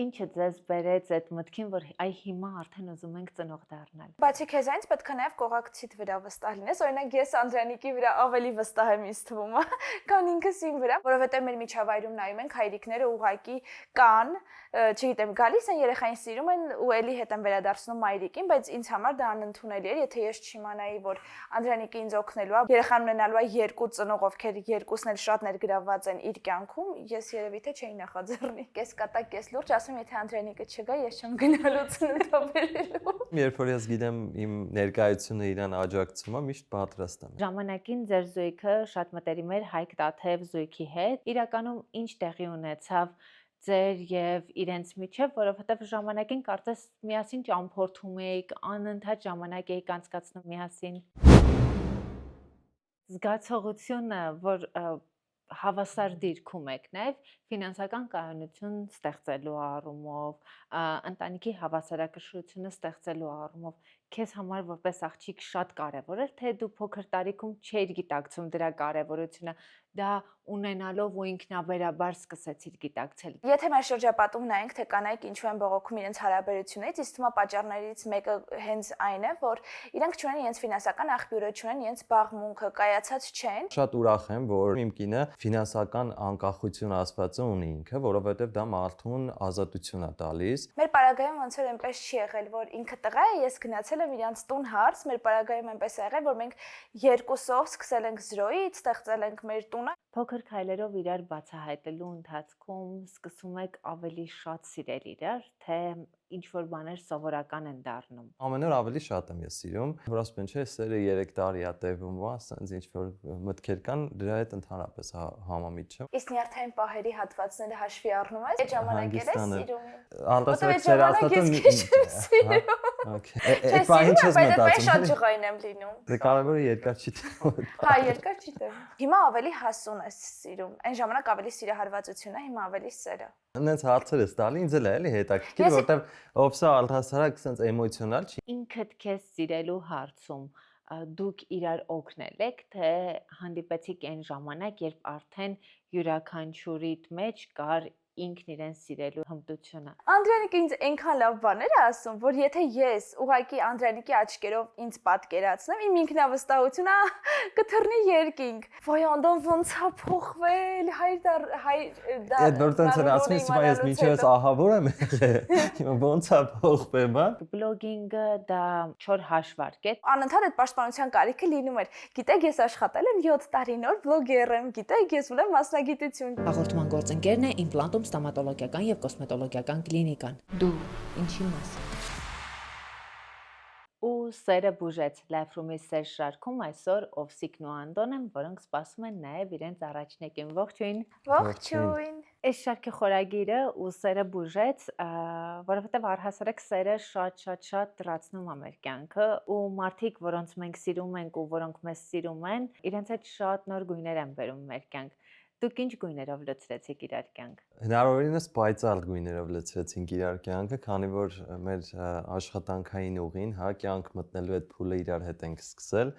Ինչը ձեզ բերեց այդ մտքին, որ այ հիմա արդեն ուզում ենք ծնող դառնալ։ Բացի քեզանից պետք է նաև կողակցիդ վրա վստահ լինես, օրինակ ես Անդրանիկի վրա ավելի վստահ եմ ինձ թվում, քան ինքս իմ վրա, որովհետև մեր միջավայրում նայում ենք հայրիկները ուղակի կան, չգիտեմ, գալիս են երեխային սիրում են ու էլի հետ են վերադարձնում մայրիկին, բայց ինձ համար դա անընդունելի էր, եթե ես չիմանայի, որ Անդրանիկը ինձ օգնելու է, երեխան ունենալու է երկու ծնող, ովքեր երկուսն էլ շատ ներգրավված են իր կյանքում, ես երևի թե չէի նախաձեռնի։ Կես կատակ, կես լուրջ, ասում եթե Անդրանիկը չգա, ես չեմ գնալու ծննդաբերելու։ Երբ որ ես գիտեմ իմ ներկայությունը իրան աջակցում է, միշտ պատրաստ եմ։ Ժամանակին ձեր զույգը շատ մտերիմ էր Հայկ Տաթև զույգի հետ։ Իրականում ինչ տեղի ունեցավ ձեր եւ իրենց միջև, որովհետեւ ժամանակին կարծես միասին ճամփորդում էիք, անընդհատ ժամանակ էիք անցկացնում միասին։ Զգացողությունը, որ հավասար դիրքում եք նաև ֆինանսական կայունություն ստեղծելու առումով, ընտանիքի հավասարակշռությունը ստեղծելու առումով քեզ համար որպես աղջիկ շատ կարևոր էր, թե դու փոքր տարիքում չէիր գիտակցում դրա կարևորությունը, դա ունենալով ու ինքնաբերաբար սկսեցիր գիտակցել։ Եթե մեր շրջապատում նայենք, թե կանայք ինչու են բողոքում իրենց հարաբերությունից, ինձ թվում է պատճառներից մեկը հենց այն է, որ իրենք չունեն իրենց ֆինանսական աղբյուրը, չունեն իրենց բաղմունքը, կայացած չեն։ Շատ ուրախ եմ, որ իմ կինը ֆինանսական անկախություն ասվածը ունի ինքը, որովհետև դա մարդուն ազատություն է տալիս։ Մեր պարագայում ոնց որ այնպես չի եղել, որ ինքը տղա է, ես գնացել եմ իրանց տուն հարց, մեր պարագայում այնպես է եղել, որ մենք երկուսով սկսել ենք 0-ից, ստեղծել ենք մեր տունը։ Փոքր քայլերով իրար բացահայտելու ընթացքում սկսում եք ավելի շատ սիրել իրար, թե ինչ որ բաներ սովորական են դառնում։ Ամեն օր ավելի շատ եմ ես սիրում, որ ասում են, չէ, սերը 3 տարի է տևում, ասենց ինչ որ մտքեր կան, դրա հետ ընդհանրապես համամիտ չեմ։ Իսկ նյարդային պահերի հատվածները հաշվի առնում ես, այդ ժամանակ էլ ես սիրում։ Արտասովետ սեր ասածը Okay։ Այդ բանը չես մտածում։ Բայց շատ ջղային եմ լինում։ Դե կարևորը երկար չի տևում։ Հա, երկար չի տևում։ Հիմա ավելի հասուն ես սիրում։ Այն ժամանակ ավելի սիրահարվածություն է, հիմա ավելի սերը։ Նենց հարցեր ես տալի, ինձ էլ է էլի հետաքրքիր, որտեվ ովսա ալթասարակ սենց էմոցիոնալ չի։ Ինքդ քեզ սիրելու հարցում դուք իրար օգնել եք, թե հանդիպեցիք այն ժամանակ, երբ արդեն յուրաքանչյուրիդ մեջ կար ինքն իրեն սիրելու հմտությունը։ Անդրանիկը ինձ այնքան լավ բաներ է ասում, որ եթե ես ուղակի Անդրանիկի աչքերով ինձ պատկերացնեմ, իմ ինքնավստահությունը կթռնի երկինք։ Ոյ անդոն ոնց է փոխվել, դա Այդ որտենց են ասում, հիմա ես միջևս ահավոր եմ եղել։ Ոնց է փոխվել, բա։ Բլոգինգը դա չոր հաշվարկ է։ Անընդհատ այդ պաշտպանության կարիքը լինում էր։ Գիտեք, ես աշխատել եմ 7 տարի նոր բլոգեր եմ, գիտեք, ես ունեմ մասնագիտություն։ Հաղորդման գործընկերն է Իմպլանտում ստոմատոլոգիական եւ կոսմետոլոգիական կլինիկան։ Դու ինչի մաս ես։ Ու սերը բուժեց Լայֆրումի սեր շարքում այսօր Օվսիկն ու Անդոն են, որոնք սպասում են նաև իրենց առաջնեկին։ Ողջույն։ Ողջույն։ Այս շարքի խորագիրը ու սերը բուժեց, որովհետև առհասարակ սերը շատ դրացնում է մեր կյանքը ու մարդիկ, որոնց մենք սիրում ենք ու որոնք մեզ սիրում են, իրենց հետ շատ նոր գույներ են բերում մեր կյանք։ Դուք ինչ գույներով լցրեցիք իրար կյանք։ Հնարավորինս պայծառ գույներով լցրեցինք իրար կյանքը, քանի որ մեր աշխատանքային ուղին, հա, կյանք մտնելու այդ փուլը իրար հետ ենք սկսել,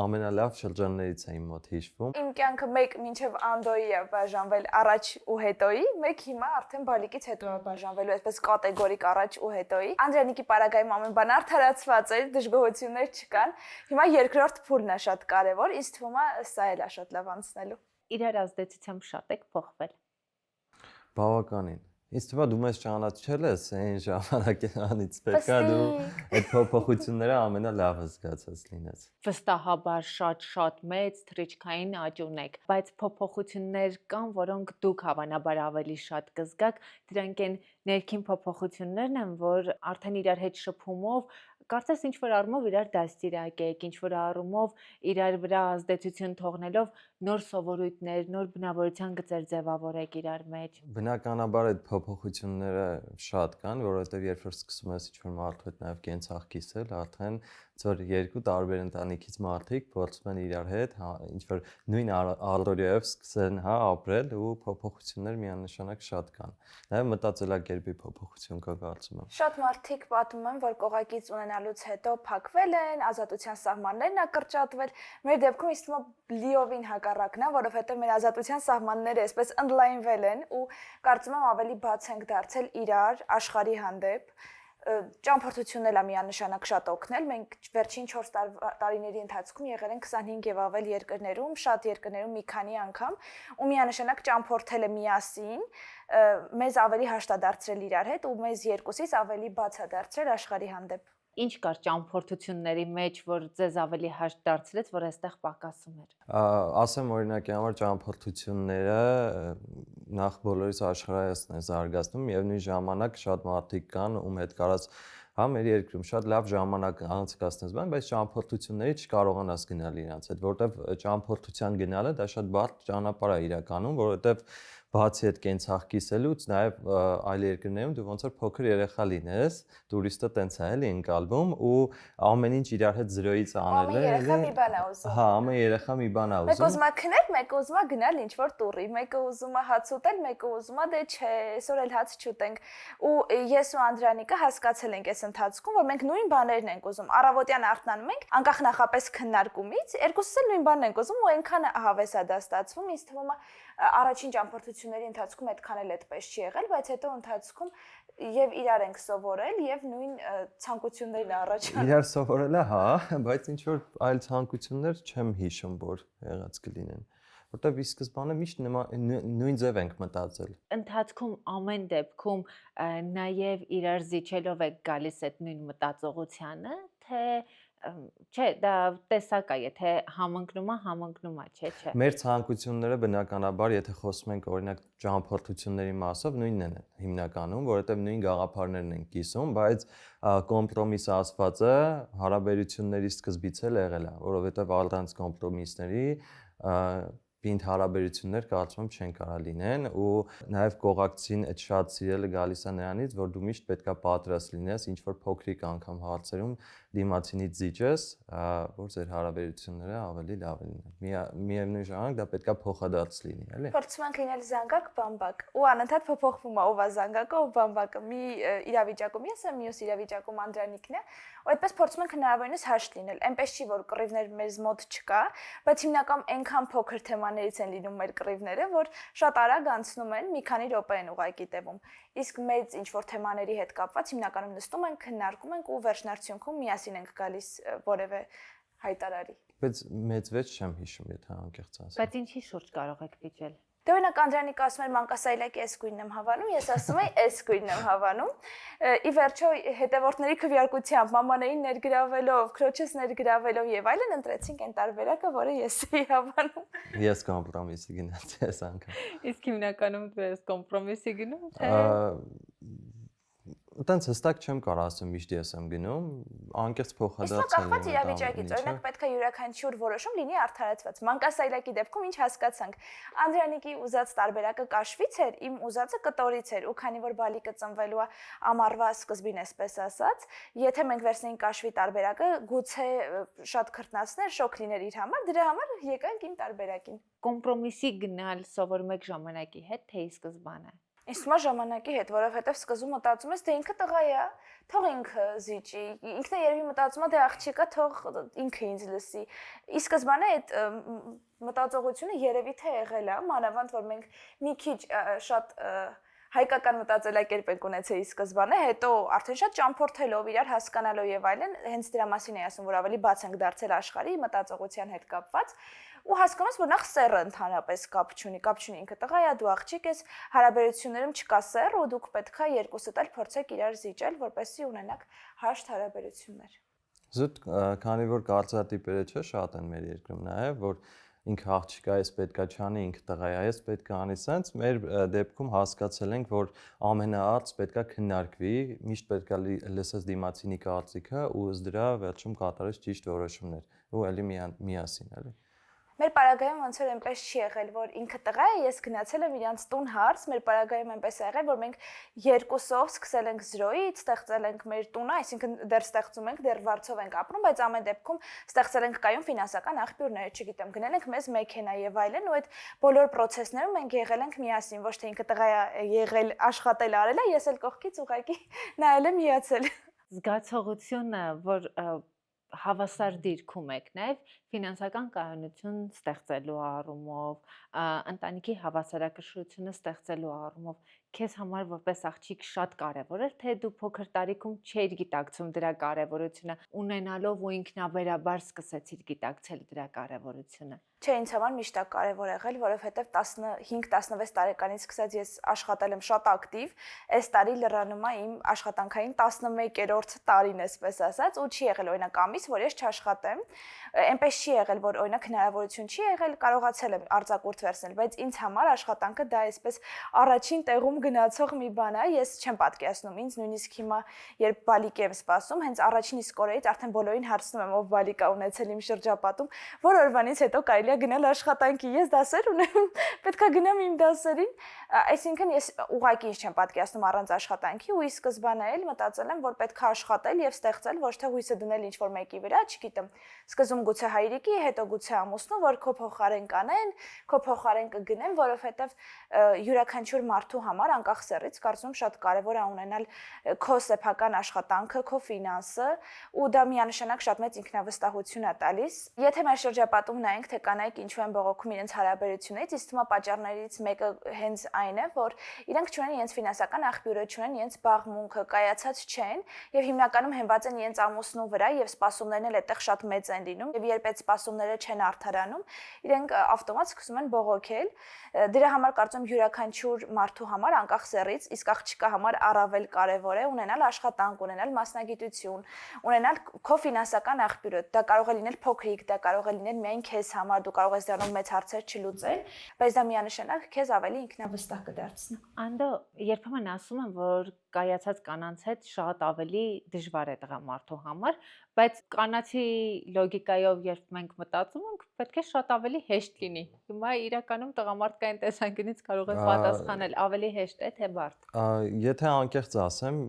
ամենալավ շրջաններից է իմ մոտ հիշվում։ Իմ կյանքը մեկ մինչև Անդոյի է բաժանվել առաջ ու հետոյի, մեկ հիմա արդեն բալիկից հետո է բաժանվելու, այսպես կատեգորիկ առաջ ու հետոյի։ Անդրանիկի պարագայում ամեն բան արդարացված է, դժգոհություններ չկան։ Հիմա երկրորդ փուլն է շատ կարևոր, ինձ թվում է սա էլ է շատ լավ անցնելու։ Իրար ազդեցությամբ շատ եք փոխվել։ Բավականին։ Ինձ թվում է դու մեզ ճանաչել ես այն ժամանակից պետք է դու այդ փոփոխությունները ամենալավը զգացած լինես։ Վստահաբար շատ մեծ թռիչքային աճ ունեք, բայց փոփոխություններ կան, որոնք դուք հավանաբար ավելի շատ կզգաք, դրանք են ներքին փոփոխություններն են, որ արդեն իրար հետ շփումով կարծես ինչ որ առումով իրար դաստիարակ եք, ինչ որ առումով իրար վրա ազդեցություն թողնելով նոր սովորույթներ, նոր բնավորության գծեր ձևավորեք իրար մեջ։ Բնականաբար այդ փոփոխությունները շատ կան, որովհետև երբ որ սկսում ես ինչ-որ մարդու հետ նաև կենցաղ կիսել, արդեն Որ երկու տարբեր ընտանիքից մարդիկ փորձում են իրար հետ ինչ որ նույն ալորիայով սկսեն ապրել ու փոփոխություններ միանշանակ շատ կան։ Նաև մտածելակերպի փոփոխություն կա կարծում եմ։ Շատ մարդիկ պատմում են, որ կողակից ունենալուց հետո փակվել են, ազատության սահմաններն ակրճատվել։ Մեր դեպքում ինձ թվում է լիովին հակառակն է, որովհետև մեր ազատության սահմանները այսպես ընդլայնվել են ու կարծում եմ ավելի բաց ենք դարձել իրար աշխարհի հանդեպ։ Ճամփորդությունն էլ է միանշանակ շատ օգնել։ Մենք վերջին 4 տարիների ընթացքում եղել ենք 25 եւ ավել երկրներում, շատ երկրներում մի քանի անգամ, ու միանշանակ ճամփորդելը միասին մեզ ավելի հաշտ է դարձրել իրար հետ ու մեզ երկուսից ավելի բաց է դարձրել աշխարհի հանդեպ։ Ինչ կար ճամփորդությունների մեջ, որ ձեզ ավելի հաշտ դարձրեց, որ այստեղ պակասում էր։ Ասեմ օրինակի համար ճամփորդությունները նախ բոլորիս աշխարհայացն է զարգացնում եւ նույն ժամանակ շատ մարդիկ կան, ում հետ կարած մեր երկրում շատ լավ ժամանակ անցկացնես բան, բայց ճամփորդությունների չկարողանաս գնալ իրանց հետ, որովհետեւ ճամփորդության գնալը դա շատ բարդ ճանապարհ է իրականում, որովհետեւ բացի այդ կենցաղ կիսելուց նաև այլ երկրներում դու ոնց որ փոքր երեխա լինես, տուրիստը տենց է էլի ընկալվում ու ամեն ինչ իրար հետ զրոյից անել է, երեխա մի բան է ուզում։ Հա, ամեն երեխա մի բան է Մեկը ուզում։ ուզում է քնել, մեկը ուզում է գնալ ինչ-որ տուրի, մեկը ուզում է հաց ուտել, մեկը ուզում է դե չէ, այսօր էլ հաց չուտենք։ Ու ես ու Անդրանիկը հասկացել ենք այս ընթացքում, որ մենք նույն բաներն ենք ուզում։ Առավոտյան արթնանում ենք, անկախ նախապես քննարկումից, երկուսս էլ նույն բանն ենք ուզում ու այնքան հավես է դա ստացվում, ինձ թվում է առաջին ճամփորդությունների ընթացքում այդքան էլ այդպես չի եղել, բայց հետո ընթացքում եւ իրար ենք սովորել եւ նույն ցանկություններն առաջանում։ Իրար սովորելը, հա, բայց ինչ որ այլ ցանկություններ չեմ հիշում, որ եղած կլինեն, որտեվ ի սկզբանե միշտ նույն ձև ենք մտածել։ Ընթացքում ամեն դեպքում նաև իրար զիջելով եք գալիս այդ նույն մտածողությանը, թե չէ, դա տեսակ է, եթե համընկնում է, չէ։ Մեր ցանկությունները բնականաբար, եթե խոսում ենք օրինակ ճամփորդությունների մասով, նույնն են հիմնականում, որովհետև նույն գաղափարներն են կիսում, բայց կոմպրոմիս ասվածը հարաբերությունների սկզբից էլ եղել է, որովհետև առանց կոմպրոմիսների պինդ հարաբերություններ կարծում եմ չեն կարա լինեն ու նաև կողակցին այդ շատ սիրելը գալիս է նրանից, որ դու միշտ պետքա պատրաստ լինես ինչ որ փոքրիկ անգամ հարցերում դիմացինից զիջես, որ ձեր հարաբերությունները ավելի լավ լինեն։ Միևնույն ժամանակ դա պետքա փոխադարձ լինի, էլի։ Փորձում ենք լինել զանգակ, բամբակ։ Ու անընդհատ փոփոխվում է ով է զանգակը, ով բամբակը։ Մի իրավիճակում ես եմ, մյուս իրավիճակում Անդրանիկն է, ու այդպես փորձում ենք հնարավորինս հաշտ լինել։ Այնպես չի, որ կռիվներ մեզ մոտ չկա, բայց հիմնական այնքան փոքր թեմաներից են լինում մեր կռիվները, որ շատ արագ անցնում են, մի քանի րոպե են ուղղակի տևում։ Իսկ մեծ ինչ որ թեմաների հետ կապված հիմնականում նստում ենք, քննարկում ենք ու վերջնարդյունքում միասին ենք գալիս որևէ հայտարարի։ Բայց մեծ վեճ չեմ հիշում, եթե անկեղծ ասեմ։ Բայց ինչի շուրջ կարող եք վիճել։ Դե օրինակ Անդրանիկը ասում էր մանկասայլակի այս գույնն եմ հավանում, ես ասում եի այս գույնն եմ հավանում։ Ի վերջո հետևորդների քվեարկությամբ մամաներին ներգրավելով, քրոջս ներգրավելով եւ այլն ընտրեցինք այն տարբերակը, որը ես էի հավանում։ Ես կոմպրոմիսի գնացի այս անգամ։ Իսկ հիմնականում դու ես կոմպրոմիսի գնում, թե Այդտենց հստակ չեմ կարող ասեմ միշտ ես եմ գնում, անկեղծ փոխադարձել եմ։ Իսկ կախված իրավիճակից, օրինակ պետք է յուրաքանչյուր որոշում լինի արդարացված։ Մանկասայլակի դեպքում ինչ հասկացանք։ Անդրանիկի ուզած տարբերակը կաշվից էր, իմ ուզածը կտորից էր, ու քանի որ բալիկը ծնվելու է ամառվա սկզբին, այսպես ասած, եթե մենք վերցնեինք կաշվի տարբերակը, գուցե շատ քրտնացներ, շոկ լիներ իր համար, դրա համար եկանք իմ տարբերակին։ Կոմպրոմիսի գնալ սովորում եք ժամանակի հետ, թե ի սկզբանե։ Ինձ թվում է ժամանակի հետ, որովհետև սկզբում մտածում ես, թե ինքը տղա է, թող ինքը զիջի, ինքն է երևի մտածում է, թե աղջիկա թող ինքը ինձ լսի։ Ի սկզբանե այդ մտածողությունը երևի թե եղել է, մանավանդ որ մենք մի քիչ շատ հայկական մտածելակերպ ենք ունեցել ի սկզբանե, հետո արդեն շատ ճամփորդելով, իրար հասկանալով եւ այլն, հենց դրա մասին էի ասում, որ ավելի բաց ենք դարձել աշխարհի մտածողության հետ կապված, ու հասկանում ես, որ նախ սեռը ընդհանրապես կապ չունի ինքը տղա է, դու աղջիկ ես, հարաբերություններում չկա սեռ, ու դուք պետքա երկուսդ էլ փորձեք իրար զիջել, որպեսզի ունենաք հաշտ հարաբերություններ։ Զուտ, քանի որ կարծրատիպերը չէ, շատ են մեր երկրում նաև, որ ինքը աղջիկա էս պետքա չանի, ինքը տղա է, էս պետքա անի, սենց մեր դեպքում հասկացել ենք, որ ամենաարդ պետքա քննարկվի, միշտ պետքա լսես դիմացինի կարծիքը ու ըստ դրա վերջում կատարես ճիշտ որոշումներ ու էլի միասին, էլի։ Մեր պարագայում ոնց որ այնպես չի եղել, որ ինքը տղա է, ես գնացել եմ իրանց տուն հարց, մեր պարագայում այնպես է եղել, որ մենք երկուսով սկսել ենք 0-ից, ստեղծել ենք մեր տունը, այսինքն դեռ ստեղծում ենք, դեռ վարձով ենք ապրում, բայց ամեն դեպքում ստեղծել ենք կայուն ֆինանսական աղբյուրներ, չգիտեմ, գնել ենք մեզ մեքենա եւ այլն, ու այդ բոլոր process-ներում մենք եղել ենք միասին, ոչ թե ինքը տղա է եղել, աշխատել արել է, ես էլ կողքից ուղղակի նայել եմ հիացել։ Զգացողությունը, որ հավասար դիրքում եք նաև ֆինանսական կայունություն ստեղծելու առումով, ընտանիքի հավասարակշռությունը ստեղծելու առումով, քեզ համար որպես աղջիկ շատ կարևոր էր, թե դու փոքր տարիքում չէիր գիտակցում դրա կարևորությունը, ունենալով ու ինքնաբերաբար սկսեցիր գիտակցել դրա կարևորությունը։ Չէ, ինձ համար միշտ է կարևոր եղել, որովհետև 15-16 տարեկանից սկսած ես աշխատել եմ շատ ակտիվ, այս տարի լրանում է իմ աշխատանքային 11-րդ տարին, այսպես ասած, ու չի եղել օրինակ ամիս, որ ես չաշխատեմ։ Այնպես չի եղել, որ օրինակ հնարավորություն չի եղել, կարողացել եմ արձակուրդ վերցնել, բայց ինձ համար աշխատանքը դա այսպես առաջին տեղում գնացող մի բան է, ես չեմ պատկերացնում ինձ նույնիսկ հիմա, երբ բալիկ եմ սպասում, հենց առաջին իսկ օրերից արդեն բոլորին հարցնում եմ, ով բալիկ է ունեցել իմ շրջապատում, որ օրվանից հետո կարելի գնալ աշխատանքի, ես դասեր ունեմ, պետք է գնամ իմ դասերին, այսինքն ես ուղղակի չեմ պատկերացնում առանց աշխատանքի ու ի սկզբանե էլ մտածել եմ, որ պետք է աշխատել եւ ստեղծել, ոչ թե հույսը դնել ինչ-որ մեկի վրա, չգիտեմ, սկզբում գուցե հայրիկի, հետո գուցե ամուսնու, որ քո փոխարեն կանեն, քո փոխարեն կգնեն, որովհետեւ յուրաքանչյուր մարդու համար անկախ սեռից կարծում շատ կարեւոր է ունենալ քո սեփական աշխատանքը, քո ֆինանսը ու դա միանշանակ շատ մեծ ինքնավստահություն է տալիս։ Եթե մեր շրջապատում նայենք, թե կանայք ինչու են բողոքում իրենց հարաբերությունից, իսկ թվում է պատճառներից մեկը հենց այն է, որ իրենք չունեն իրենց ֆինանսական աղբյուրը, չունեն իրենց բաղմունքը, կայացած չեն եւ հիմնականում հենված են իրենց ամուսնու վրա եւ սպասումներն էլ այդտեղ շատ մեծ են լինում եւ երբ այդ սպասումները չեն արդարանում, իրենք ավտոմատ սկսում են բողոքել։ Դրա համար կարծում յուրաքանչյուր մարդու համար անկախ սեռից, իսկ աղջկա համար առավել կարեւոր է ունենալ աշխատանք, ունենալ մասնագիտություն, ունենալ քո ֆինանսական աղբյուրը։ Դա կարող է լինել փոքրիկ, դա կարող է լինել միայն քեզ համար, դու կարող ես դրանով մեծ հարցեր չլուծել, բայց դա միանշանակ քեզ ավելի ինքնավստահ կդարձնի։ Անդո, երբեմն ասում են, որ կայացած կանանց հետ շատ ավելի դժվար է տղամարդու համար, բայց կանացի լոգիկայով երբ մենք մտածում ենք, պետք է շատ ավելի հեշտ լինի։ Հիմա իրականում տղամարդկային տեսանկյունից կարող ես պատասխանել, ավելի հեշտ է թե բարդ։ Եթե անկեղծ ասեմ,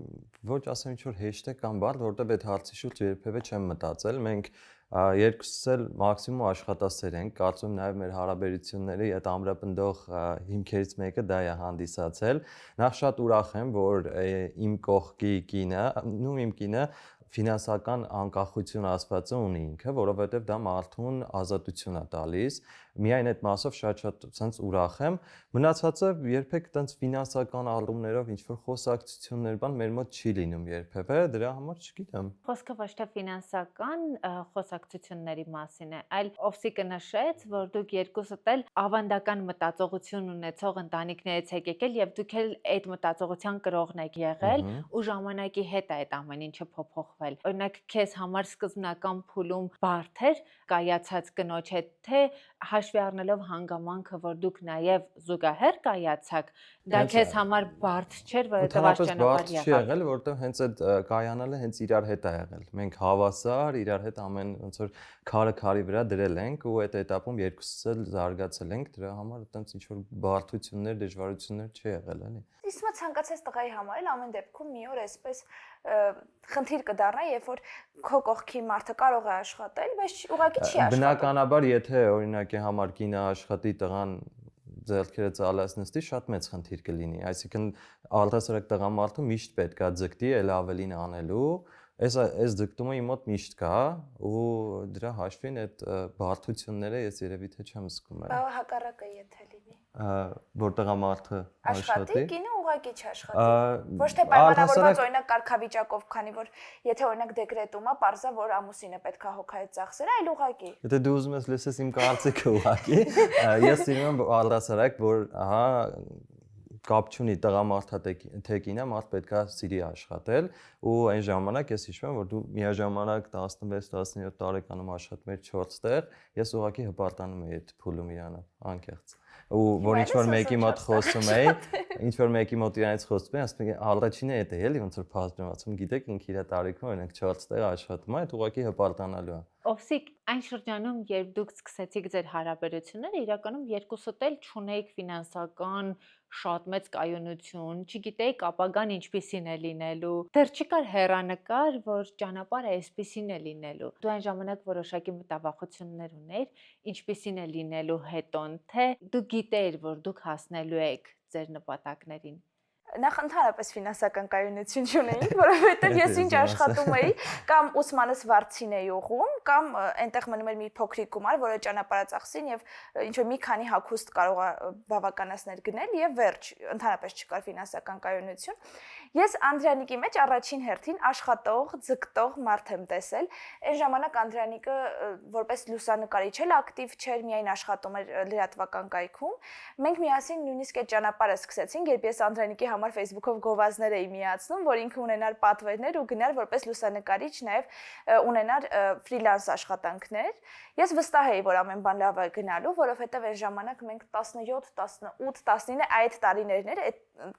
ոչ ասեմ ինչ որ հեշտ է կամ բարդ, որովհետև այդ հարցի շուրջ երբևէ չեմ մտածել։ Մենք երկուսս էլ մաքսիմում աշխատասեր ենք, կարծում նաև մեր հարաբերությունների այդ ամրապնդող հիմքերից մեկը դա է հանդիսացել։ Նախ շատ ուրախ եմ, որ իմ կողքի կինը, իմ կինը ֆինանսական անկախություն ասվածը ունի ինքը, որովհետև դա մարդուն ազատություն է տալիս։ Միայն այդ մասով շատ ցենց ուրախ եմ։ Մնացածը երբեք տենց ֆինանսական առումներով ինչ որ խոսակցություններ բան մեր մոտ չի լինում երբևէ, դրա համար չգիտեմ։ Խոսքը ոչ թե ֆինանսական խոսակցությունների մասին է, այլ Օվսիկը նշեց, որ դուք երկուսդ էլ ավանդական մտածողություն ունեցող ընտանիքներից եք եկել եւ դուք էլ այդ մտածողության կրողն եք եղել ու ժամանակի հետ է այդ ամեն ինչը փոփոխվել։ Օրինակ քեզ համար սկզբնական փուլում բարդ էր կայացած կնոջ հետ, թե հաշվի առնելով հանգամանքը, որ դուք նաև զուգահեռ կայացաք, դա քեզ համար բարդ չէր, որովհետև բարդ չի եղել, որովհետև հենց այդ կայանալը հենց իրար հետ է եղել։ Մենք հավասար իրար հետ ամեն ոնց որ քարը քարի վրա դրել ենք ու այդ этаպում երկուսս էլ զարգացել ենք, դրա համար այտենց ինչ որ բարդություններ, դժվարություններ չի եղել, էլի։ Իսկ մա ցանկացած տղայի համար էլ ամեն դեպքում մի օր այսպես խնդիր կդառնա, երբ որ քո կողքի մարդը կարող է աշխատել, բայց ուղղակի չի աշխատում։ Բնականաբար, եթե օրինակի համար կինը աշխատի, տղան ձեռքերը ծալած նստի, շատ մեծ խնդիր կլինի։ Այսինքն առհասարակ տղամարդը միշտ պետք է ձգտի էլ ավելին անելու։ Այս ձգտումը իմ մոտ միշտ կա ու դրա հաշվին այդ բարդությունները ես երևի թե չեմ զգում։ Բա հակառակը եթե լինի։ Որ տղամարդը աշխատի, կինը ուղղակի չաշխատի։ Ոչ թե պայմանավորված օրինակ կարգավիճակով, քանի որ եթե օրինակ դեկրետում է, parza որ ամուսինը պետք է հոգա այդ ծախսերը, այլ ուղղակի։ Եթե դու ուզում ես լսես իմ կարծիքը ուղղակի, ես սիրում եմ առհասարակ, որ ահա կապ չունի տղամարդա թե կինա, մարդ պետք է սիրի աշխատել ու այն ժամանակ ես հիշում եմ, որ դու միաժամանակ 16-17 տարեկանում աշխատում ես 4 տեղ, ես ուղղակի հպարտանում էի այդ փուլում իրանը, անկեղծ։ Ու որ ինչ որ մեկի մոտ խոսում էի, ինչ որ մեկի մոտ իրանից խոսում են, ասում են առաջինը է դա էլի ոնց որ փաստում ասում գիտեք ինքը իր տարիքում օրինակ 4 տեղ աշխատում է, այդ ուղղակի հպարտանալու է։ Օվսիկ, այն շրջանում, երբ դուք սկսեցիք ձեր հարաբերությունները, իրականում երկուսդ էլ չունեիք ֆինանսական շատ մեծ կայունություն, չգիտեիք ապագան ինչպիսին է լինելու։ Դեռ չկար հեռանկար, որ ճանապարհը այսպիսին է լինելու։ Դու այն ժամանակ որոշակի մտավախություններ ունեիր, ինչպիսին է լինելու հետոն, թե դու գիտեիր, որ դուք հասնելու եք ձեր նպատակներին։ Նախ ընդհանրապես ֆինանսական կայունություն չունեի, որովհետև ես ինչ աշխատում էի, կամ ուսմանս վարձին էի ուղղում, կամ այնտեղ մնում էր մի փոքրիկ գումար, որը ճանապարհածախսին եւ ինչ որ մի քանի հագուստ կարող է բավականացնել գնել եւ վերջ, ընդհանրապես չկար ֆինանսական կայունություն։ Ես Անդրանիկի մեջ առաջին հերթին աշխատող, ձգտող մարդ եմ տեսել։ Այն ժամանակ Անդրանիկը որպես լուսանկարիչ էլ ակտիվ չէր, միայն աշխատում էր լրատվական կայքում։ Մենք միասին նույնիսկ այդ ճանապարհը սկսեցինք, երբ ես Անդրանիկի համար Facebook-ով գովազդներ էի միացնում, որ ինքը ունենար պատվերներ ու գնար որպես լուսանկարիչ, նաև ունենար ֆրիլանս աշխատանքներ։ Ես վստահ էի, որ ամեն բան լավ է գնալու, որովհետև այն ժամանակ մենք 17, 18, 19 այդ տարիներն էր,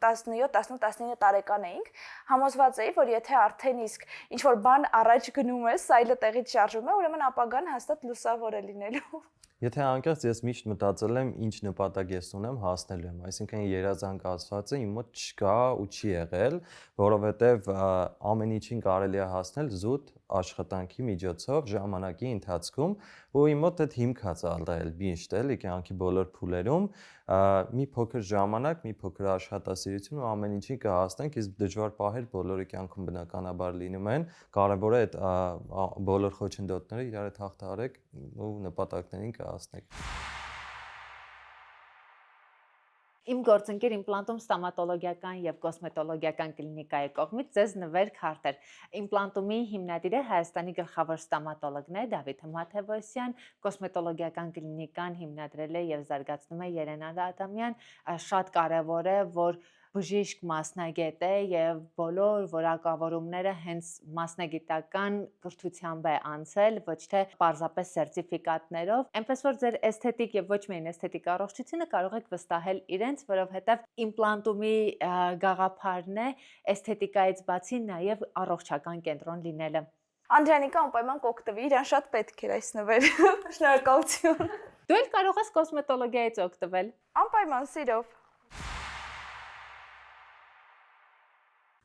17, 18, 19 տարեկան էինք, համոզված էի, որ եթե արդեն իսկ ինչ որ բան առաջ գնում է, սայլը տեղից շարժվում է, ուրեմն ապագան հաստատ լուսավոր է լինելու։ Եթե անկեղծ ես միշտ մտածել եմ ինչ նպատակ ես ունեմ հասնելու եմ, այսինքն երազանքացվածը իմ մոտ չկա ու չի եղել, որովհետև ամեն ինչին կարելի է հասնել զուտ աշխատանքի միջոցով ժամանակի ընթացքում ու իմ մոտ այդ հիմքած ալրել միշտ էլի կյանքի բոլոր փուլերում մի փոքր ժամանակ, մի փոքր աշխատասիրություն ու ամեն ինչի կհասնենք, իսկ դժվար պահեր բոլորի կյանքում բնականաբար լինում են, կարևորը այդ բոլոր խոչընդոտները իրար հետ հաղթահարեք ու նպատակներին կհասնեք։ Իմ գործընկեր իմպլանտում ստոմատոլոգիական եւ կոսմետոլոգիական կլինիկայի կողմից ձեզ նվեր քարտեր։ Իմպլանտումի հիմնադիրը Հայաստանի գլխավոր ստոմատոլոգն է Դավիթ Մաթևոսյան, կոսմետոլոգիական կլինիկան հիմնադրել է եւ զարգացնում է Երենա Ադամյան, շատ կարեւոր է, որ բժիշկ մասնագետ է եւ բոլոր որակավորումները հենց մասնագիտական կրթությամբ է անցել, ոչ թե պարզապես սերտիֆիկատներով, այնպես որ ձեր էսթետիկ եւ ոչ միայն էսթետիկ առողջությունը կարող եք վստահել իրենց, որովհետեւ իմպլանտումի գաղափարն է էսթետիկայից բացի նաեւ առողջական կենտրոն լինելը։ Անդրանիկը անպայման կօգտվի, իրան շատ պետք էր այս նվերը։ Շնորհակալություն։ Դու էլ կարող ես կոսմետոլոգիայից օգտվել։ Անպայման սիրով։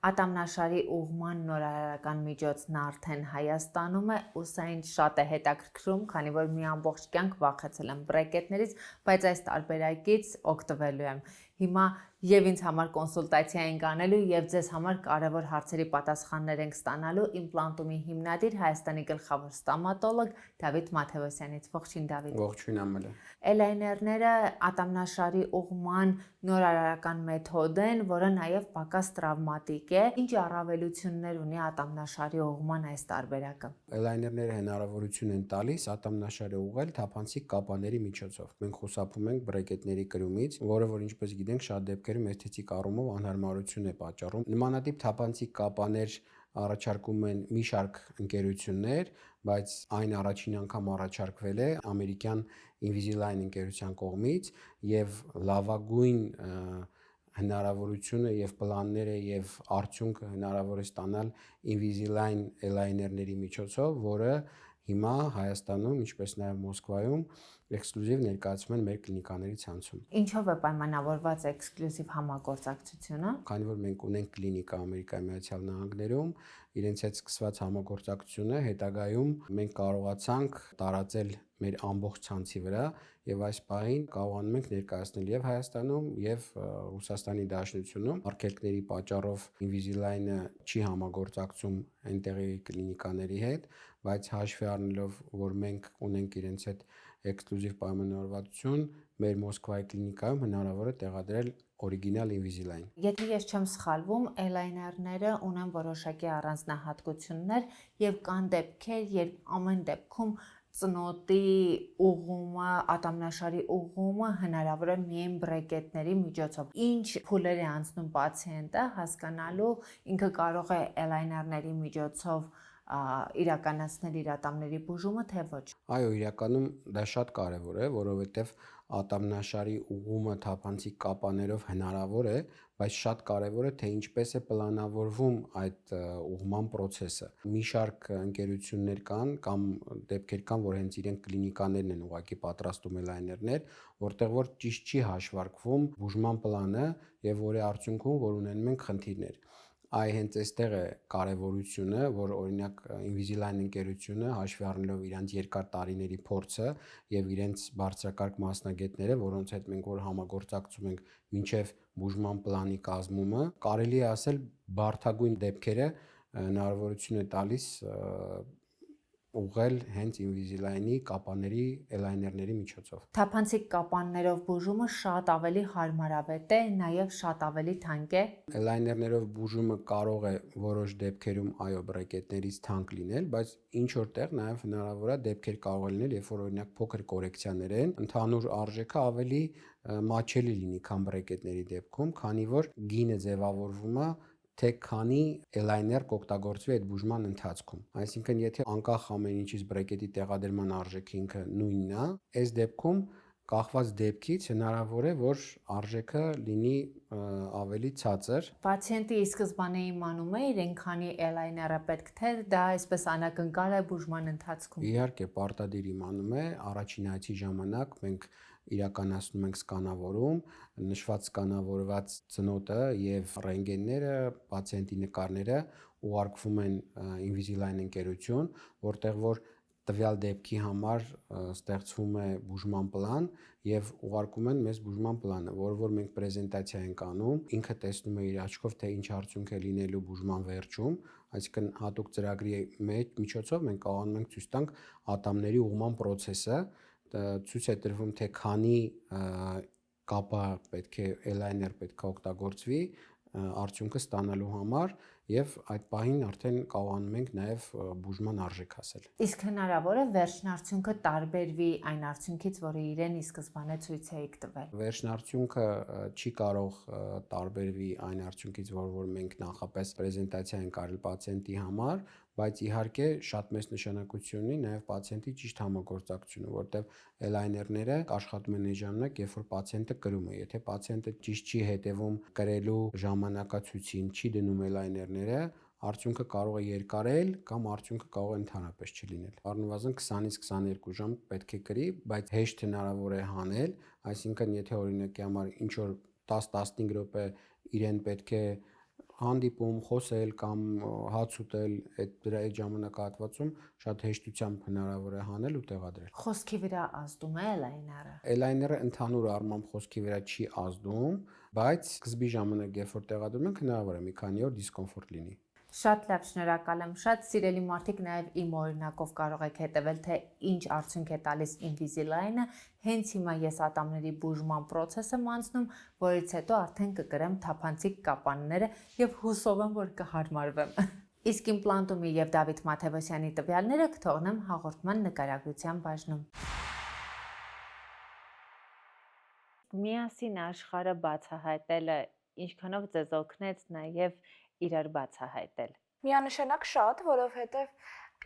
Ատամնաշարի ուղղման նորարարական միջոցն արդեն Հայաստանում է, ու սա ինձ շատ է հետաքրքրում, քանի որ մի ամբողջ կյանք վախեցել եմ բրեկետներից, բայց այս տարբերակից օգտվելու եմ։ Հիմա եւ ինձ համար կոնսուլտացիա ենք անելու եւ ձեզ համար կարեւոր հարցերի պատասխաններ ենք ստանալու իմպլանտումի հիմնադիր Հայաստանի գլխավոր ստոմատոլոգ Դավիթ Մաթևոսյանից։ Ողջույն Դավիթ։ Ողջույն Ամալիա։ Էլայներները ատամնաշարի ուղղման նորարարական մեթոդ են, որը նաեւ պակաս տրավմատիկ է։ Ինչ առավելություններ ունի ատամնաշարի ուղղման այս տարբերակը։ Էլայներները հնարավորություն են տալիս ատամնաշարը ուղղել թափանցիկ կապաների միջոցով։ Մենք խուսափում ենք բրեկետների կրումից, որը որ ինչպես գիտենք շատ դեպքերում էսթետիկ առումով անհարմարություն է պատճառում։ Նմանատիպ թափանցիկ կապաներ առաջարկում են մի շարք ընկերություններ, բայց այն առաջին անգամ առաջարկվել է ամերիկյան Invisalign ընկերության կողմից եւ լավագույն հնարավորությունը եւ պլանները եւ արդյունքը հնարավոր է ստանալ Invisalign էլայներների միջոցով, որը հիմա Հայաստանում, ինչպես նաեւ Մոսկվայում էքսկլյուզիվ ներկայացում են մեր կլինիկաների ցանցում։ Ինչով է պայմանավորված էքսկլյուզիվ համագործակցությունը։ Քանի որ մենք ունենք կլինիկա Ամերիկայի Միացյալ Նահանգներում, իրենց հետ սկսված համագործակցությունը հետագայում մենք կարողացանք տարածել մեր ամբողջ ցանցի վրա եւ այս պահին կարողանում ենք ներկայացնել եւ Հայաստանում եւ Ռուսաստանի Դաշնությունում։ Արգելքների պատճառով Invisalign-ը չի համագործակցում այնտեղի կլինիկաների հետ, բայց հաշվի առնելով, որ մենք ունենք իրենց հետ էքսկլյուզիվ պայմանավորվածություն, մեր Մոսկվայի կլինիկայում հնարավոր է տեղադրել օրիգինալ Invisalign։ Եթե ես չեմ սխալվում, էլայներները ունեն որոշակի առանձնահատկություններ եւ կան դեպքեր, երբ ամեն դեպքում ծնոտի ուղղումը, ատամնաշարի ուղղումը հնարավոր է միայն բրեկետների միջոցով։ Ինչ փուլեր է անցնում պացիենտը հասկանալու ինքը կարող է էլայներների միջոցով իրականացնել իր ատամների բուժումը, թե ոչ։ Այո, իրականում դա շատ կարևոր է, որովհետև ատամնաշարի ուղումը թափանցիկ կապաներով հնարավոր է, բայց շատ կարևոր է, թե ինչպես է պլանավորվում այդ ուղղման process-ը։ Մի շարք ընկերություններ կան կամ դեպքեր կան, որ հենց իրենք կլինիկաներն են ուղղակի պատրաստում էլայներներ, որտեղ որ ճիշտ չի հաշվարկվում բուժման պլանը եւ որի արդյունքում որ ունենում են խնդիրներ։ Այ հենց այստեղ է կարևորությունը, որ օրինակ Invisalign ընկերությունը հաշվի առնելով իրենց երկար տարիների փորձը եւ իրենց բարձրակարգ մասնագետները, որոնց հետ մենք որ համագործակցում ենք մինչեւ բուժման պլանի կազմումը, կարելի է ասել բարդագույն դեպքերը հնարավորություն է տալիս ուղղել հենց Invisalign-ի կապաների էլայներների միջոցով։ Թափանցիկ կապաններով բուժումը շատ ավելի հարմարավետ է, նաև շատ ավելի թանկ է։ Էլայներներով բուժումը կարող է որոշ դեպքերում այո բրեկետներից թանկ լինել, բայց ինչ որտեղ նաև հնարավոր է դեպքեր կարող լինել, երբ որ օրինակ փոքր կորեկցիաներ են, ընդհանուր արժեքը ավելի մատչելի լինի, քան բրեկետների դեպքում, քանի որ գինը ձևավորվում է թե քանի էլայներ կօգտագործվի այդ բուժման ընթացքում։ Այսինքն, եթե անկախ ամեն ինչից բրեկետի տեղադրման արժեքը ինքը նույնն է, այս դեպքում կախված դեպքից հնարավոր է, որ արժեքը լինի ավելի ցածր։ Պացիենտը ի սկզբանե իմանում է իրեն քանի էլայները պետք թե դա այսպես անակնկալ է բուժման ընթացքում։ Իհարկե, պարտադիր իմանում է, առաջին այցի ժամանակ մենք իրականացնում ենք սկանավորում, նշված սկանավորված ծնոտը եւ ռենտգենները, պացիենտի նկարները ուղարկվում են Invisalign ընկերություն, որտեղ որ տվյալ դեպքի համար ստեղծվում է բուժման պլան եւ ուղարկում են մեզ բուժման պլանը, որը որ մենք պրեզենտացիա ենք անում, ինքը տեսնում է իր աչքով, թե ինչ արդյունք է լինելու բուժման վերջում, այսինքն հատուկ ծրագրի միջոցով մենք կարողանում ենք ցույց տանք ատամների ուղղման process-ը, ցույց է տրվում, թե քանի կապա պետք է էլայներ պետք է օգտագործվի արդյունքը ստանալու համար եւ այդ պահին արդեն կարողանում ենք նաեւ բուժման արժեք ասել։ Իսկ հնարավոր է վերջնարդյունքը տարբերվի այն արդյունքից, որը իրեն ի սկզբանե ցույց էիք տվել։ Վերջնարդյունքը չի կարող տարբերվի այն արդյունքից, որ մենք նախապես պրեզենտացիա ենք արել պացիենտի համար, բայց իհարկե շատ մեծ նշանակություն ունի նաև պացիենտի ճիշտ համագործակցությունը, որտեղ էլայներները աշխատում են այն ժամանակ, երբ որ պացիենտը կրում է։ Եթե պացիենտը ճիշտ չի հետևում կրելու ժամանակացույցին, չի դնում էլայներները, արդյունքը կարող է երկարել կամ արդյունքը կարող է ընդհանրապես չլինել։ Առնվազն 20-ից 22 ժամ պետք է կրի, բայց հեշտ հնարավոր է հանել, այսինքն եթե օրինակի համար ինչ որ 10-15 րոպե իրեն պետք է հանդիպում, խոսել կամ հաց ուտել, այդ ժամանակահատվածում շատ հեշտությամբ հնարավոր է հանել ու տեղադրել։ Խոսքի վրա ազդում է էլայները։ Էլայները ընդհանուր առմամբ խոսքի վրա չի ազդում, բայց սկզբի ժամանակ, երբ որ տեղադրում ենք, հնարավոր է մի քանի օր դիսկոմֆորտ լինի։ Շատ լավ, շնորհակալ եմ։ Շատ սիրելի մարդիկ նաև իմ օրինակով կարող եք հետևել, թե ինչ արդյունք է տալիս Invisalign-ը։ Հենց հիմա ես ատամների բուժման process եմ անցնում, որից հետո արդեն կկրեմ թափանցիկ կապանները եւ հուսով եմ, որ կհարմարվեմ։ Իսկ իմպլանտումի եւ Դավիթ Մաթևոսյանի տվյալները կթողնեմ հաղորդման նկարագրության բաժնում։ Միասին աշխարհը բացահայտելը ինչքանով ձեզ օգնեց նաև իրար բացահայտել։ Միանշանակ շատ, որովհետև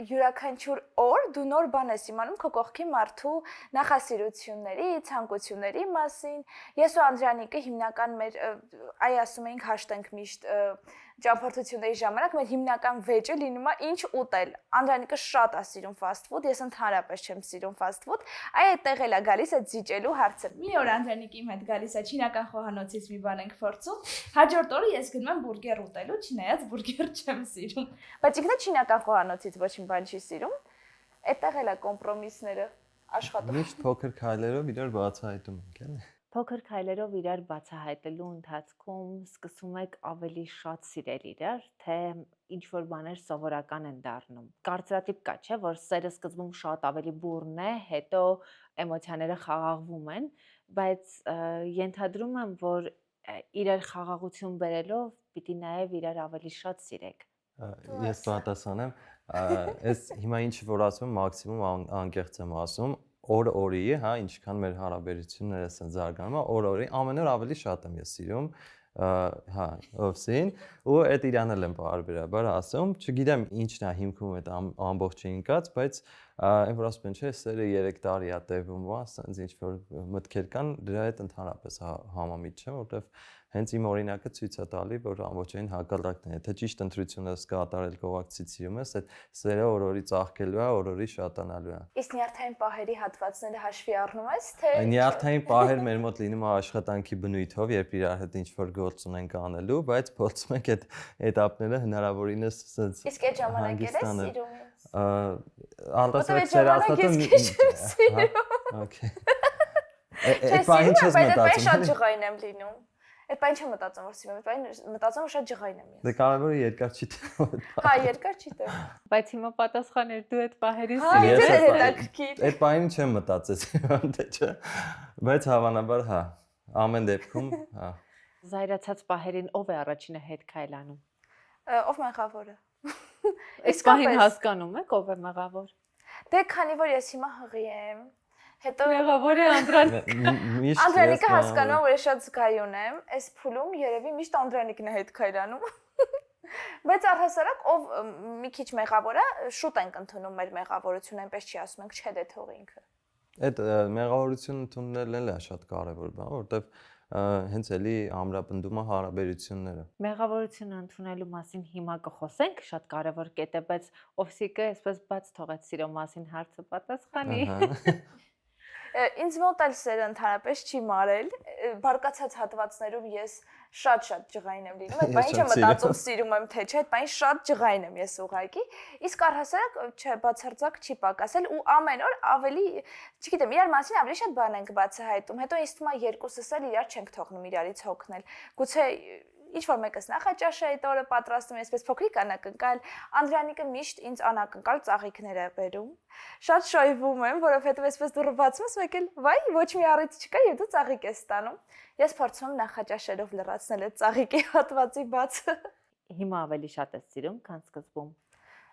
յուրաքանչյուր օր դու նոր բան ես իմանում քո կողքի մարդու նախասիրությունների, ցանկությունների մասին։ Ես ու Անդրանիկը հիմնական մեր այ ասում էինք հաշտենք միշտ ճամփորդությունների ժամանակ մեր հիմնական վեճը լինում է ինչ ուտել։ Անդրանիկը շատ է սիրում fast food, ես ընդհանրապես չեմ սիրում fast food։ Այ այդտեղ էլ է գալիս այդ զիջելու հարցը։ Մի օր Անդրանիկի իմ հետ գալիս է չինական խոհանոցից մի բան ենք փորձում։ Հաջորդ օրը ես գնում եմ բուրգեր ուտելու, չնայած բուրգեր չեմ սիրում։ Բայց ինքնը չինական խոհանոցից ոչինչ բան չի սիրում։ Այդտեղ էլ է կոմպրոմիսները աշխատում։ Միշտ փոքր քայլերով իրար բացահայտում ենք, էլի։ Փոքր քայլերով իրար բացահայտելու ընթացքում սկսում եք ավելի շատ սիրել իրար, թե ինչ որ բաներ սովորական են դառնում։ Կարծրատիպ կա, չէ՞, որ սերը սկզբում շատ ավելի բուռն է, հետո էմոցիաները խաղաղվում են, բայց ենթադրում եմ, որ իրար խաղաղություն բերելով պիտի նաև իրար ավելի շատ սիրեք։ Ես պատասխանեմ, այս հիմա ինչ որ ասում եմ, մաքսիմում անկեղծ եմ ասում, օր-օրի, հա, ինչքան մեր հարաբերությունները ասեն զարգանում, օր-օրի ամեն օր ավելի շատ եմ ես սիրում, հա, օֆսին, ու այդ իրան էլ եմ բարբերաբար ասում, չգիտեմ ինչն է հիմքում այդ ամբողջը ինքած, բայց այն որ ասում են, չէ, սերը 3 տարի է տևում, ասենց ինչ որ մտքեր կան, դրա հետ ընդհանրապես համամիտ չեմ, որովհետև հենց իմ օրինակը ցույց է տալի, որ ամբողջային հակառակն է, եթե ճիշտ ընտրությունը կատարել կողակցից սիրում ես, այդ սերը օրորի ծաղկելու է, օրորի շատանալու է։ Իսկ նյարդային պահերի հատվածները հաշվի առնում ես, թե Նյարդային պահեր մեր մոտ լինում է աշխատանքի բնույթով, երբ իրար հետ ինչ-որ գործ ունենք անելու, բայց փորձում ենք այդ этаպները հնարավորինս ասած իսկ այդ ժամանակ ես սիրում ես։ Ալտասարակ սեր ասածում Okay։ Այդ բանը չես մտածում։ Շատ ջղային եմ լինում։ Այդ բանը չեմ մտածում, որ սիրում եմ, այդ բանը մտածում որ շատ ջղային եմ ես։ Դե կարևորը երկար չի տևում։ Հա, երկար չի տևում։ Բայց հիմա պատասխաներ դու այդ պահերի Հա, սիրել ես ես։ հետաքրքիր։ Այդ բանը չեմ մտածել, թե չէ։ Բայց հավանաբար հա, ամեն դեպքում հա։ Զայրացած պահերին ով է առաջինը հետ քայլանում։ Ով մեղավորը։ Այս պահին հասկանում եք ով է մեղավոր։ Դե քանի որ ես հիմա հղի եմ, հետո Մեղավոր է Անդրանիկ։ Անդրանիկը հասկանում է, որ ես շատ զգայուն եմ, այս փուլում երևի միշտ Անդրանիկն է հետ քայլանում։ Բայց առհասարակ ով մի քիչ մեղավոր է, շուտ ենք ընդունում մեր մեղավորությունը, այնպես չի ասում ենք, չէ, դե թող ինքը։ Այդ մեղավորությունը ընդունելն է շատ կարևոր բան, որովհետև հենց էլի ամրապնդում է հարաբերությունները։ Մեղավորությունը ընդունելու մասին հիմա կխոսենք, շատ կարևոր կետ է, բայց Օվսիկը այսպես բաց թողեց սիրո մասին հարցը պատասխանի։ Ինձ մոտ էլ սերը ընդհանրապես չի մարել, բարկացած հատվածներում ես շատ ջղային եմ լինում, այդ բանը չեմ մտածում սիրում եմ թե չէ, այդ բանը շատ ջղային եմ ես ուղղակի, իսկ առհասարակ չէ, բացարձակ չի պակասել ու ամեն օր ավելի, չգիտեմ, իրար մասին ավելի շատ բան ենք բացահայտում, հետո ինձ թվում է երկուսս էլ իրար չենք թողնում իրարից հոգնել, գուցե ինչ որ մեկս նախաճաշը այդ օրը պատրաստում է, այսպես փոքրիկ անակնկալ, Անդրանիկը միշտ ինձ անակնկալ ծաղիկներ է բերում։ Շատ շոյվում եմ, որովհետև այսպես դուրը բացում ես, մեկ էլ վայ, ոչ մի առիթ չկա եւ դու ծաղիկ ես ստանում։ Ես փորձում եմ նախաճաշերով լրացնել այդ ծաղիկի հատվածի բացը։ Հիմա ավելի շատ ես սիրում, քան սկզբում։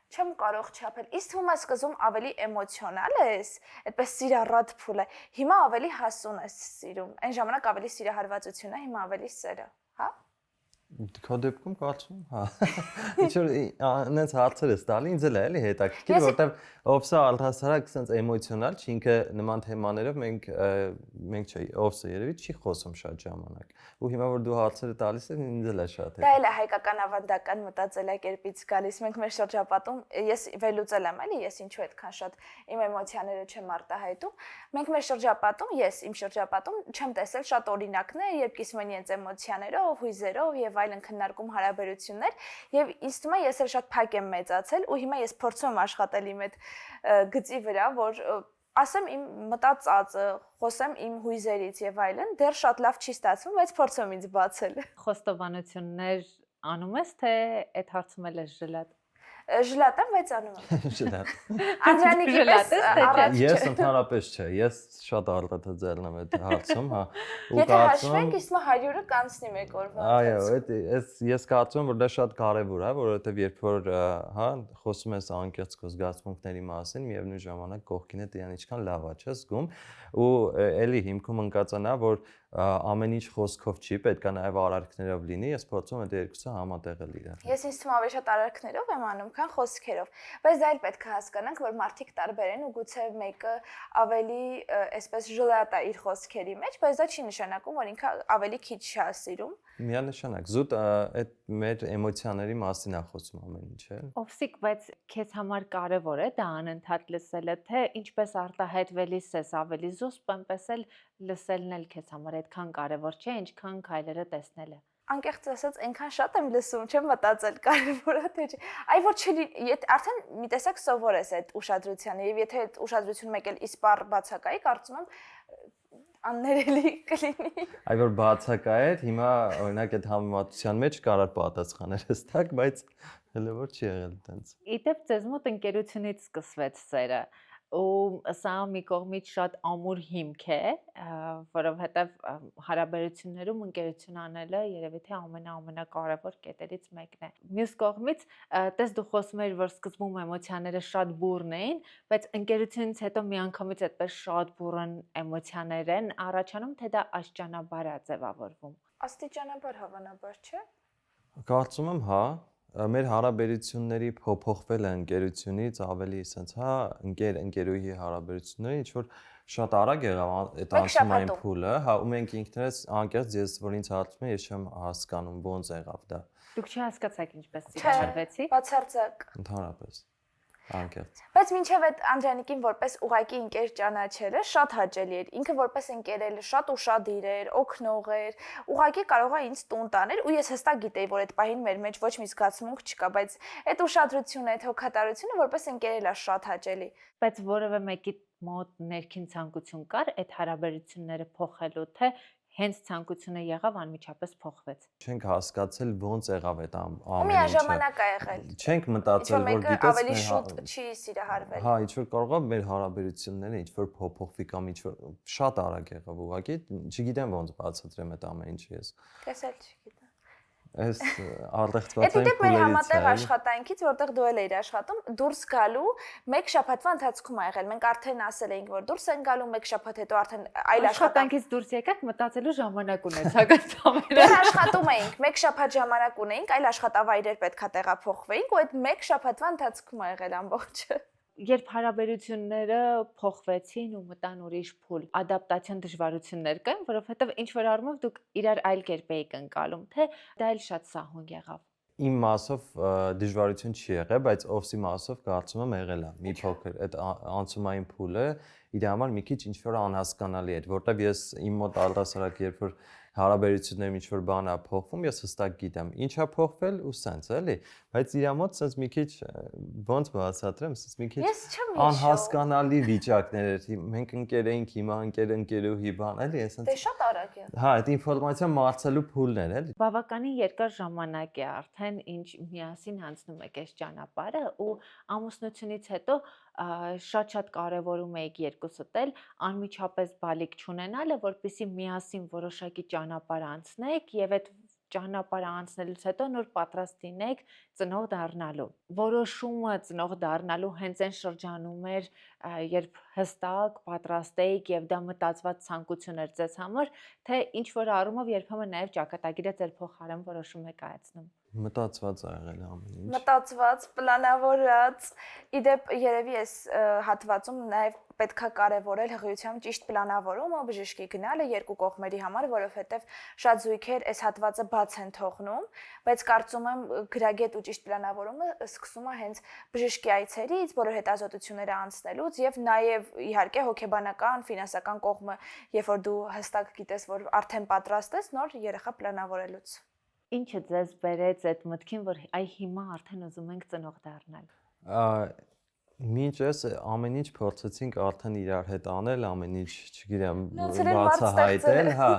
Չեմ կարող չափել։ Իսկ թվում է սկզբում ավելի էմոցիոնալ ես, այդպես սիրառատ փուլ է։ Հիմա ավելի հասուն ես սիրում։ Այն ժամանակ ավելի սիրահարվածություն է, հիմա ավելի սերը, հա։ Քո դեպքում կարծում, հա։ Ինչ որ այնց հարցեր ես տալի, ինձ էլ է էլի հետաքրքիր, որտեվ Օվսը առհասարակ sense էմոցիոնալ չի, ինքը նման թեմաներով մենք չէ, Օվսը երևի չի խոսում շատ ժամանակ։ Ու հիմա որ դու հարցերը տալիս ես, ինձ էլ է շատ Դա էլ է հայկական ավանդական մտածելակերպից գալիս։ Մենք մեր շրջապատում, ես վերլուծել եմ, էլի, ես ինչու այդքան շատ իմ էմոցիաները չեմ արտահայտում։ Մենք մեր շրջապատում, ես իմ շրջապատում չեմ տեսել շատ օրինակներ, երբ կիսվում են իրենց էմոցիաներով, հույզերով եւ այլն քննարկում հարաբերություններ, եւ ինձ թվում է ես էլ շատ փակ եմ մեծացել ու հիմա ես փորձում եմ աշխատել իմ այդ գծի վրա, որ ասեմ իմ մտածածը, խոսեմ իմ հույզերից եւ այլն, դեռ շատ լավ չի ստացվում, բայց փորձում եմ ինձ բացել։ Խոստովանություններ անում ես, թե այդ հարցում էլ ես ժլատ։ Ժլատ եմ, բայց անում եմ։ Ժլատ։ Անդրանիկի պես առաջ։ Ես ընդհանրապես չէ, ես շատ արտադրել եմ այդ հարցում, հա։ Եթե հաշվենք, իսկ 100-ը կանցնի մեկ օրվա։ Այո, ես կարծում եմ, որ դա շատ կարևոր է, որովհետև երբ որ հա խոսում ես անկեղծ քո զգացմունքների մասին, միևնույն ժամանակ կողքինդ իրան ինչքան լավ է, չես զգում, ու էլի հիմքում ընկածանա, որ ամեն ինչ խոսքով չի, պետքա նաև արարքներով լինի, ես փորձում եմ այդ երկուսը համատեղել իրար։ Ես ինձ թվում ավելի շատ արարքներով եմ անում, քան խոսքերով, բայց դա էլ պետք է հասկանանք, որ մարդիկ տարբեր են ու գուցե մեկը ավելի այսպես ժլատ է իր խոսքերի մեջ, բայց դա չի նշանակում, որ ինքը ավելի քիչ չի սիրում։ Միանշանակ, զուտ այդ մեր էմոցիաների մասին է խոսում ամեն ինչ, է։ Օվսիկ, բայց քեզ համար կարևոր է դա անընդհատ լսելը, թե ինչպես արտահայտվելիս ես ավելի զուսպ, այնպես էլ լսելն էլ քեզ համար այդքան կարևոր չէ, ինչքան քայլերը տեսնելը։ Անկեղծ ասած, այնքան շատ եմ լսում, չեմ մտածել կարևոր է թե չէ։ Այ որ արդեն մի տեսակ սովոր ես այդ ուշադրությանը, եւ եթե այդ ուշադրությունը մեկ էլ իսպառ բացակայի, կարծում եմ աններելի կլինի։ Այ որ բացակա է, հիմա օրինակ այդ համեմատության մեջ կարար պատասխաներ ստակ, բայց հələ որ չի եղել այդպես։ Իդեպ ձեզ մոտ ընկերությունից սկսվեց սերը, ու սա մի կողմից շատ ամուր հիմք է, որովհետև հարաբերություններում ընկերություն անելը երևի թե ամենակարևոր կետերից մեկն է։ Մյուս կողմից, տես դու խոսում ես, որ սկզբում էմոցիաները շատ բուռն էին, բայց ընկերությունից հետո միանգամից այդպես շատ բուռն էմոցիաներ են առաջանում, թե դա աստիճանաբար է ձևավորվում։ Աստիճանաբար հավանաբար, չէ՞։ Կարծում եմ, հա, մեր հարաբերությունների փոփոխվել է ընկերությունից ավելի sense, հա, ընկերուհի հարաբերությունները ինչ որ շատ արագ եղավ այդ անցումային փուլը, հա, ու մենք ինքներս անկեղծ ես որ ինձ հարցում եմ, ես չեմ հասկանում ոնց եղավ դա։ Դուք չհասկացաք ինչպես ծիծաղեցի։ Բացարձակ։ Ընդհանրապես։ Անկեղծ։ Բայց մինչև այդ Անդրանիկին որպես ուղակի ընկեր ճանաչելը շատ հաճելի էր։ Ինքը որպես ընկեր էլ շատ ուշադիր էր, օգնող էր, ուղակի կարող է ինձ տուն տանել ու ես հստակ գիտեի, որ այդ պահին մեր մեջ ոչ մի զգացմունք չկա, բայց այդ ուշադրությունը, այդ հոգատարությունը որպես ընկեր էլ է շատ հաճելի։ Բայց որևէ մեկի մոտ ներքին ցանկություն կար այդ հարաբերությունները փոխելու, թե հենց ցանկությունը եղավ անմիջապես փոխվեց։ Չենք հասկացել ոնց եղավ այդ Ու ամեն միաժամանակ է եղել։ Չենք մտածել, որ Մեկը գիտես ավելի շուտ չի սիրահարվել։ Հա, ինչ որ կարող է մեր հարաբերությունները ինչ որ փոփոխվի կամ ինչ որ շատ արագ եղավ ուղղակի, չգիտեմ ոնց բացատրեմ այդ ամեն ինչը ես։ Ես էլ չգիտեմ։ Այս արտեղծվածային փուլերից մեր համատեղ է։ աշխատանքից, որտեղ դու էլ էիր աշխատում, դուրս գալու մեկ շաբաթվա ընթացքում ա եղել։ Մենք արդեն ասել էինք, որ դուրս են գալու մեկ շաբաթ հետո արդեն այլ աշխատանքից դուրս եկաք, մտածելու ժամանակ ունեցաք այդ ամենը։ Դեռ աշխատում էինք, մեկ շաբաթ ժամանակ ունեինք, այլ աշխատավայրեր պետքա տեղափոխվեինք ու այդ մեկ շաբաթվա ընթացքում ա եղել ամբողջը։ Երբ հարաբերությունները փոխվեցին ու մտան ուրիշ փուլ, ադապտացիոն դժվարություններ կային, որովհետև ինչ որ առումով դուք իրար այլ կերպ էիք ընկալում, թե դա էլ շատ սահուն եղավ։ Իմ մասով դժվարություն չի եղել, բայց Օվսի մասով կարծում եմ եղել է մի փոքր այդ անցումային փուլը իր համար մի քիչ ինչ որ անհասկանալի էր, որտեվ ես իմ մոտ առհասարակ երբ որ հարաբերություններում ինչ որ բան է փոխվում, ես հստակ գիտեմ ինչ է փոխվել ու սենց էլի, բայց իր մոտ սենց մի քիչ ոնց բացատրեմ, սենց մի քիչ անհասկանալի վիճակներ էր։ Մենք ընկեր էինք, հիմա ընկերուհի բան, էլի, սենց։ Դե շատ արագ է։ Հա, այդ ինֆորմացիան մարցելու փուլն էր, էլի։ Բավականին երկար ժամանակ է արդեն ինչ միասին անցնում եք այս ճանապարհը ու ամուսնությունից հետո շատ կարևորում եք երկուսդ էլ անմիջապես բալիկ չունենալը, որպեսզի միասին որոշակի ճանապարհ անցնեք եւ այդ ճանապարհը անցնելուց հետո նոր պատրաստ լինեք ծնող դառնալու։ Որոշումը ծնող դառնալու հենց այն շրջանում էր, երբ հստակ պատրաստ էիք եւ դա մտածված ցանկություն էր ձեզ համար, թե ինչ որ առումով երբեմն նաեւ ճակատագիրը ձեր փոխարեն որոշում եք կայացնում։ Մտածված ա եղել ամեն ինչ։ Մտածված, պլանավորած։ Իդեպ երևի այս հատվածում նաև պետքա կարևորել հղիությամբ ճիշտ պլանավորումը, բժշկի գնալը երկու կողմերի համար, որովհետև շատ զույգեր այս հատվածը բաց են թողնում, բայց կարծում եմ գրագետ ու ճիշտ պլանավորումը սկսում է հենց բժշկի այցերից, բոլոր հետազոտությունները անցնելուց եւ նաև իհարկե հոգեբանական, ֆինանսական կողմը, երբ որ դու հստակ գիտես, որ արդեն պատրաստ ես, նոր երեխա պլանավորելուց։ Ինչը ձեզ բերեց այդ մտքին, որ այ հիմա արդեն ուզում ենք ծնող դառնալ։ Մինչ ես ամեն ինչ փորձեցինք արդեն իրար հետ անել, ամեն ինչ, չգիտեմ, բացահայտել, հա,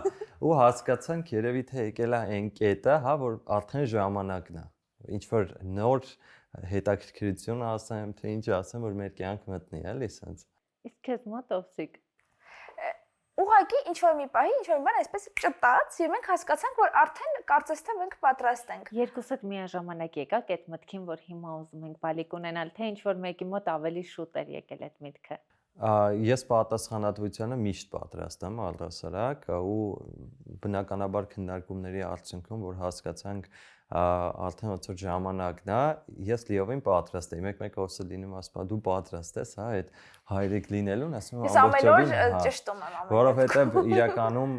ու հասկացանք երևի թե եկել է այն կետը, հա, որ արդեն ժամանակն է։ Ինչ որ նոր հետաքրքրություն ասեմ, թե ինչ ասեմ, որ մեր կյանք մտնի, էլի, սենց։ Իսկ քեզ մոտ Օվսիկ ուղղակի ինչ որ մի պահի, ինչ որ մի բան այսպես ճտաց եւ մենք հասկացանք, որ արդեն կարծես թե մենք պատրաստ ենք։ Երկուսդ միաժամանակ եկաք այդ մտքին, որ հիմա ուզում ենք բալիկ ունենալ, թե ինչ որ մեկի մոտ ավելի շուտ էր եկել այդ միտքը։ Ես պատասխանատվությանը միշտ պատրաստ եմ առհասարակ ու բնականաբար քննարկումների արդյունքում, որ հասկացանք արդեն ոնց որ ժամանակն է, ես լիովին պատրաստ եմ։ Մեկ ովսը լինում ասում, դու պատրաստ ես, հա, այդ հայրիկ լինելուն, ասում եմ ամբողջովին ճշտում եմ ամեն։ Որովհետև իրականում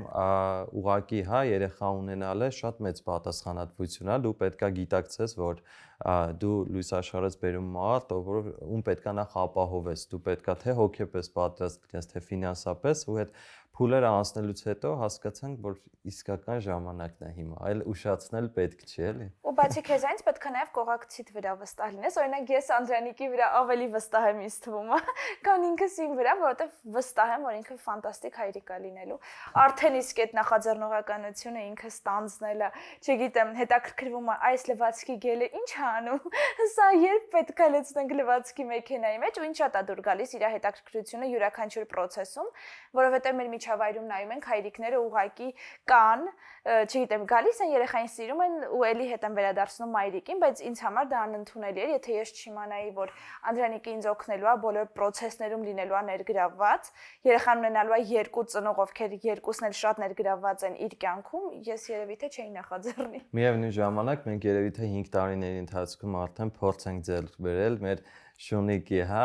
ուղակի, հա, երեխա ունենալը շատ մեծ պատասխանատվություն է, դու պետքա գիտակցես, որ դու լույս աշխարհից բերում մարդ, ում պետքա նախ ապահովես, դու պետքա թե հոգեպես պատրաստ լինես, թե ֆինանսապես, ու այդ փուլերը անցնելուց հետո հասկացանք, որ իսկական ժամանակն է հիմա, այլ ուշացնել պետք չի, էլի։ Ու բացի քեզանից պետք է նաև կողակցիդ վրա վստահ լինես, օրինակ ես Անդրանիկի վրա ավելի վստահ եմ ինձ թվում, քան ինքս իմ վրա, որովհետև վստահ եմ, որ ինքը ֆանտաստիկ հայրիկ է լինելու։ Արդեն իսկ այդ նախաձեռնողականությունը ինքը ստանձնել է, չգիտեմ, հետաքրքրվում է այս լվացքի գելը ինչ է անում։ Սա երբ պետք է լցնենք լվացքի մեքենայի մեջ ու ինչա՞ դա դուր գալիս իր հետաքրքրությունը յուրաքանչյուր process-ում, որովհետև մեր միջավայրում նայում ենք, հայրիկները ուղակի կան, չգիտեմ, գալիս են երեխային սիրում են ու էլի հետ են վերադարձնում մայրիկին, բայց ինձ համար դա անընդունելի էր, եթե ես չիմանայի, որ Անդրանիկը ինձ օգնելու է բոլոր process-ներում լինելու է ներգրավված, երեխան ունենալու է երկու ծնող, ովքեր երկուսն էլ շատ ներգրավված են իր կյանքում, ես երևի թե չէի նախաձեռնի։ Միևնույն ժամանակ մենք երևի թե 5 տարիների ընթացքում արդեն փորձ ենք ձեռք բերել մեր շունիկի, հա,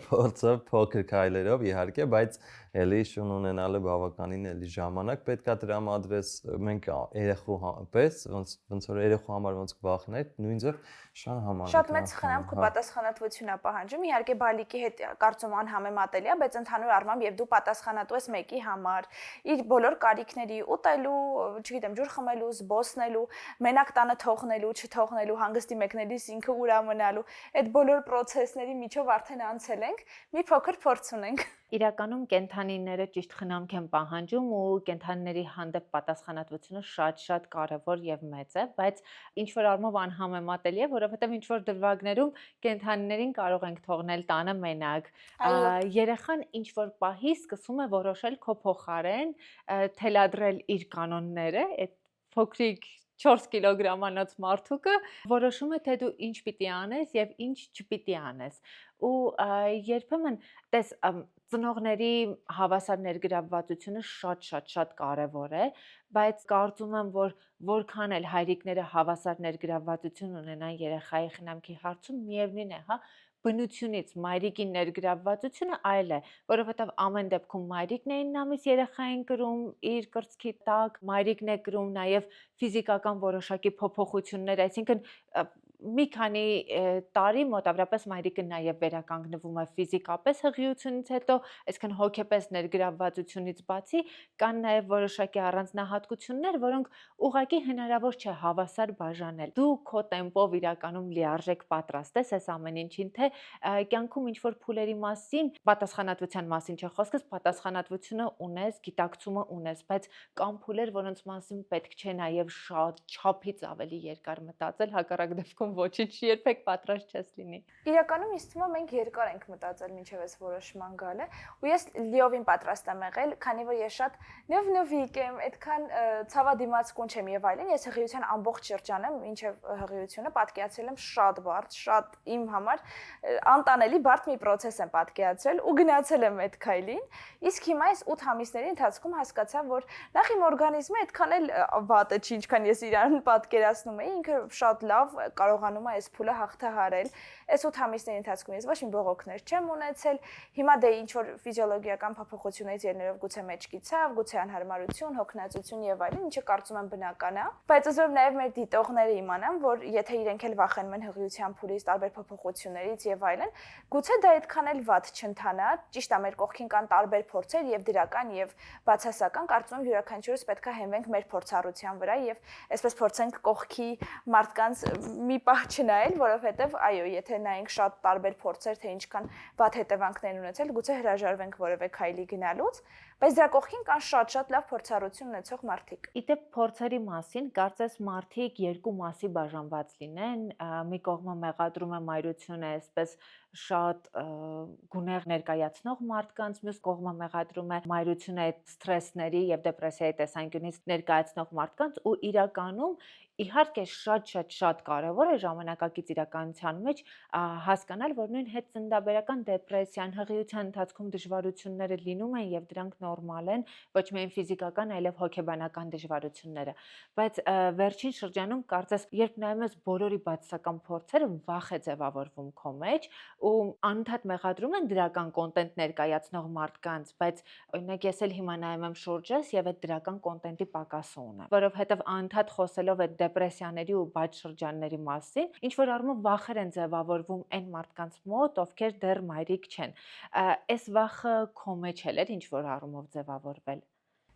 փորձով փոքր քայլերով իհարկե, բայց էլի շուն ունենալը բավականին էլի ժամանակ պետք է տրամադրես, մենք երեխու պես, ոնց որ երեխու համար ոնց կվախներ, նույն ձև շան համար։ Շատ մեծ խնամք ու պատասխանատվություն է պահանջում, իհարկե բալիկի հետ կարծում անհամեմատելի է, բայց ընդհանուր առմամբ եւ դու պատասխանատու ես մեկի համար, իր բոլոր կարիքների ուտելու, չգիտեմ, ջուր խմելու, զբոսնելու, մենակ տանը թողնելու, չթողնելու, հանգստի մեկնելիս ինքը ուրա մնալու, այդ բոլոր process-ների միջով արդեն անցել ենք, մի փոքր փորձ ունենք։ Իրականում կենդանիները ճիշտ խնամք են պահանջում ու կենդանիների հանդեպ պատասխանատվությունը շատ կարևոր եւ մեծ է, բայց ինչ որ առումով անհամեմատելի է, որովհետեւ ինչ որ դրվագներում կենդանիներին կարող ենք թողնել տանը մենակ։ Երեխան ինչ որ պահի սկսում է որոշել քո փոխարեն, թելադրել իր կանոնները, այդ փոքրիկ 4 կիլոգրամանոց մարդուկը որոշում է թե դու ինչ պիտի անես եւ ինչ չպիտի անես։ Ու երբեմն տես ծնողների հավասար ներգրավվածությունը շատ կարևոր է, բայց կարծում եմ, որ որքան էլ հայրիկները հավասար ներգրավվածություն ունենան երեխայի խնամքի հարցում, միևնույն է, հա, բնությունից մայրիկի ներգրավվածությունը այլ է, որովհետև ամեն դեպքում մայրիկն է 9 ամիս երեխային կրում իր կրծքի տակ, մայրիկն է կրում նաև ֆիզիկական որոշակի փոփոխություններ, այսինքն մի քանի տարի մոտավորապես մայրիկը նաև վերականգնվում է ֆիզիկապես հղիությունից հետո, այսինքն հոգեպես ներգրավվածությունից բացի կան նաև որոշակի առանձնահատկություններ, որոնք ուղղակի հնարավոր չէ հավասար բաժանել։ Դու քո տեմպով իրականում լիարժեք պատրաստ ես այս ամեն ինչին, թե կյանքում ինչ որ փուլերի մասին, պատասխանատվության մասին չէ խոսքս, պատասխանատվությունը ունես, գիտակցումը ունես, բայց կան փուլեր, որոնց մասին պետք չէ նաև շատ չափից ավելի երկար մտածել, հակառակ դեպքում ոչինչ երբեք պատրաստ չես լինի։ Իրականում ինձ թվում է մենք երկար ենք մտածել մինչև այս որոշման գալը, ու ես լիովին պատրաստ եմ եղել, քանի որ ես շատ նվնվիկ եմ, այդքան ցավադիմացկուն չեմ եւ այլն, ես հղիության ամբողջ շրջանը մինչև հղիությունը պատկերացրել եմ շատ բարդ, շատ իմ համար անտանելի բարդ մի process եմ պատկերացրել ու գնացել եմ այդ քայլին, իսկ հիմա այս 8 ամիսների ընթացքում հասկացա, որ նախ իմ օրգանիզմը այդքան էլ վատ է, ինչքան ես իրան պատկերացնում էի, ինքը շատ լավ կարողանում է այս փուլը հաղթահարել։ Այս 8 ամիսների ընթացքում ես ոչ մի բողոքներ չեմ ունեցել։ Հիմա դե ինչ որ ֆիզիոլոգիական փոփոխություններից ելնելով գուցե մեջքի ցավ, գուցե անհարմարություն, հոգնածություն եւ այլն, ինչը կարծում եմ բնական է։ Բայց ուզում եմ նաեւ մեր դիտողները իմանան, որ եթե իրենք էլ վախենում են հղիության փուլից, տարբեր փոփոխություններից եւ այլն, գուցե դա այդքան էլ վատ չընթանա։ Ճիշտ է, մեր կողքին կան տարբեր փորձեր եւ դրական եւ բացասական, կարծում եմ յուրաքանչյուրս պետք է հենվենք մեր փորձառության վրա եւ այսպես փորձենք կողքի մարդկանց մի պահ չնայել, որովհետև այո, եթե նայենք շատ տարբեր փորձեր, թե ինչքան վատ հետևանքներ ունեցել, գուցե հրաժարվենք որևէ քայլի գնալուց, բայց դրա կողքին կան շատ լավ փորձառություն ունեցող մարդիկ։ Իդեպ փորձերի մասին կարծես մարդիկ երկու մասի բաժանված լինեն, մի կողմը մեղադրում է մայրությունը այսպես շատ գունեղ ներկայացնող մարդկանց, մյուս կողմը մեղադրում է մայրությունը այդ սթրեսների եւ դեպրեսիայի տեսանկյունից ներկայացնող մարդկանց ու իրականում իհարկե շատ կարևոր է ժամանակակից իրականության մեջ հասկանալ, որ նույն հետծնդաբերական դեպրեսիան, հղիության ընթացքում դժվարությունները լինում են եւ դրանք նորմալ են, ոչ միայն ֆիզիկական, այլև հոգեբանական դժվարությունները, բայց վերջին շրջանում կարծես երբ նայում ես բոլորի բացասական փորձերը, վախ է ձևավորվում քո մեջ ու անընդհատ մեղադրում են դրական կոնտենտ ներկայացնող մարդկանց, բայց օրինակ ես էլ հիմա նայում եմ շուրջս եւ այդ դրական կոնտենտի պակասը ունեմ, որովհետեւ անընդհատ խոսելով այդ դեպրեսիաների ու բաց շրջանների մասին, ինչ որ առումով վախեր են ձևավորվում այն մարդկանց մոտ, ովքեր դեռ մայրիկ չեն։ Այս վախը քո մեջ էլ էր ինչ որ առումով ձևավորվել։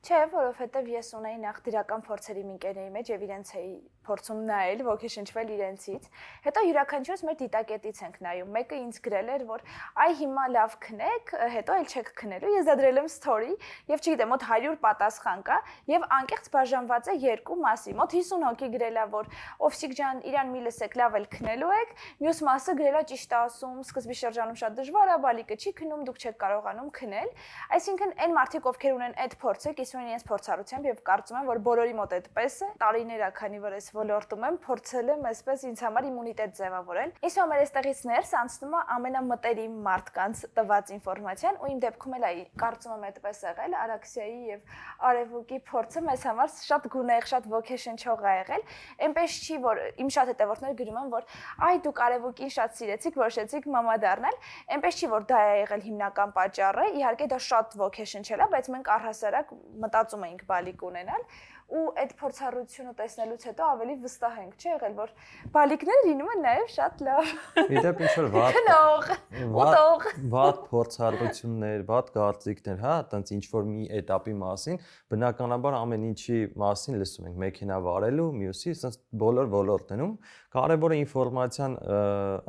Չէ, որովհետև ես ունեի նախ դրական փորձերի մի ընկերների մեջ եւ իրենց էի փորձում նայել, ոգեշնչվել իրենցից։ Հետո յուրաքանչյուրս մեր դիտակետից ենք նայում։ Մեկը ինձ գրել էր, որ այ հիմա լավ քնեք, հետո էլ չեք քնելու։ Ես դա դրել եմ story եւ չգիտեմ, մոտ 100 պատասխան կա եւ անկեղծ բաժանված է երկու մասի։ Մոտ 50 հոգի գրել է, որ Օվսիկ ջան, իրան մի լսեք, լավ էլ քնելու եք։ Մյուս մասը գրել է ճիշտ ասում, սկզբի շրջանում շատ դժվար է, բալիկը չի քնում, դուք չեք կարողանում քնել։ Այսինքն այն մարդիկ, ովքեր ունեն այդ փորձը, կիսում են իրենց փորձառությամբ եւ կարծում եմ, որ բոլորի մոտ այդպես է։ Տարիներ է, քանի որ այս ոլորտում եմ, փորձել եմ այսպես ինձ համար իմունիտետ ձևավորել։ Իսկ համար այստեղից ներս անցնում է ամենամտերիմ մարդկանց տված ինֆորմացիան ու իմ դեպքում էլ կարծում եմ այդպես եղել, Արաքսիայի եւ Արևուկի փորձը մեզ համար շատ գունեղ, շատ ոգեշնչող է եղել։ Այնպես չի, որ իմ շատ հետևորդներ գրում են, որ այ դուք Արևուկին շատ սիրեցիք, որոշեցիք մամա դառնալ։ Այնպես չի, որ դա է եղել հիմնական պատճառը։ Իհարկե դա շատ ոգեշնչել է, բայց մենք առհասարակ մտածում էինք բալիկ ունենալ ու այդ փորձառությունը տեսնելուց հետո ավելի վստահ ենք, չէ՞ եղել, որ բալիկները լինում են նաև շատ լավ։ Իդեպ ինչ որ վատ փորձառություններ, վատ կարծիքներ, հա, այտենց ինչ որ մի этаպի մասին, բնականաբար ամեն ինչի մասին լսում ենք, մեքենա վարելու, մյուսի, այտենց բոլոր ոլորտներում կարևորը ինֆորմացիան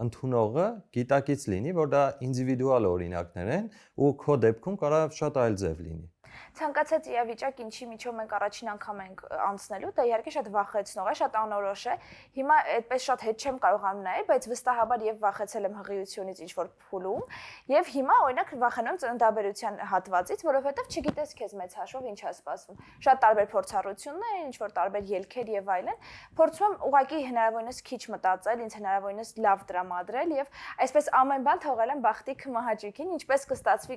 ընդունողը գիտակից լինի, որ դա ինդիվիդուալ օրինակներ են ու քո դեպքում կարող շատ այլ ձև լինի։ Ցանկացած իրավիճակ, ինչի միջով մենք առաջին անգամ ենք անցնելու, դա իհարկե շատ վախեցնող է, շատ անորոշ է։ Հիմա այդպես շատ հետ չեմ կարողանում նայել, բայց վստահաբար եւ վախեցել եմ հղիությունից ինչ որ փուլում, եւ հիմա օրինակ վախենում ծննդաբերության հատվածից, որովհետեւ չգիտես քեզ մեծ հաշվով ինչ է սպասվում։ Շատ տարբեր փորձառություններ, ինչ որ տարբեր ելքեր եւ այլն։ Փորձում եմ ուղղակի հնարավորինս քիչ մտածել, ինձ հնարավորինս լավ տրամադրել եւ այսպես ամեն բան թողել եմ բախտի քմահաճույքին, ինչպես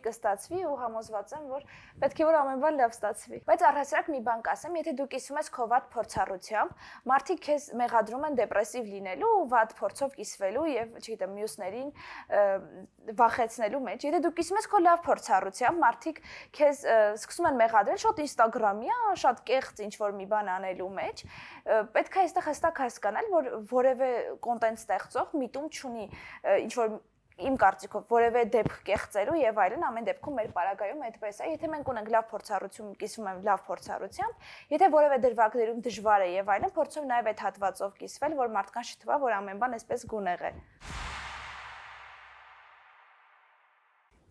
կստացվի ու համոզված եմ, որ պետք է որ ամեն բան լավ ստացվի։ Բայց առհասարակ մի բան կասեմ, եթե դու կիսում ես քո վատ փորձառությամբ, մարդիկ քեզ մեղադրում են դեպրեսիվ լինելու ու վատ փորձով կիսվելու եւ, չգիտեմ, մյուսներին վախեցնելու մեջ։ Եթե դու կիսում ես քո լավ փորձառությամբ, մարդիկ քեզ սկսում են մեղադրել շատ Instagram-յա, շատ կեղծ ինչ որ մի բան անելու մեջ։ Պետք է այստեղ հստակ հասկանալ, որ որևէ կոնտենտ ստեղծող միտում չունի ինչ որ իմ կարծիքով որևէ դեպք կեղծելու եւ այլն, ամեն դեպքում մեր պարագայում այդպես է։ Եթե մենք ունենք լավ փորձառություն, կիսվում եմ լավ փորձառությամբ, եթե որևէ դրվագներում դժվար է եւ այլն, փորձում նաեւ այդ հատվածով կիսվել, որ մարդկանց չթվա, որ ամեն բան այսպես գունեղ է։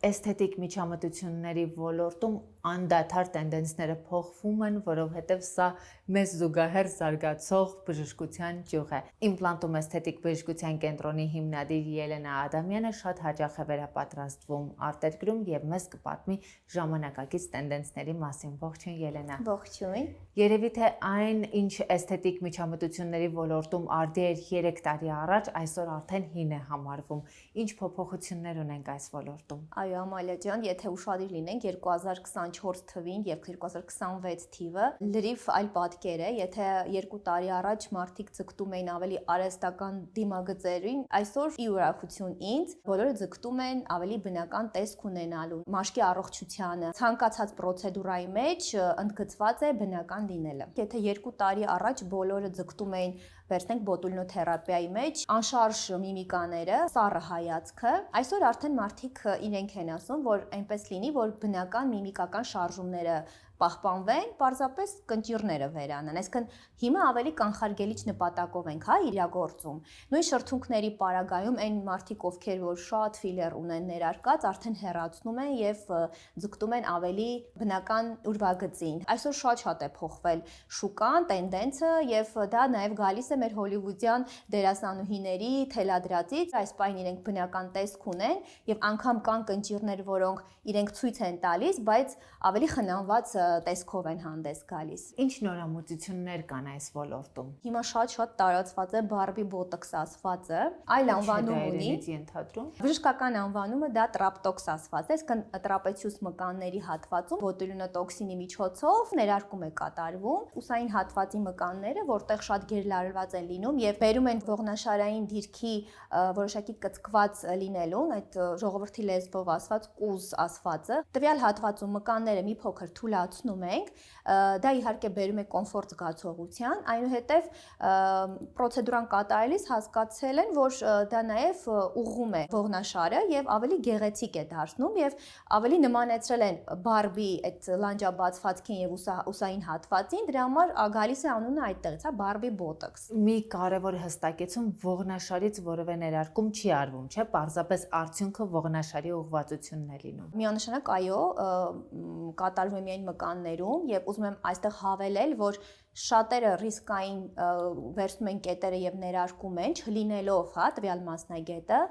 Էսթետիկ միջամտությունների ոլորտում անդադար տենդենսները փոխվում են, որովհետև սա մեզ զուգահեռ զարգացող բժշկության ճյուղ է։ Իմպլանտում էսթետիկ բժշկության կենտրոնի հիմնադիր Ելենա Ադամյանը շատ հաճախ է վերապատրաստվում արտերկրում եւ մեզ կպատմի ժամանակակից տենդենսների մասին։ Ողջույն Ելենա։ Ողջույն։ Երևի թե այն, ինչ էսթետիկ միջամտությունների ոլորտում արդի էր 3 տարի առաջ, այսօր արդեն հին է համարվում։ Ինչ փոփոխություններ ունենք այս ոլորտում։ Այո, Ամալիա ջան, եթե ուշադիր լինենք 2024 թվին եւ 2026 թիվը լրիվ այլ պատկեր է, եթե 2 տարի առաջ մարդիկ ձգտում էին ավելի արհեստական դիմագծերին, այսօր ի ուրախություն ինձ բոլորը ձգտում են ավելի բնական տեսք ունենալու, մաշկի առողջությանը, ցանկացած պրոցեդուրայի մեջ ընդգծված է բնական լինելը։ Եթե 2 տարի առաջ բոլորը ձգտում էին վերցնենք բոտուլինոթերապիայի մեջ անշարժ միմիկաները, սառը հայացքը, այսօր արդեն մարդիկ իրենք են ասում, որ այնպես լինի, որ բնական միմիկական շարժումները պահպանվեն, պարզապես կնճիռները վերանան։ Այսինքն հիմա ավելի կանխարգելիչ նպատակով ենք, հա, իրագործում։ Նույն շրթունքների պարագայում այն մարդիկ, ովքեր որ շատ ֆիլեր ունեն ներարկած, արդեն հեռացնում են եւ ձգտում են ավելի բնական ուրվագծին։ Այսօր շատ է փոխվել շուկան, տենդենսը եւ դա նաեւ գալիս է մեր հոլիվուդյան դերասանուհիների թելադրածից, այս պայն իրենք բնական տեսք ունեն եւ անգամ կան կնճիռներ, որոնք իրենք ցույց են տալիս, բայց ավելի խնամված տեսքով են հանդես գալիս։ Ինչ նորամուծություններ կան այս ոլորտում։ Հիմա շատ տարածված է բարբի բոտոքս ասվածը, այլ անվանում ունի։ Բժշկական անվանումը դա տրապտոքս ասված է, այսինքն տրապեցիուս մկանների հատվածում բոտուլինոտոքսինի միջոցով ներարկում է կատարվում։ Ուսային հատվածի մկանները, որտեղ շատ գերլարված են լինում եւ բերում են ողնաշարային դիրքի որոշակի կծկված լինելուն, այդ ժողովրդի լեզվով ասված կուզ ասվածը։ Տվյալ հատվածում մկանները մի փոքր թուլացում դարձնում ենք, դա իհարկե բերում է կոմֆորտ զգացողության, այնուհետև պրոցեդուրան կատարելիս հասկացել են, որ դա նաև ուղղում է ողնաշարը եւ ավելի գեղեցիկ է դարձնում եւ ավելի նմանեցրել են բարբի այդ լանջաբացվածքին եւ ուսային հատվածին, դրա համար գալիս է անունը այդտեղից, հա, բարբի բոտոքս։ Մի կարևոր հստակեցում ողնաշարից որևէ ներարկում չի արվում, չէ՞, պարզապես արդյունքը ողնաշարի ուղղվածությունն է լինում։ Միանշանակ այո, կատարվում է միայն մկաններում եւ ուզում եմ այստեղ հավելել, որ շատերը ռիսկային վերցնում են կետերը եւ ներարկում են, չլինելով, հա, տվյալ մասնագետը,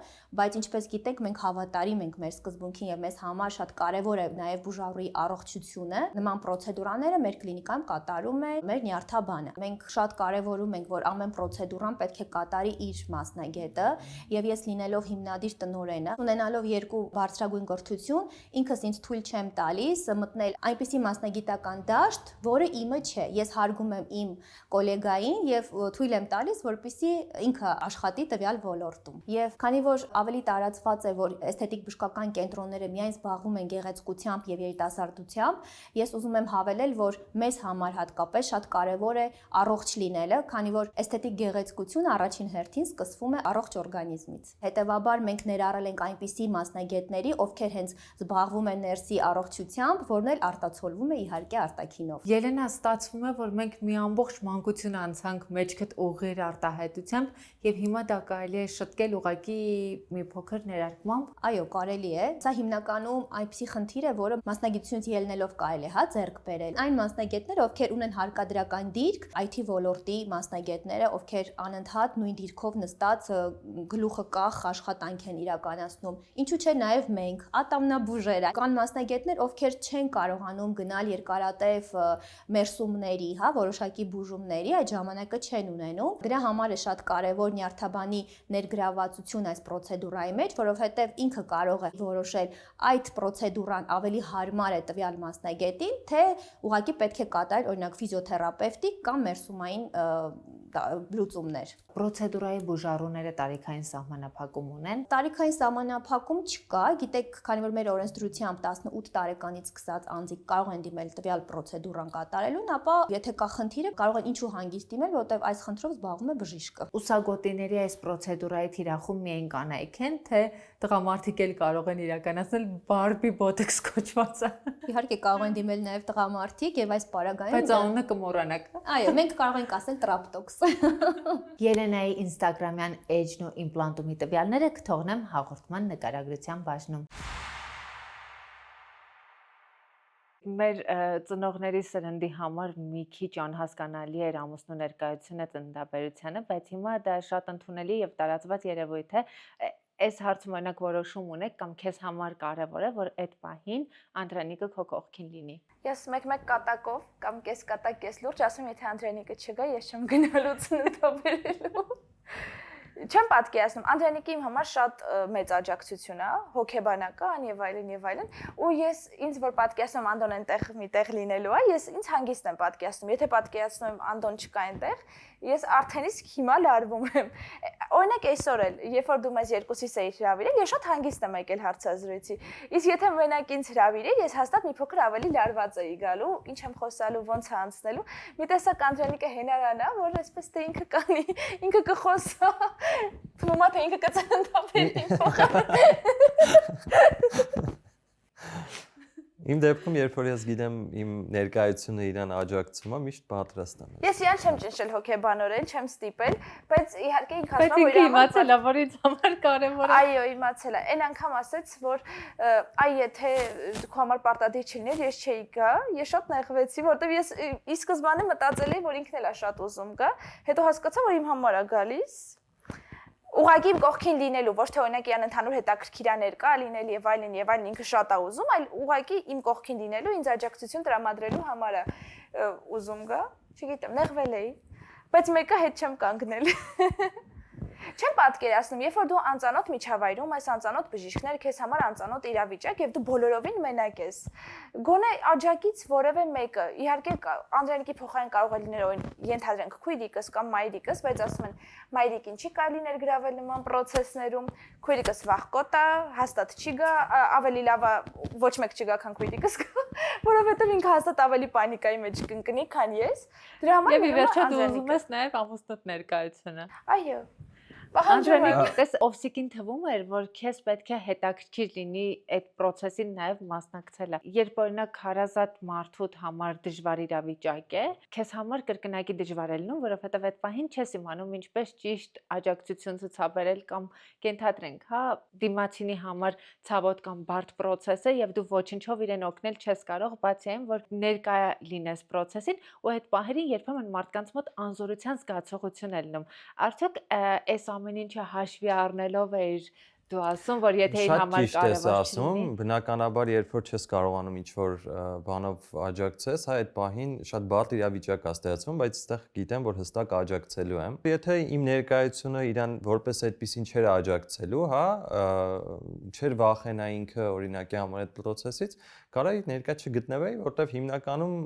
բայց ինչպես գիտեք, մենք հավատարիմ ենք մեր սկզբունքին եւ մեզ համար շատ կարեւոր է նաեւ բուժառուի առողջությունը։ Նման պրոցեդուրաները մեր կլինիկայում կատարում է մեր նյարդաբանը։ Մենք շատ կարեւորում ենք, որ ամեն պրոցեդուրան պետք է կատարի իր մասնագետը եւ ես լինելով հիմնադիր տնօրենը, ունենալով 2 բարձրագույն կրթություն, ինքս ինձ թույլ չեմ տալիս մտնել այնպիսի մասնագիտական դաշտ, որը իմը չէ։ Ես հարգում եմ իմ գոլեգային եւ թույլ եմ տալիս, որպեսզի ինքը աշխատի տվյալ ոլորտում։ Եվ քանի որ ավելի տարածված է, որ էսթետիկ բժշկական կենտրոնները միայն զբաղվում են գեղեցկությամբ եւ երիտասարդությամբ, ես ուզում եմ հավելել, որ մեզ համար հատկապես շատ կարեւոր է առողջ լինելը, քանի որ էսթետիկ գեղեցկությունը առաջին հերթին սկսվում է առողջ օրգանիզմից։ Հետևաբար մենք ներառել ենք այնպիսի մասնագետների, ովքեր հենց զբաղվում են ներսի առողջությամբ, որն էլ արտացոլվում է իհարկե արտաքինով։ Ելենա, ստացվում է, որ մենք մի ամբողջ մանկություն անցանք մեջքդ ուղիղ արտահայտությամբ եւ հիմա դա կարելի է շտկել ուղակի մի փոքր ներարկմամբ։ Այո, կարելի է։ Սա հիմնականում այնպիսի խնդիր է, որը մասնագիտությունից ելնելով կարելի է, հա, ձեռք բերել։ Այն մասնագետները, ովքեր ունեն հարկադրական դիրք, IT ոլորտի մասնագետները, ովքեր անընդհատ նույն դիրքով նստած գլուխը կախ աշխատանք են իրականացնում։ Ինչու՞ չէ նաև մենք, ատամնաբուժերը, կան մասնագետներ, ովքեր չեն կարողանում գնալ երկարատև մերսումների, հա, որոշակի բուժումների, այդ ժամանակը չեն ունենում։ Դրա համար է շատ կարևոր նյարդաբանի ներգրավվածություն այս պրոցեդուրայի մեջ, որովհետև ինքը կարող է որոշել այդ պրոցեդուրան ավելի հարմար է տվյալ մասնագետին, թե ուղղակի պետք է կատարել օրինակ ֆիզիոթերապևտիկ կամ մերսումային լուծումներ։ Պրոցեդուրայի բուժառուները տարիքային սահմանափակում ունեն։ Տարիքային սահմանափակում չկա, գիտեք, քանի որ մեր օրենսդրությամբ 18 տարեկանից սկսած անձիկ կարող են դիմել տվյալ պրոցեդուրան կատարելուն, ապա եթե կա խնդիրը, կարող են ինչու հանգիստ դիմել, որովհետև այս խնդրով զբաղվում է բժիշկը։ Ուսագոտիների այս պրոցեդուրայի թիրախում միայն կանայք են, թե տղամարդիկ էլ կարող են իրականացնել բարբի բոտոքս կոչվածը։ Իհարկե կարող են դիմել նաև տղամարդիկ եւ այս պարագայում Բայց անունը կմոռանաք։ Այո, մենք կարող ենք ասել տրապտոքս։ Ելենայի ինստագրամյան էջն ու իմպլանտումի տվյալները կթողնեմ հաղորդման նկարագրության բաժնում։ Մեր ծնողների սերնդի համար մի քիչ անհասկանալի էր ամուսնու ներկայությունը ծննդաբերությանը, բայց հիմա դա շատ ընդունելի եւ տարածված երևույթ է։ Այս հարցում օրինակ որոշում ունեք կամ քեզ համար կարևոր է, որ այդ պահին Անդրանիկը քո կողքին լինի։ Ես մեկ-մեկ կատակով կամ կես կատակ, կես լուրջ ասում, եթե Անդրանիկը չգա, ես չեմ գնալու ծննդաբերելու։ Չեմ պատկերացնում, Անդրանիկը իմ համար շատ մեծ աջակցություն է, հոգեբանական եւ այլն, ու ես ինձ որ պատկերացնում Անդոն այնտեղ միտեղ լինելու է, ես ինձ հանգիստ եմ պատկերացնում, եթե պատկերացնում եմ Անդոն չկա այնտեղ, ես արդեն իսկ հիմա լարվում եմ։ Օրինակ այսօր էլ, երբ որ դու մեզ երկուսիս էիր հրավիրել, ես շատ հանգիստ եմ եկել հարցազրույցի։ Իսկ եթե մենակ ինձ հրավիրեի, ես հաստատ մի փոքր ավելի լարված էի գալու, ինչ եմ խոսալու, ոնց է անցնելու։ Մի տեսակ Անդրանիկը հենարան է, որ այսպես թե ինքը կանի, ինքը կխոսա։ Թվում է թե ինքը կծննդաբերի փոխարեն։ Իմ դեպքում, երբ որ ես գիտեմ իմ ներկայությունը իրան աջակցում է, միշտ պատրաստ եմ։ Ես իրան չեմ ճնշել հոգեբանորեն, չեմ ստիպել, բայց իհարկե ինքը Բայց ասում ինքը իմացել է, որ ինձ համար կարևոր է։ Այո, իմացել է։ Այն անգամ ասեց, որ այ եթե քո համար պարտադիր չլիներ, ես չէի գա, ես շատ նեղվեցի, որովհետև ես ի սկզբանե մտածել էի, որ ինքն էլ է շատ ուզում գա, հետո հասկացա, որ իմ համար է գալիս։ Ուղղակի իմ կողքին լինելու, ոչ թե օրինակ իրան ընդհանուր հետաքրքիր է ներկա լինել եւ այլն ինքը շատ է ուզում, այլ ուղղակի իմ կողքին լինելու, ինձ աջակցություն տրամադրելու համար է ուզում գա, չգիտեմ, նեղվել էի, բայց մեկը հետ չեմ կանգնել։ Չեմ պատկերացնում, երբ որ դու անծանոթ միջավայրում, այս անծանոթ բժիշկները քեզ համար անծանոթ իրավիճակ եւ դու բոլորովին մենակ ես։ Գոնե աջակից որևէ մեկը, իհարկե Անդրանիկի փոխարեն կարող է լինել օրին ենթադրենք քույրիկս կամ մայրիկս, բայց ասում են մայրիկին չի կարելի ներգրավել նման process-ներում, քույրիկս վախկոտ է, հաստատ չի գա, ավելի լավ է ոչ մեկ չգա, քան քույրիկս գա, որովհետեւ ինքը հաստատ ավելի պանիկայի մեջ կընկնի, քան ես։ Դրա համար Եվ ի վերջո դու ուզում ես նաև ամուսնուդ ներկայությունը։ Այո։ Պահանջում եմ։ Անդրանիկ, Օվսիկին թվում էր, որ քեզ պետք է հետաքրքիր լինի այդ process-ին նաև մասնակցելը։ Երբ օրինակ հարազատ մարդուդ համար դժվար իրավիճակ է, քեզ համար կրկնակի դժվար է լինում, որովհետև այդ պահին չես իմանում ինչպես ճիշտ աջակցություն ցուցաբերել կամ կենթադրենք, հա, դիմացինի համար ցավոտ կամ բարդ process է եւ դու ոչինչով իրեն օգնել չես կարող, բացի այն, որ ներկա լինես process-ին ու այդ պահերին երբեմն մարդկանց մոտ անզորության զգացողություն է լինում։ Արդյոք այս ամեն ինչը հաշվի առնելով էր դու ասում, որ եթե իր համար կարևոր ասում, բնականաբար երբ որ չես կարողանում ինչ-որ բանով աջակցես, հա այդ պահին շատ բարդ իրավիճակ է ստեղծվում, բայց այստեղ գիտեմ, որ հստակ աջակցելու եմ։ Եթե իմ ներկայությունը իրան որպես այդպեսին չէր աջակցելու, հա, չէր վախենա ինքը օրինակի համար այդ process-ից, կարա ներկա չգտնվեի, որտեվ հիմնականում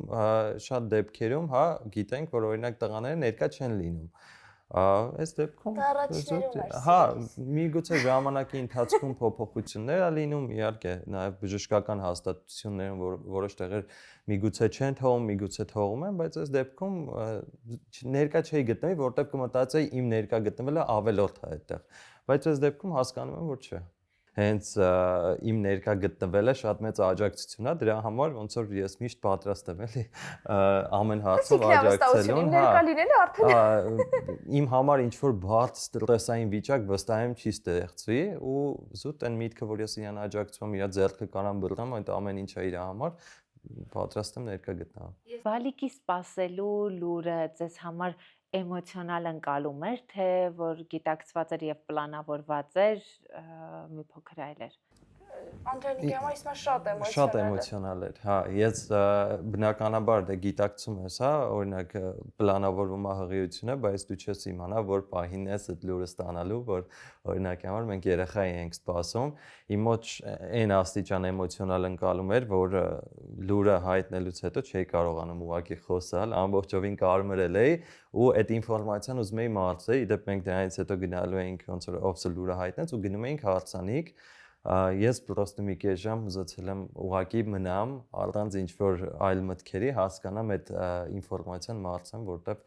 շատ դեպքերում, հա, գիտենք, որ օրինակ տղաները ներկա չեն լինում։ Այս դեպքում հա միգուցե ժամանակի ընթացքում փոփոխություններ ա լինում իհարկե նաև բժշկական հաստատություններում որոշ տեղեր միգուցե չեն թողում միգուցե թողում են բայց այս դեպքում ներկա չէի գտնվի որտեղ կմտածեի իմ ներկա գտնվելը ավելորդ է այդտեղ բայց այս դեպքում հասկանում եմ որ չէ հենց իմ ներկա գտնվելը շատ մեծ աջակցություն է դրա համար ոնց որ ես միշտ պատրաստ եմ էլի ամեն հարցով աջակցելուն ներկա լինելը արդեն իմ համար ինչ որ բարդ ստրեսային վիճակ վստահ եմ չի ստեղծվի ու զուտ այն միտքը որ ես իրան աջակցում իր ձեռքը կարամ բռնեմ այդ ամեն ինչը իր համար պատրաստ եմ ներկա գտնալ Բալիկի սպասելու լուրը ձեզ համար էմոցիոնալ ընկալում էր, թե որ գիտակցված էր եւ պլանավորված էր մի փոքր այլ էր։ Անդրանիկի համար իսկա շատ էմոցիոնալ էր, հա, ես բնականաբար դե գիտակցում ես, հա, օրինակ պլանավորվում է հղիությունը, բայց դու չես իմանա, որ պահին ես այդ լուրը ստանալու, որ օրինակի համար մենք երեխայի ենք սպասում, իմ մոտ այն աստիճան էմոցիոնալ ընկալում էր, որ լուրը հայտնելուց հետո չէի կարողանում ուղղակի խոսալ, ամբողջովին կարմրել էի ու այդ ինֆորմացիան ուզում էի մարզել, իդեպ մենք դրանից հետո գնալու էինք ոնց որ օֆսը լուրը հայտնեց ու գնում էինք հարսանիք Ես պրոստը մի կես ժամ ուզեցել եմ ուղակի մնամ, առանց ինչ-որ այլ մտքերի հասկանամ այդ ինֆորմացիան մարզեմ, որտեվ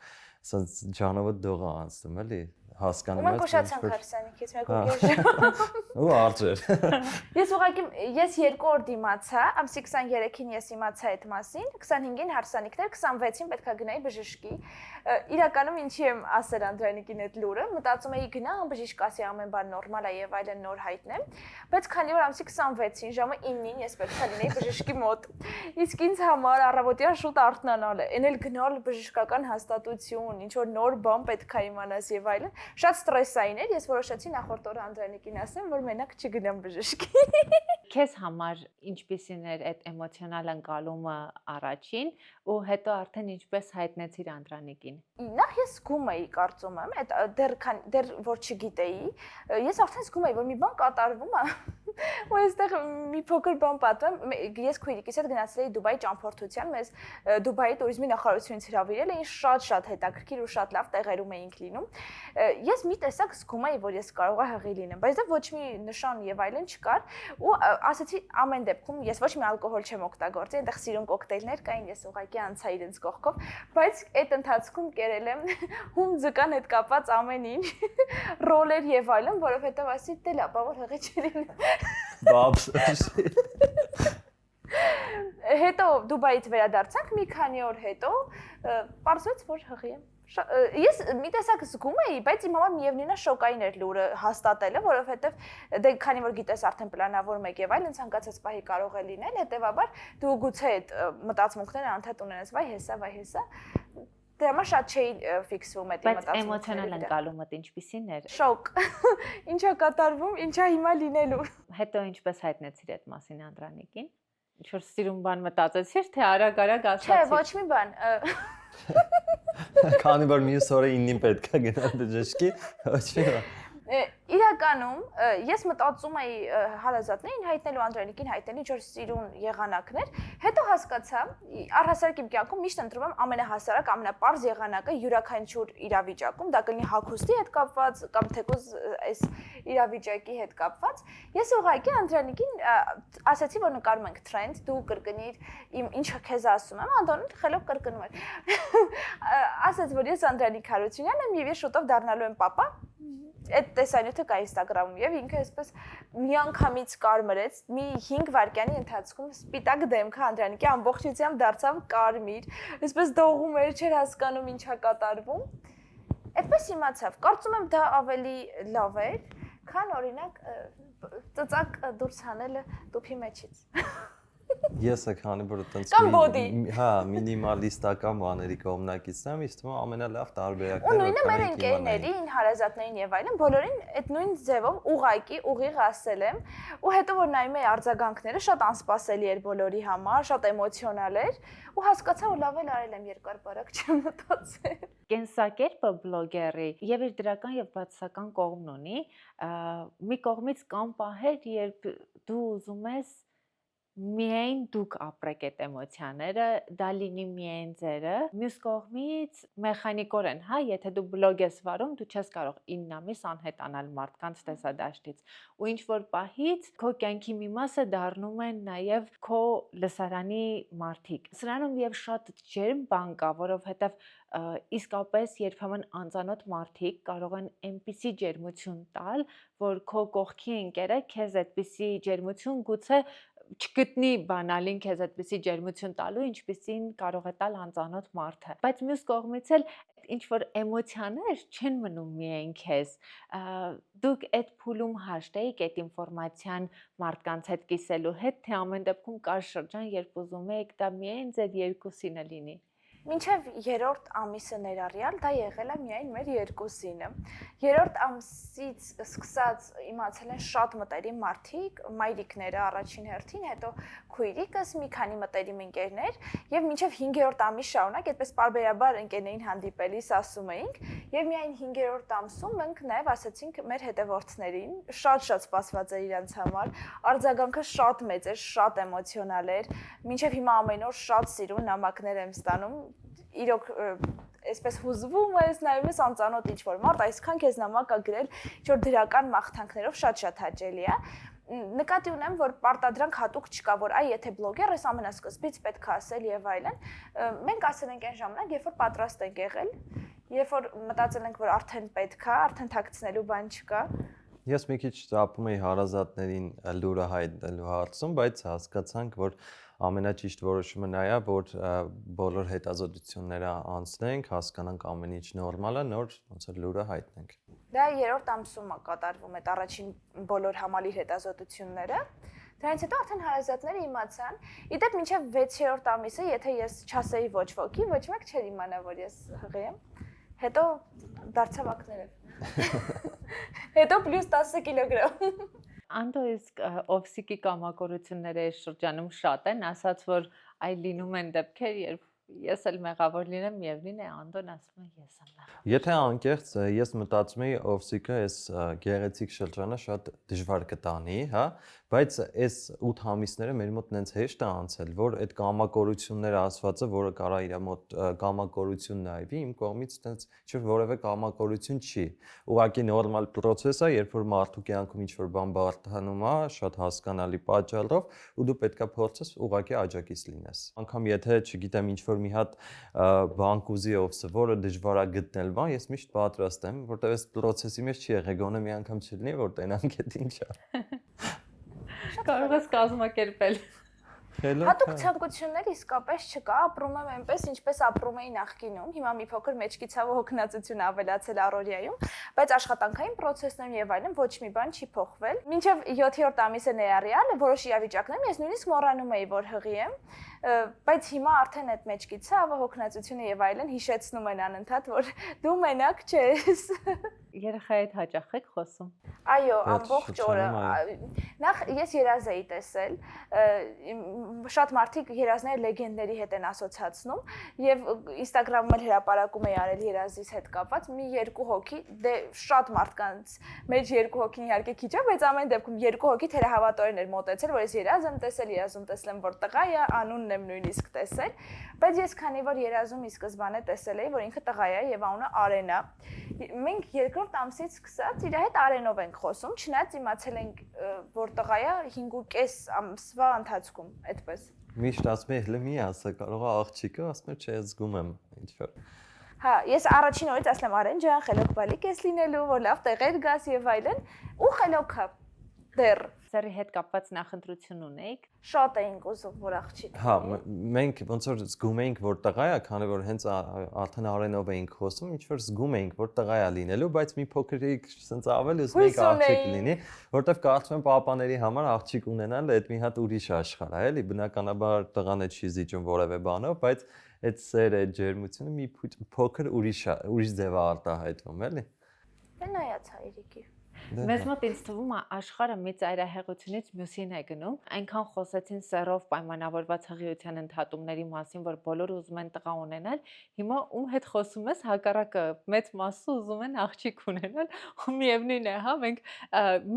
ասենց ջանովը դող է անցնում, էլի, հասկանում ես։ Ում կոչացանք հարսանիքից մեկ ու կես ժամ։ Ու արժեր։ Ես ուղղակի ես 2 օր դիմացա, ամսի 23-ին ես իմացա այդ մասին, 25-ին հարսանիքներ, 26-ին պետքա գնայի բժշկի։ Իրականում ինչի եմ ասել Անդրանիկին այդ լուրը, մտածում էի գնամ բժիշկ ասի ամեն բան նորմալ է եւ այլն նոր հայտնեմ, բայց քանի որ ամսի 26-ին ժամը 9-ին ես պետքա լինեի բժշկի մոտ։ Իսկ ինձ համար առավոտյան շուտ արթնանալ է, էնել գնալ բժշկական հաստատություն, ինչ որ նոր բան պետքա իմանաս եւ այլն։ Շատ ստրեսային էր, ես որոշեցի նախորդ օրը Անդրանիկին ասեմ, որ մենակ չգնամ բժշկի։ Քեզ համար ինչպիսին էր այդ էմոցիոնալ ընկալումը առաջին ու հետո արդեն ինչպես հայտնեցիր Անդրանիկին։ Նախ ես զգում էի, կարծում եմ, այդ դեռ որ չգիտեի, ես արդեն զգում էի, որ մի բան կատարվում է։ Ու այստեղ մի փոքր բան պատմեմ, ես քույրիկիս հետ գնացել էի Դուբայի ճամփորդության, մեզ Դուբայի туриզմի նախարարությունից հրավիրել էին, շատ հետաքրքիր ու շատ լավ տեղերում էինք լինում։ Ես մի տեսակ զգում էի, որ ես կարող եմ հղի լինեմ, բայց դա ոչ մի նշան եւ այլն չկար, ու ասացի ամեն դեպքում ես ոչ մի ալկոհոլ չեմ օգտագործի, այնտեղ սիրուն կոկտեյլներ կային, ես ուղղակի անցա իրենց կողքով, բայց այդ ընթացքում կերել եմ հում ձկան հետ կապված ամեն ինչ, ռոլեր եւ այլն, որովհետեւ ասի դե լավ, բավոր հղի չլինի։ Բաբս։ Հետո Դուբայից վերադարձանք մի քանի օր հետո, պարզվեց, որ հղի եմ։ Ես մի տեսակ զգում էի, բայց իմ համար միևնույն է շոկային էր լուրը հաստատելը, որովհետև դե քանի որ գիտես արդեն պլանավորում եք եւ այլն ցանկացած պահի կարող է լինել, հետեւաբար դու գուցե այդ մտածմունքները անդադ ունենաս, վայ հեսա։ Դե համար շատ չէի ֆիքսվում այդ մտածմունքները։ Բայց էմոցիոնալ ընկալումդ ինչպիսին էր։ Շոկ։ Ինչա կատարվում, ինչա հիմա լինելու։ Հետո ինչպես հայտնեցիր այդ մասին Անդրանիկին։ Ինչ-որ սիրուն բան մտածեցիր, թե արագ ասացի։ Չէ, ոչ մի բան։ Քանի որ մյուս օրը 9-ին պետք է գնալ բժշկի, ոչ մի բան։ Իրականում ես մտածում էի հարազատներին հայտնելու Անդրանիկին հայտնելու ինչ-որ սիրուն եղանակներ, հետո հասկացա, առհասարակ իմ կյանքում միշտ ընտրում եմ ամենահասարակ, ամենապարզ եղանակը յուրաքանչյուր իրավիճակում, դա կլինի հագուստի հետ կապված կամ թեկուզ այս իրավիճակի հետ կապված։ Ես ուղղակի Անդրանիկին ասացի, որ նկարում ենք trend, դու կրկնիր իմ ինչը քեզ ասում եմ, Անդոնը խելոք կրկնում էր։ Ասաց, որ ես Անդրանիկ Հարությունյանն եմ եւ ես շուտով դառնալու եմ պապա։ Այդ տեսանյութը կա Instagram-ում եւ ինքը այսպես միանգամից կարմրեց, մի 5 վայրկյանի ընթացքում սպիտակ դեմքը Անդրանիկի ամբողջությամբ դարձավ կարմիր, այսպես դողում էր, չէր հասկանում ինչա կատարվում։ Այդպես իմացավ, կարծում եմ դա ավելի լավ էր, քան օրինակ ծծակ դուրս հանելը տուփի մեջից։ Ես քանի որ այտենց մինիմալիստական բաների կողմնակիցն եմ, իսկ թվում ամենալավ տարբերակները։ Ու նույնը մեր ընկերներին, հարազատներին եւ այլն, բոլորին այդ նույն ձևով ուղակի ուղիղ ասել եմ, ու հետո որ նայում էի արձագանքները, շատ անսպասելի էր բոլորի համար, շատ էմոցիոնալ էր, ու հասկացա, որ լավ էլ արել եմ երկար բարակ չեմ մտածել։ Կենսակերպը բլոգերի եւ իր դրական եւ բացասական կողմն ունի։ Մի կողմից կան պահեր, երբ դու ուզում ես միայն դուք ապրեք այդ էմոցիաները, դա լինի միայն ձերը։ Մյուս կողմից մեխանիկորեն, հա, եթե դու բլոգ ես վարում, դու չես կարող 9 ամիս անհետանալ մարդկանց տեսադաշտից։ Ու ինչ որ պահից քո կյանքի մի մասը դառնում են նաև քո լսարանի մարդիկ։ Սրանում եւ շատ ջերմ բան կա, որովհետեւ իսկապես երբեմն անծանոթ մարդիկ կարող են այնպիսի ջերմություն տալ, որ քո կողքի ընկերը քեզ այդպիսի ջերմություն գուցե չգտնի բանալին քեզ այդպիսի ջերմություն տալու, ինչպիսին կարող է տալ անծանոթ մարդը։ Բայց մյուս կողմից էլ ինչ որ էմոցիաներ չեն մնում միայն քեզ։ Դուք այդ փուլում հաշտեիք այդ ինֆորմացիան մարդկանց հետ կիսելու հետ, թե ամեն դեպքում կար շրջան, երբ ուզում եք դա միայն ձեր երկուսինը լինի։ Մինչև 3-րդ ամիսը ներառյալ դա եղել է միայն մեր երկուսինը։ 3-րդ ամսից սկսած իմացել են շատ մտերիմ մարդիկ, մայրիկները առաջին հերթին, հետո քույրիկս, մի քանի մտերիմ ընկերներ, եւ մինչև 5-րդ ամիս շարունակ այդպես պարբերաբար ընկերներին հանդիպելիս ասում էինք, եւ միայն 5-րդ ամսում մենք նաեւ ասացինք մեր հետևորդներին, շատ սպասված էր իրանց համար, արձագանքը շատ մեծ էր, շատ էմոցիոնալ էր, մինչև հիմա ամեն օր շատ սիրուն նամակներ եմ ստանում։ Իրոք այսպես հուզվում ես, նայում ես անծանոթ ինչ-որ մարդ, այսքան քեզ նամակ ա գրել, ինչ-որ դրական մաղթանքներով շատ հաճելի է։ Նկատի ունեմ, որ պարտադրանք հատուկ չկա, որ այ եթե բլոգեր ես ամենասկզբից պետք է ասել եւ այլն։ Մենք ասել ենք այն ժամանակ, երբ որ պատրաստ ենք եղել, երբ որ մտածել ենք, որ արդեն պետք է, արդեն թաքցնելու բան չկա։ Ես մի քիչ ծափում էի հարազատներին լուրը հայտնելու հարցում, բայց հասկացանք, որ ամենաճիշտ որոշումը նա է, որ բոլոր հետազոտությունները անցնենք, հասկանանք ամեն ինչ նորմալ է, նոր ոնց որ լուրը հայտնենք։ Դա 3-րդ ամսում է կատարվում այդ առաջին բոլոր համալիր հետազոտությունները։ Դրանից հետո արդեն հարազատները իմացան։ Իդեպ մինչև 6-րդ ամիսը, եթե ես չասեի ոչ ոքի, ոչ մեկ չէր իմանա, որ ես հղի եմ։ Հետո դարձավ ակներև։ Հետո +10 կիլոգրամ։ Անդո իսկ օֆսիկի կամակորությունները այս շրջանում շատ են, ասած որ այ լինում են դեպքեր, երբ ես էլ մեղավոր լինեմ, միևնույն է Անդոն ասում է ես եմ մեղավոր։ Եթե անկեղծ ես մտածում էի օֆսիկը այս գեղեցիկ շրջանը շատ դժվար կտանի, հա, բայց այս 8 ամիսները մեր մոտ նենց հեշտ է անցել, որ այդ կամակորությունները ասվածը, որը կարա իր մոտ կամակորություն նայվի, իմ կողմից տենց չէ որևէ կամակորություն չի։ Ուղղակի նորմալ process է, երբ որ մարդու կյանքում ինչ-որ բան բարդանում է, շատ հասկանալի պատճառով, ու դու պետքա փորձես ուղղակի աջակից լինես։ Անկամ եթե, չգիտեմ, ինչ-որ մի հատ բան կուզի օֆսը, որը դժվար է գտնել բան, ես միշտ պատրաստ եմ, որտեղ այս process-ի մեջ չի եղել, գոնե մի անգամ չլինի, որ տենանք այդ ինչա։ Կարող ես կազմակերպել։ Հատուկ ցանկություններ իսկապես չկա, ապրում եմ այնպես, ինչպես ապրում էի նախկինում, հիմա մի փոքր մեջքի ցավը հոգնածություն ավելացել առօրյայում, բայց աշխատանքային process-ներում եւ այլն ոչ մի բան չի փոխվել։ Մինչեւ 7-րդ ամիսը ներառյալ որոշ իրավիճակներում ես նույնիսկ մոռանում էի, որ հղի եմ, բայց հիմա արդեն այդ մեջքի ցավը, հոգնածությունը եւ այլն հիշեցնում են անընդհատ, որ դու մենակ չես։ Երեխայի հետ հաճախ եք խոսում։ Այո, ամբողջ օրը։ Նախ ես երազ էի տեսել, շատ մարդիկ երազները լեգենդների հետ են ասոցացնում եւ Instagram-ում էլ հրապարակում էի արել երազից հետ կապված մի երկու հոգի, դե շատ մարդկանց մեջ երկու հոգին իհարկե քիչ է, բայց ամեն դեպքում երկու հոգի թերահավատորեն էր մոտեցել, որ ես երազ եմ տեսել, երազում տեսել եմ, որ տղա է, անունն եմ նույնիսկ տեսել, բայց ես քանի որ երազում ի սկզբանե տեսել էի, որ ինքը տղա է եւ անունը Արեն է։ Մենք երկրորդ ամսից սկսած իր հետ Արենով ենք խոսում, չնայած իմացել ենք, որ տղա է 5.5 ամսվա ընթացքում, այդպես։ Միշտ ասում եմ, հələ մի ասա, կարող է աղջիկը, ասում եմ, չէ, զգում եմ, ինչ որ։ Հա, ես առաջին օրից ասեմ Արեն ջան, խելոք բալիկ ես լինելու, որ լավ տեղեր գաս եւ այլն, ու խելոքը դեռ Սերի հետ կապված նախընտրություն ունեիք։ շատ էինք ուզում, որ աղջիկ։ Հա, մենք ոնց որ զգում էինք, որ տղա է, քանի որ հենց արդեն Արենով էինք խոսում, ինչ որ զգում էինք, որ տղա է լինելու, բայց մի փոքրիկ սենց ավելի ուզում էինք աղջիկ լինի, որտեվ կարծում եմ պապաների համար աղջիկ ունենալը այդ մի հատ ուրիշ աշխարհ է, էլի, բնականաբար տղան է չի զիջում որևէ բանով, բայց այդ սերը, այդ ջերմությունը մի փոքր ուրիշ ձև է արտահայտվում, էլի։ Դե նայած հայրիկի։ Մեզ մոտ ինձ թվում է աշխարհը մի ծայրահեղությունից մյուսին է գնում։ Այնքան խոսեցին սեռով պայմանավորված հղիության ընդհատումների մասին, որ բոլորը ուզում են տղա ունենալ, հիմա ում հետ խոսում ես, հակառակը մեծ մասը ուզում են աղջիկ ունենալ, ու միևնույն է, հա, մենք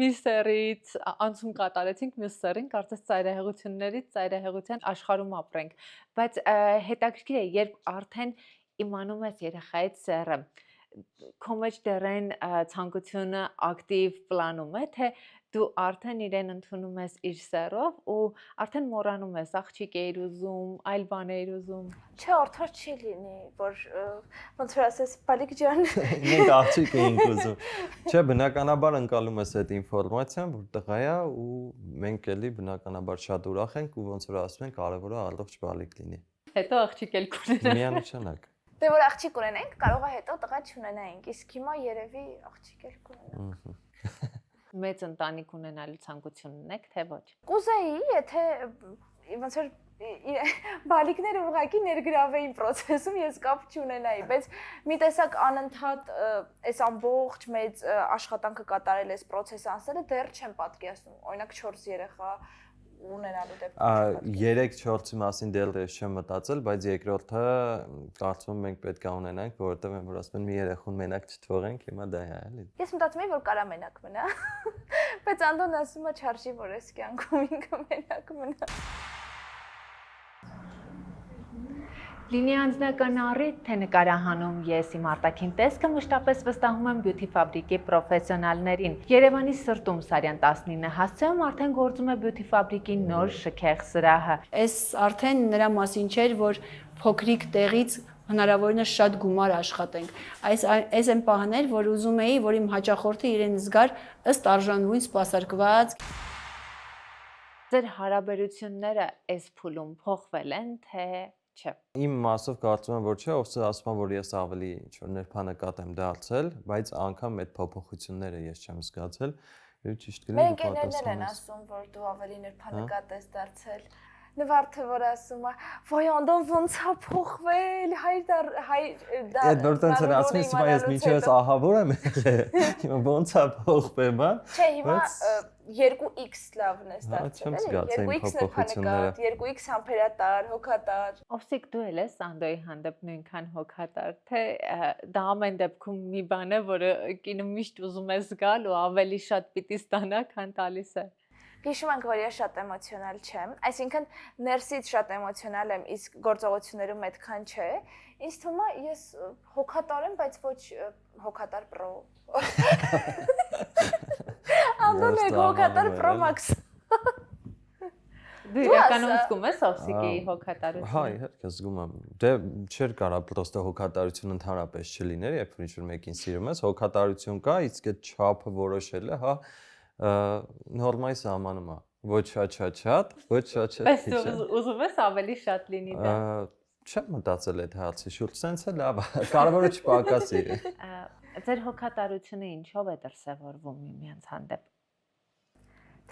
մի սերից անցում կատարեցինք մյուս սերին, կարծես ծայրահեղություններից ծայրահեղության աշխարհում ապրենք, բայց հետաքրքիր է, երբ արդեն իմանում ես երեխայից սեռը քո մեջ դեռ այն ցանկությունը ակտիվ պլանում է, թե դու արդեն իրեն ընդունում ես իր սեռով ու արդեն մոռանում ես աղջիկ էիր ուզում, այլ բան էիր ուզում։ Չէ, արդար չի լինի, որ ոնց որ ասես, բալիկ ջան։ Մենք աղջիկ էինք ուզում։ Չէ, բնականաբար ընկալում ես այդ ինֆորմացիան, որ տղա է ու մենք էլի բնականաբար շատ ուրախ ենք ու ոնց որ ասում են, կարևորը առողջ բալիկ լինի։ Հետո աղջիկ էլ կունենա։ Միանշանակ։ Դե որ աղջիկ ունենենք, կարող է հետո տղա չունենայինք, իսկ հիմա երևի աղջիկ էլ կունենանք։ Մեծ ընտանիք ունենալու ցանկություն ունեք, թե ոչ։ Կուզեի, եթե ոնց որ բալիկները ուղղակի ներգրավեին process-ում, ես կապ չունենայի, բայց մի տեսակ անընդհատ այս ամբողջ մեծ աշխատանքը կատարել այս process-ը անցնելը դեռ չեմ պատկերացնում։ Օրինակ 4 երեխա ունենալու դեպքում 3-4-ի մասին դեռ ես չեմ մտածել, բայց երկրորդը կարծում եմ մենք պետք է ունենանք, որովհետև են որ ասում են մի երեխուն մենակ չթողենք, հիմա դա է, էլի։ Ես մտածում եմ որ կարա մենակ մնա, բայց Անդոն ասում է չարժի որ այս կյանքում ինքը մենակ մնա։ Լինի անձնական առիթ, թե նկարահանում ես իմ արտաքին տեսքը մշտապես վստահում եմ բյութի ֆաբրիկի պրոֆեսիոնալներին։ Երևանի սրտում Սարյան 19 հասցեում արդեն գործում է բյութի ֆաբրիկի նոր շքեղ սրահը։ Այս արդեն նրա մասին չէր, որ փոքրիկ տեղից հնարավորինս շատ գումար աշխատենք։ Այս այն պահն էր, որ ուզում էի, որ իմ հաճախորդը իրեն զգար ըստ արժանվույն սպասարկված։ Ձեր հարաբերությունները այս փուլում փոխվել են, թե չէ։ Իմ մասով կարծում եմ, որ չէ, ովս ասում եմ, որ ես ավելի ինչ-որ ներբանեկատ եմ դարձել, բայց անգամ այդ փոփոխությունները ես չեմ զգացել, եւ ճիշտ կլինի Մենք ընկերներն են ասում, որ դու ավելի ներբանեկատ ես դարձել։ Նվարդը որ ասում է, «Ոյ Անդոն ոնց է փոխվել, հայր դա»։ Այդ որ տենց էր ասում, ես ես մինչև ահավոր եմ եղել։ Հիմա ոնց է փոխվել, բան։ Չէ, հիմա 2x լավն է ստացել, էլի 2x ներբանեկատ, 2x համբերատար, հոգատար։ Ովսիկ դու էլ ես Սանդոյի հանդեպ նույնքան հոգատար, թե դա ամեն դեպքում մի բան է, որը կինը միշտ ուզում է զգալ ու ավելի շատ պիտի ստանա, քան տալիս է։ Հիշում ենք, որ ես շատ էմոցիոնալ չեմ, այսինքն ներսից շատ էմոցիոնալ եմ, իսկ գործողություններում այդքան չէ։ Ինձ թվում է ես հոգատար եմ, բայց ոչ հոգատար պրո։ Անդոն է հոգատար պրո մաքս։ Դու իրականում զգում ես Ովսիկի հոգատարությունը։ Հա, իհարկե զգում եմ։ Դե չէր կարա պրոստը հոգատարություն ընդհանրապես չլիներ, երբ որ ինչ-որ մեկին սիրում ես, հոգատարություն կա, իսկ այդ չափը որոշելը, հա, նորմալ սահմանում է։ Ոչ շատ, ոչ շատ քիչ։ Բայց ուզում ես ավելի շատ լինի դա։ Չեմ մտածել այդ հարցի շուրջ, սենց է լավ, կարևորը չպակասի։ Ձեր հոգատարությունը ինչով է դրսևորվում միմյանց հանդեպ։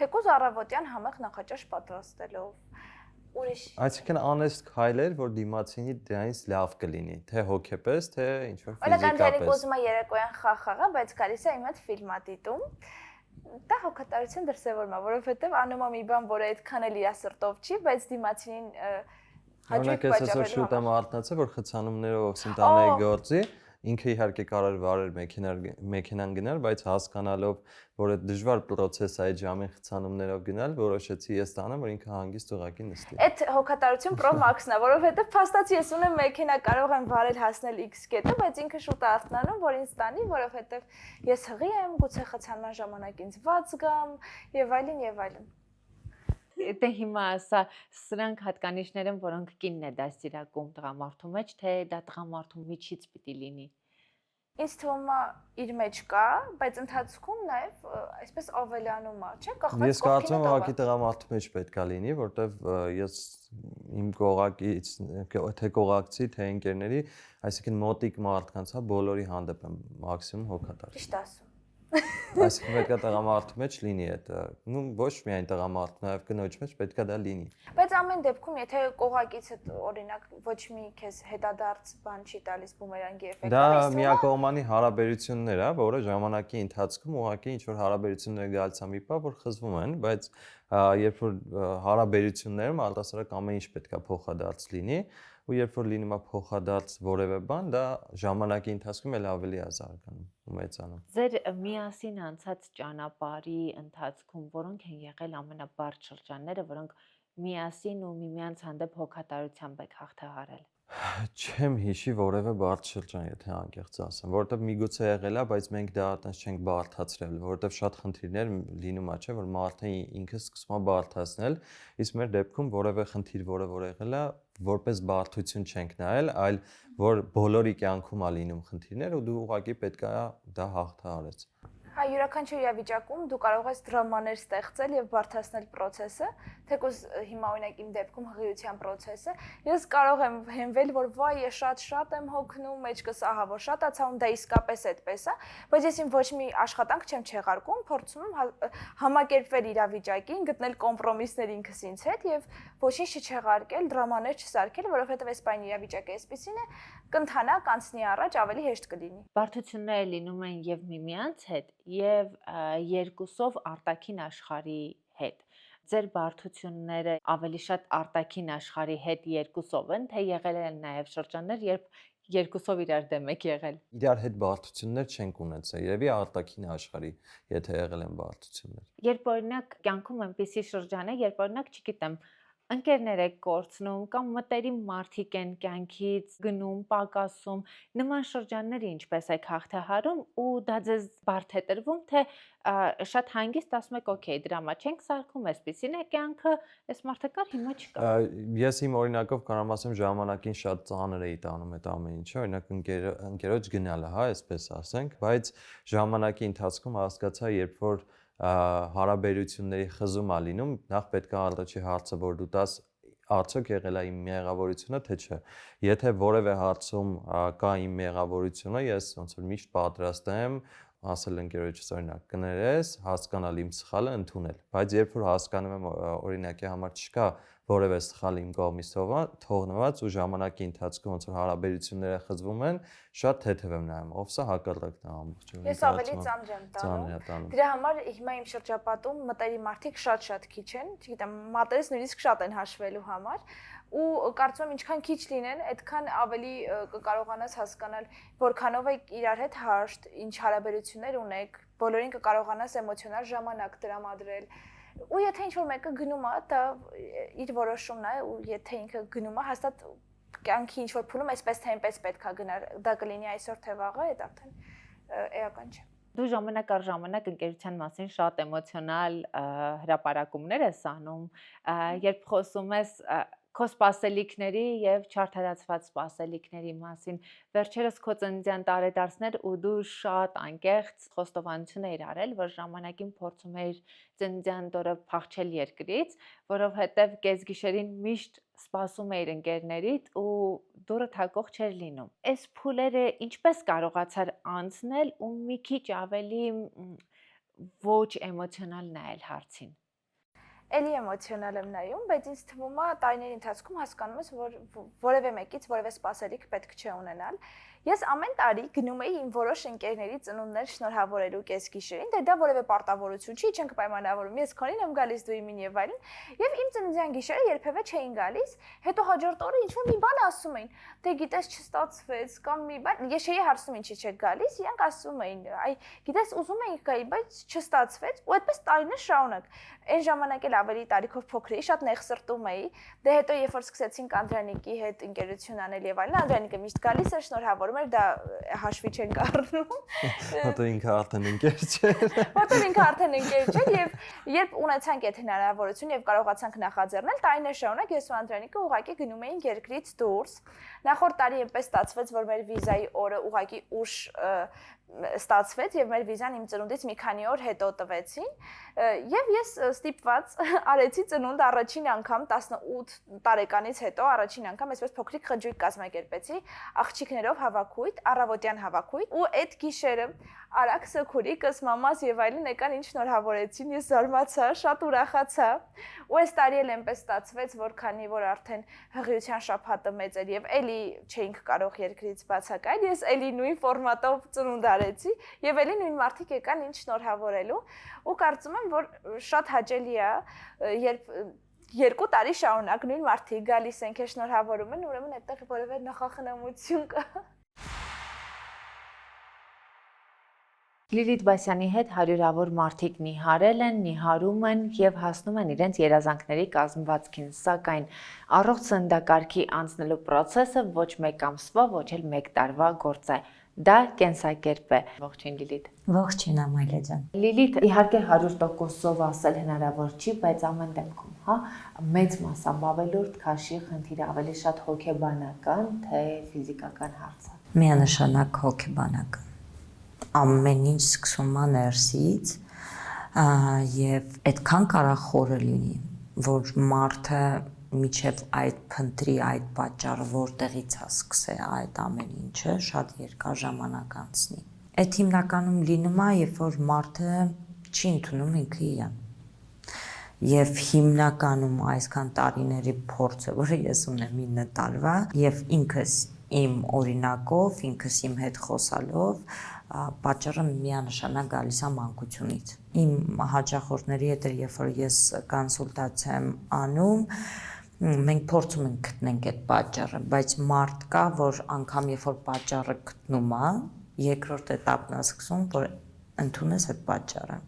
Թեկուզ առավոտյան համեղ նախաճաշ պատրաստելով ուրիշ Այսինքն անեստ քայլեր, որ դիմացինի դրանից լավ կլինի, թե հոգեպես, թե ինչ-որ Օրինակ Անդրանիկ ֆիզիկապես։ ուզում է երեկոյան խաղ խաղա, բայց գալիս է իմ հետ ֆիլմ ա դիտում։ Դա հոգատարություն դրսևորում է, որովհետև անում է մի բան, որը այդքան էլ իր սրտով չի, բայց դիմացին Օրինակ ես այսօր շուտ եմ արթնացել, որ խցանումներով օքսինտանեի գործի, ինքը իհարկե կարող էր վարել մեքենան գնալ, բայց հասկանալով, որ այդ դժվար process է այդ ժամին խցանումներով գնալ, որոշեցի ես տանեմ, որ ինքը հանգիստ ուղակի նստի։ Այդ հոգատարություն Pro Max-ն է, որովհետև փաստացի ես ունեմ մեքենա, կարող եմ վարել հասնել X կետը, բայց ինքը շուտ է արթնանում, որ ինձ տանի, որովհետև ես հղի եմ, գուցե խցանման ժամանակ ինձ ված գամ եւ այլն եւ այլն։ Դե հիմա ասա սրանք հատկանիշներ են, որոնք կինն է դաստիարակում տղամարդու մեջ, թե դա տղամարդու միջից պիտի լինի։ Ինձ թվում է իր մեջ կա, բայց ընթացքում նաև այսպես ավելանում է, չէ՞, կախված Ես կարծում եմ ուղղակի տղամարդու մեջ պետք է լինի, որտեվ ես իմ կողակից, թե կողակցի, թե ընկերների, այսինքն մոտիկ մարդկանց, հա, բոլորի հանդեպ եմ մաքսիմում հոգատար։ Ճիշտ ասում։ Այսինքն պետք է տղամարդու մեջ լինի այդ, ну ոչ միայն տղամարդու, նաև կնոջ մեջ պետք է դա լինի։ Բայց ամեն դեպքում, եթե կողակիցդ օրինակ ոչ մի քեզ հետադարձ բան չի տալիս բումերանգի էֆեկտը, Դա միակողմանի հարաբերություններ է, որը ժամանակի ընթացքում ուղղակի ինչ որ հարաբերություններ գալիս է մի բան, որ խզվում են, բայց երբ որ հարաբերություններում արտասարակ ամեն ինչ պետք է փոխադարձ լինի, ու երբ որ լինում է փոխադարձ որևէ բան, դա ժամանակի ընթացքում էլ ավելի է զարգանում ու մեծանում։ Ձեր միասին անցած ճանապարհի ընթացքում որոնք են եղել ամենաբարդ շրջանները, որոնք միասին ու միմյանց հանդեպ հոգատարությամբ եք հաղթահարել։ Չեմ հիշի որևէ բարդ շրջան, եթե անկեղծ ասեմ, որովհետև միգուցե եղել է, բայց մենք դա այտենց չենք բարդացրել, որովհետև շատ խնդիրներ լինում է, չէ, որ մարդը ինքը սկսում է բարդացնել, իսկ մեր դեպքում որևէ խնդիր, որ եղել է, որպես բարդություն չենք նայել, այլ որ բոլորի կյանքում է լինում խնդիրներ ու դու ուղղակի պետք է դա հաղթահարես։ Հա, յուրաքանչյուր իրավիճակում դու կարող ես դրամաներ ստեղծել եւ բարդացնել process-ը, թեկուզ հիմա օրինակ իմ դեպքում հղիության process-ը, ես կարող եմ հենվել, որ վայ, ես շատ եմ հոգնում, մեջքս ահա որ շատ է ցավում, դա իսկապես այդպես է, բայց ես իմ ոչ մի աշխատանք չեմ չեղարկում, փորձում եմ համակերպվել իրավիճակին, գտնել կոմպրոմիսներ ինքս ինձ հետ եւ ոչինչ չեղարկել, դրամաներ չսարքել, որովհետեւ այս բանի իրավիճակը այսպեսին է, կընթանա, կանցնի առաջ, ավելի հեշտ կլինի։ Բարդությունները լինում են եւ միմյանց հետ, եւ երկուսով արտաքին աշխարհի հետ։ Ձեր բարդությունները ավելի շատ արտաքին աշխարհի հետ երկուսով են, թե եղել են նաեւ շրջաններ, երբ երկուսով իրար դեմ եք եղել։ Իրար հետ բարդություններ չենք ունեցել, երևի արտաքին աշխարհի, եթե եղել են բարդություններ։ Երբ օրինակ կյանքում այնպիսի շրջան է, երբ օրինակ, չգիտեմ, ընկերներ եք կորցնում կամ մտերիմ մարդիկ են կյանքից գնում, պակասում, նման շրջանները ինչպես եք հաղթահարում ու դա ձեզ բարդ է տրվում, թե շատ հանգիստ ասում եք, օքեյ, դրամա չենք սարքում, այսպեսին է կյանքը, այս մարդը կար, հիմա չկա։ Ես իմ օրինակով կարող ասեմ ժամանակին շատ ծանր էի տանում այդ ամեն ինչը, օրինակ ընկերոջ գնալը, հա, այսպես ասենք, բայց ժամանակի ընթացքում հասկացա, երբ որ հարաբերությունների խզում է լինում, նախ պետք է առաջի հարցը, որ դու տաս արդյոք եղել է իմ մեղավորությունը, թե չէ։ Եթե որևէ հարցում կա իմ մեղավորությունը, ես ոնց որ միշտ պատրաստ եմ ասել ընկերոջս օրինակ կներես, հասկանալ իմ սխալը, ընդունել։ Բայց երբ որ հասկանում եմ օրինակի համար չկա որևէ սխալ իմ կողմից թողնված ու ժամանակի ընթացքում ոնց որ հարաբերությունները խզվում են, շատ թեթև եմ նայում, ով սա հակառակն է ամբողջովին։ Ես ավելի ծանր եմ տանում։ Դրա համար հիմա իմ շրջապատում մտերի մարդիկ շատ քիչ են, չգիտեմ, մատերս նույնիսկ շատ են հաշվելու համար ու կարծում եմ ինչքան քիչ լինեն, այդքան ավելի կկարողանաս հասկանալ որքանով եք իրար հետ հաշտ, ինչ հարաբերություններ ունեք, բոլորին կկարողանաս էմոցիոնալ ժամանակ տրամադրել։ Ու եթե ինչ-որ մեկը գնում է, դա իր որոշումն է, ու եթե ինքը գնում է, հաստատ կյանքի ինչ-որ փուլում այսպես թե այնպես պետք է գնար, դա կլինի այսօր թե վաղը, այդ արդեն էական չէ։ Դու ժամանակ առ ժամանակ ընկերության մասին շատ էմոցիոնալ հրապարակումներ ես անում, երբ խոսում ես քո սպասելիքների եւ չարթարացված սպասելիքների մասին։ Վերջերս քո ծննդյան տարեդարձներ ու դու շատ անկեղծ խոստովանություն էիր արել, որ ժամանակին փորձում էիր ծննդյան օրը փախչել երկրից, որովհետեւ կեսգիշերին միշտ սպասում էիր ընկերներիդ ու դուրը թակող չէր լինում։ Այս փուլերը ինչպես կարողացար անցնել ու մի քիչ ավելի ոչ էմոցիոնալ նայել հարցին։ Էլի էմոցիոնալ եմ նայում, բայց ինձ թվում է տարիների ընթացքում հասկանում ես, որ որևէ մեկից որևէ սպասելիք պետք չէ ունենալ։ Ես ամեն տարի գնում էի իմ որոշ ընկերների ծնունդներ շնորհավորելու կեսգիշերին, դե դա որևէ պարտավորություն չի, չենք պայմանավորում, ես քոնին եմ գալիս, դու իմին եւ այլն, եւ իմ ծննդյան գիշերը երբևէ չէին գալիս, հետո հաջորդ օրը ինչ-որ մի բան ասում էին, դե գիտես չստացվեց կամ մի բան, ես չէի հարցնում ինչի չեք գալիս, իրանք ասում էին, այ գիտես ուզում էինք գայի, բայց չստացվեց, ու այդպես տարիներ շարունակ։ Այն ժամանակ էլ ավելի տարիքով փոքր էի, շատ նեղսրտում էի, դե հետո երբ որ սկսեցինք Անդրանիկի հետ ընկերություն անել եւ այլն, Անդրանիկը միշտ գալիս էր շնորհավորում էր, դա հաշվի չենք առնում։ Հետո ինքը արդեն ընկեր չէր։ Որտեղ ինքը արդեն ընկեր չէր եւ երբ ունեցանք այդ հնարավորություն եւ կարողացանք նախաձեռնել, տարիներ շարունակ ես ու Անդրանիկը ուղղակի գնում էինք երկրից դուրս։ Նախորդ տարի այնպես ստացվեց, որ մեր վիզայի օրը ուղղակի ուշ ստացվեց եւ մեր վիզան իմ ծնունդից մի քանի օր հետո տվեցին եւ ես ստիպված արեցի ծնունդ առաջին անգամ 18 տարեկանից հետո առաջին անգամ այսպես փոքրիկ խնջույք կազմակերպեցի աղջիկներով հավաքույթ, առավոտյան հավաքույթ ու այդ գիշերը արագ սքուրիկս, մամաս եւ այլն եկան ինձ շնորհավորեցին, ես զարմացա, շատ ուրախացա ու այս տարի էլ այնպես ստացվեց, որ քանի որ արդեն հղիության շաբաթը մեծ էր եւ էլի չէինք կարող երկրից բացակայել, ես էլի նույն ֆորմատով ծնունդ արեցի եւ էլի նույն մարդիկ եկան ինձ շնորհավորելու ու կարծում եմ, որ շատ հաճելի է, երբ 2 տարի շարունակ նույն մարդիկ գալիս են, քեզ շնորհավորում են, ուրեմն այդտեղ որևէ նախախնամություն կա։ Լիլիթ Բասյանի հետ հարյուրավոր մարդիկ նիհարել են, նիհարում են եւ հասնում են իրենց երազանքների կազմվածքին, սակայն առողջ սննդակարգի անցնելու process-ը ոչ մեկ ամսվա, ոչ էլ մեկ տարվա գործ է։ Դա կենսակերպ է։ Ողջույն Լիլիթ։ Ողջույն Ամալիա ջան։ Լիլիթ, իհարկե 100%-ով ասել հնարավոր չի, բայց ամեն դեպքում, հա, մեծ մասամբ ավելորդ քաշի խնդիրը ավելի շատ հոգեբանական, թե ֆիզիկական հարց է։ Միանշանակ հոգեբանական։ Ամեն ինչ սկսում է ներսից եւ այդքան կարա խորը լինի, որ մարդը միջև այդ փնտրի այդ պատճառը որտեղից է սկսել այդ ամեն ինչը, շատ երկար ժամանակ անցնի։ Այդ հիմնականում լինում է, երբ որ մարդը չի ընդունում ինքը իրան։ Եվ հիմնականում այսքան տարիների փորձը, որը ես ունեմ 9 տարվա, եւ ինքս իմ օրինակով, ինքս իմ հետ խոսալով պատճառը միանշանակ գալիս է մանկությունից։ Իմ հաճախորդների հետ երբ որ ես կոնսուլտացիա եմ անում, մենք փորձում ենք գտնենք այդ պատճառը, բայց մարդ կա, որ անգամ երբ որ պատճառը գտնում է, երկրորդ էտապն է սկսում, որ ընդունես այդ պատճառը։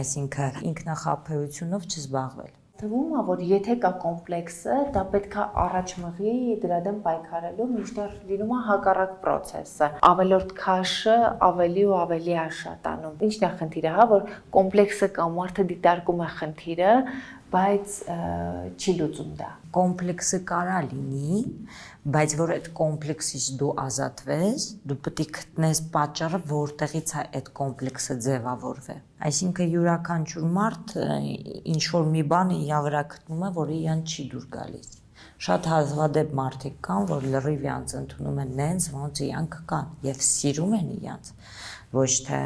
Այսինքն ինքնախաբեությունով չզբաղվել։ Թվում է, որ եթե կա կոմպլեքսը, դա պետք է առաջ մղի դրա դեմ պայքարելու, մինչդեռ լինում է հակառակ process-ը։ Ավելորդ քաշը ավելի ու ավելի է շատանում։ Ինչն է խնդիրը, հա, որ կոմպլեքսը կա, մարդը դիտարկում է խնդիրը, բայց չի լուծում դա։ Կոմպլեքսը կարա լինի, բայց որ այդ կոմպլեքսից դու ազատվես, դու պետք է գտնես պատճառը, որտեղից է այդ կոմպլեքսը ձևավորվել։ Այսինքն յուրաքանչյուր մարդ ինչ որ մի բան իր վրա գտնում է, որը իրան չի դուր գալիս։ Շատ հազվադեպ մարդիկ կան, որ լրիվ իրանց ընդունում են նենց, ոնց իրանք կան եւ սիրում են իրանց, ոչ թե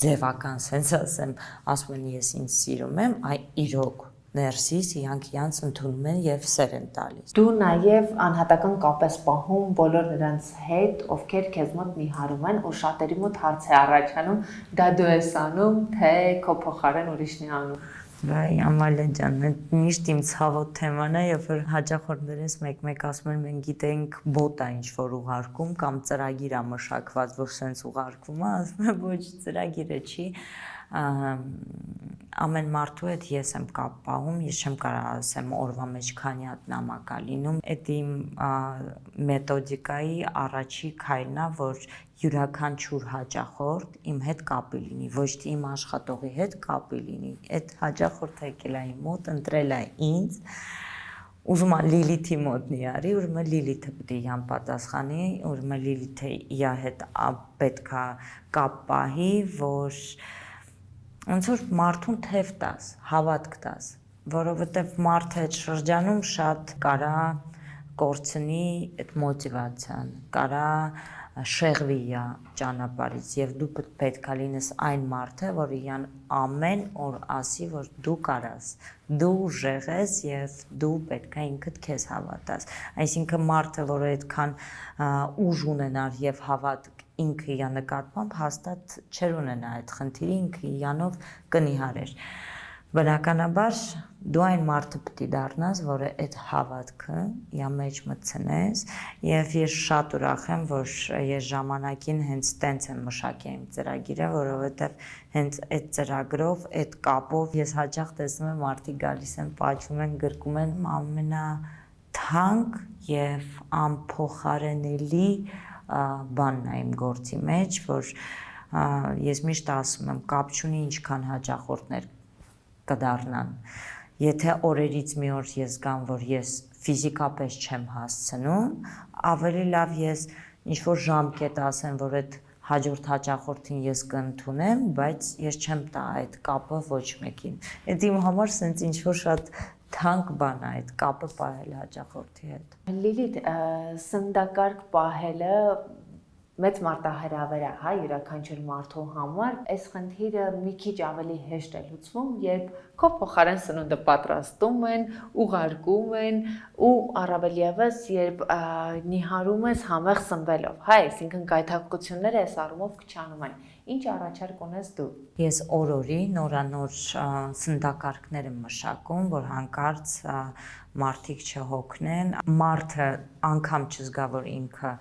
ձևական sense ասեմ, ասում են ես ինձ սիրում եմ, այ իրոք ներսից իրանք ընդունում են եւ սեր են տալիս։ Դու նաեւ անհատական կապ ես պահում բոլոր նրանց հետ, ովքեր քեզ մոտ նիհարում են, ու շատերի մոտ հարց է առաջանում, դա դու ես անում, թե քո փոխարեն ուրիշն է անում։ Վայ Ամալիա ջան, միշտ իմ ցավոտ թեման է, երբ որ հաճախորդներս մեկ-մեկ ասում են մենք գիտենք բոտ է ինչ որ ուղարկում կամ ծրագիր է մշակված, որ սենց ուղարկվում է, ասում եմ ոչ ծրագիրը չի, ամեն մարդու հետ ես եմ կապ պահում, ես չեմ կարող ասեմ օրվա մեջ քանի հատ նամակ է լինում, այդ իմ մեթոդիկայի առաջի քայլն է, որ յուրաքանչյուր հաճախորդ իմ հետ կապի լինի, ոչ թե իմ աշխատողի հետ կապի լինի, այդ հաճախորդը եկել է իմ մոտ, ընտրել է ինձ, ուզում է Լիլիթի մոտ նիարի, ուրեմն Լիլիթը պետք է իրան պատասխանի, ուրեմն Լիլիթը իր հետ պետք է կապ պահի, որ ոնց որ մարդուն թև տաս, հավատք տաս, որովհետև մարդը այդ շրջանում շատ կարա կորցնի այդ մոտիվացիան, կարա շեղվի իա ճանապարհից եւ դու պետքա լինես այն մարդը, որը իրան ամեն օր ասի, որ դու կարաս, դու ուժեղես եւ դու պետքա ինքդ քեզ հավատաս։ Այսինքն մարդը, որը այդքան ուժ ունենար եւ հավատ ինքը իր նկատմամբ հաստատ չեր ունենա այդ խնդիրը, ինքը իրանով կնիհարեր։ Բնականաբար դու այն մարդը պետք է դառնաս, որը այդ հավատքը իր մեջ մտցնես, եւ ես շատ ուրախ եմ, որ ես ժամանակին հենց տենց եմ մշակել իմ ծրագիրը, որովհետեւ հենց այդ ծրագրով, այդ կապով ես հաճախ տեսնում եմ մարդիկ գալիս են, պատճում են, գրկում են ամենաթանկ եւ անփոխարինելի բանն է իմ գործի մեջ, որ ես միշտ ասում եմ, կապ չունի ինչքան հաճախորդներ կդառնան։ Եթե օրերից մի օր ես գամ, որ ես ֆիզիկապես չեմ հասցնում, ավելի լավ ես ինչ-որ ժամկետ ասեմ, որ այդ հաջորդ հաճախորդին ես կընդունեմ, բայց ես չեմ տա այդ կապը ոչ մեկին։ Այդ իմ համար սենց ինչ-որ շատ թանկ բան է այդ կապը պահել հաճախորդի հետ։ Լիլիթ, սննդակարգ պահելը մեծ մարտահրավեր է, հա, յուրաքանչյուր մարդու համար, այս խնդիրը մի քիչ ավելի հեշտ է լուծվում, երբ քո փոխարեն սնունդը պատրաստում են, ուղարկում են ու առավել եւս երբ նիհարում ես համեղ սնվելով, հա, այսինքն գայթակղությունները այս առումով քչանում են։ Ինչ առաջարկ ունես դու։ Ես օր-օրի նորանոր սննդակարգներ եմ մշակում, որ հանկարծ մարդիկ չհոգնեն, մարդը անգամ չզգա, որ ինքը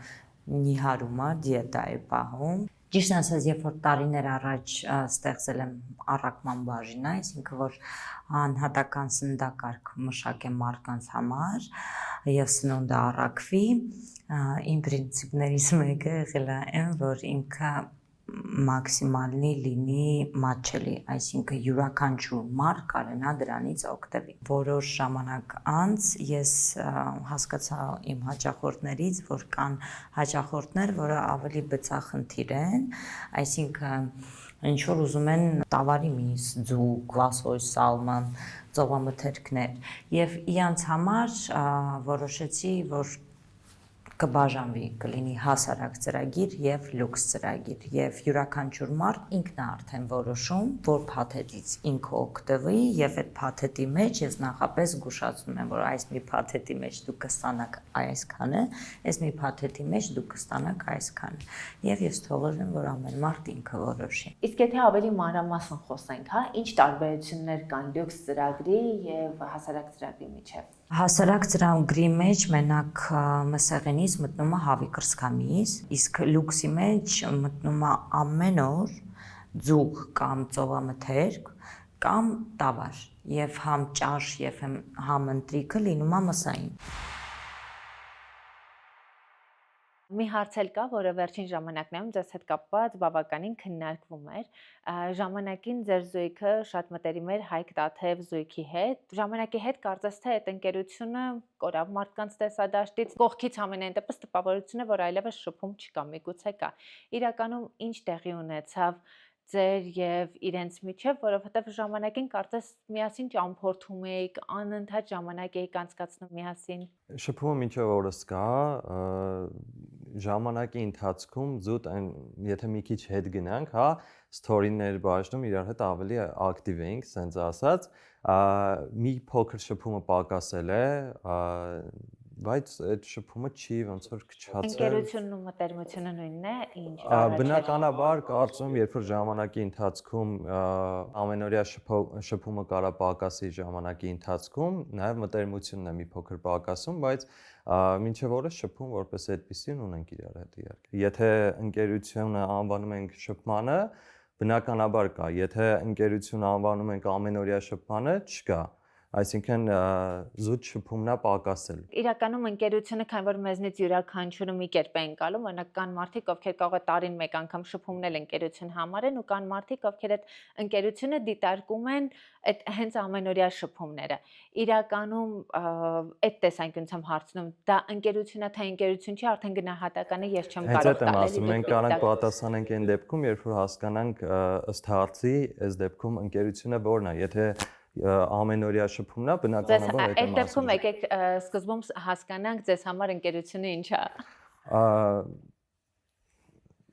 նիհարում է, դիետա է պահում։ Ճիշտ ասած, երբ որ տարիներ առաջ ստեղծել եմ առաքման բաժինը, այսինքն որ անհատական սննդակարգ մշակեմ մարդկանց համար եւ սնունդը առաքվի, իմ պրինցիպներից մեկը եղել է, որ ինքը մաքսիմալնի լինի մատչելի, այսինքն յուրաքանչյուր մարդ կարենա դրանից օգտվի։ Որոշ ժամանակ անց ես հասկացա իմ հաճախորդներից, որ կան հաճախորդներ, որը ավելի բծախնդիր են, այսինքն ինչ որ ուզում են տավարի միս, ձուկ, լասոյ, սալման, ծովամթերքներ, եւ իրանց համար որոշեցի, որ կբաժանվի, կլինի հասարակ ծրագիր եւ լյուքս ծրագիր եւ յուրաքանչյուր մարդ ինքն է արդեն որոշում, որ փաթեթից ինքը օգտվի եւ այդ փաթեթի մեջ ես նախապես զգուշացնում եմ, որ այս մի փաթեթի մեջ դուք կստանաք այսքանը, այս մի փաթեթի մեջ դուք կստանաք այսքանը եւ ես թողել եմ, որ ամեն մարդ ինքը որոշի։ Իսկ եթե ավելի մանրամասն խոսենք, հա, ինչ տարբերություններ կան լյուքս ծրագրի եւ հասարակ ծրագրի միջեւ։ Հասարակ ծրագրի մեջ մենակ մսեղենից մտնում է հավի կրծքամիս, իսկ լյուքսի մեջ մտնում է ամեն օր ձուկ կամ ծովամթերք կամ տավար եւ համ ճաշ եւ համ ընտրիկը լինում է մսային։ Մի հարց էլ կա, որը վերջին ժամանակներում ձեզ հետ կապված բավականին քննարկվում էր։ Ժամանակին ձեր զույգը շատ մտերիմ էր Հայկ Տաթև զույգի հետ։ Ժամանակի հետ կարծես թե այդ ընկերությունը կորավ մարդկանց տեսադաշտից։ Կողքից ամենայն դեպս տպավորություն է, որ այլևս շփում չկա, միգուցե կա։ Իրականում ինչ տեղի ունեցավ ձեր եւ իրենց միջեւ, որովհետեւ ժամանակին կարծես միասին ճամփորդում էիք, անընդհատ ժամանակ էիք անցկացնում միասին։ Շփումը մինչև օրս կա, ժամանակի ընթացքում զուտ այն, եթե մի քիչ հետ գնանք, հա, ստորիներ բաժնում իրար հետ ավելի ակտիվ էինք, սենց ասած, մի փոքր շփումը պակասել է, բայց այդ շփումը չի ոնց որ քչացել։ Ընկերությունն ու մտերմությունը նույնն է, ինչ բնականաբար կարծում եմ, երբ որ ժամանակի ընթացքում ամենօրյա շփումը կարա պակասի ժամանակի ընթացքում, նաև մտերմությունն է մի փոքր պակասում, բայց մինչև օրս շփում որպես այդպեսին ունենք իրար հետ իհարկե։ Եթե ընկերությունը անվանում ենք շփմանը, բնականաբար կա, եթե ընկերությունը անվանում ենք ամենօրյա շփմանը, չկա։ Այսինքն զուտ շփումն է պակասել։ Իրականում ընկերությունը, քանի որ մեզնից յուրաքանչյուրը մի կերպ են գալու, օրինակ կան մարդիկ, ովքեր կարող է տարին մեկ անգամ շփումն էլ ընկերություն համարեն, ու կան մարդիկ, ովքեր այդ ընկերությունը դիտարկում են այդ հենց ամենօրյա շփումները։ Իրականում այդ տեսանկյունությամբ հարցնում, դա ընկերություն է, թե ընկերություն չի, արդեն գնահատական է, ես չեմ կարող տալ։ Ասում ենք կարող պատասխանենք այն դեպքում, երբ որ հասկանանք ըստ հարցի, այս դեպքում ընկերությունը որն է, եթե ամենօրյա շփումն է, բնականաբար այդ դեպքում եկեք սկզբում հասկանանք ձեզ համար ընկերությունը ինչ է։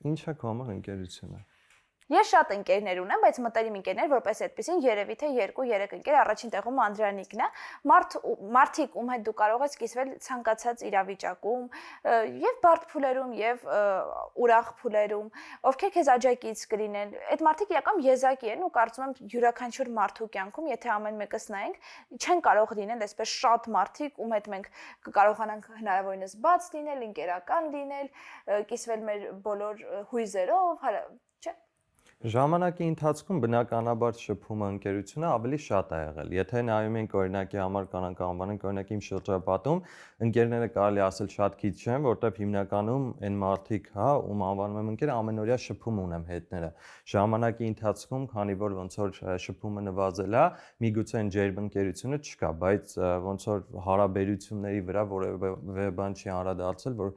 Ինչա քո համար ընկերությունը։ Ես շատ ընկերներ ունեմ, բայց մտերիմ ընկերներ, որպես այդպեսին երևի թե 2-3 ընկեր, առաջին տեղում Անդրանիկն է։ Մարդիկ, ում հետ դու կարող ես կիսվել ցանկացած իրավիճակում, եւ բարդ փուլերում, եւ ուրախ փուլերում, ովքեր քեզ աջակից կլինեն։ Այդ մարդիկ իրական եզակի են ու կարծում եմ յուրաքանչյուր մարդու կյանքում, եթե ամեն մեկս նայենք, չեն կարող լինել այսպես շատ մարդիկ, ում հետ մենք կկարողանանք հնարավորինս բաց լինել, ընկերական լինել, կիսվել մեր բոլոր հույզերով, չէ՞։ Ժամանակի ընթացքում բնականաբար շփումը ընկերությունը ավելի շատ է եղել։ Եթե նայում ենք օրինակի համար կանանք անվանենք օրինակ իմ շրջապատում, ընկերները կարելի ասել շատ քիչ չեն, որտեղ հիմնականում այն մարդիկ, հա, ում անվանում եմ ընկեր, ամենօրյա շփում ունեմ հետները։ Ժամանակի ընթացքում, քանի որ ոնց որ շփումը նվազել է, միգուցե այն ջերմ ընկերությունը չկա, բայց ոնց որ հարաբերությունների վրա որևէ բան չի անդրադարձել, որ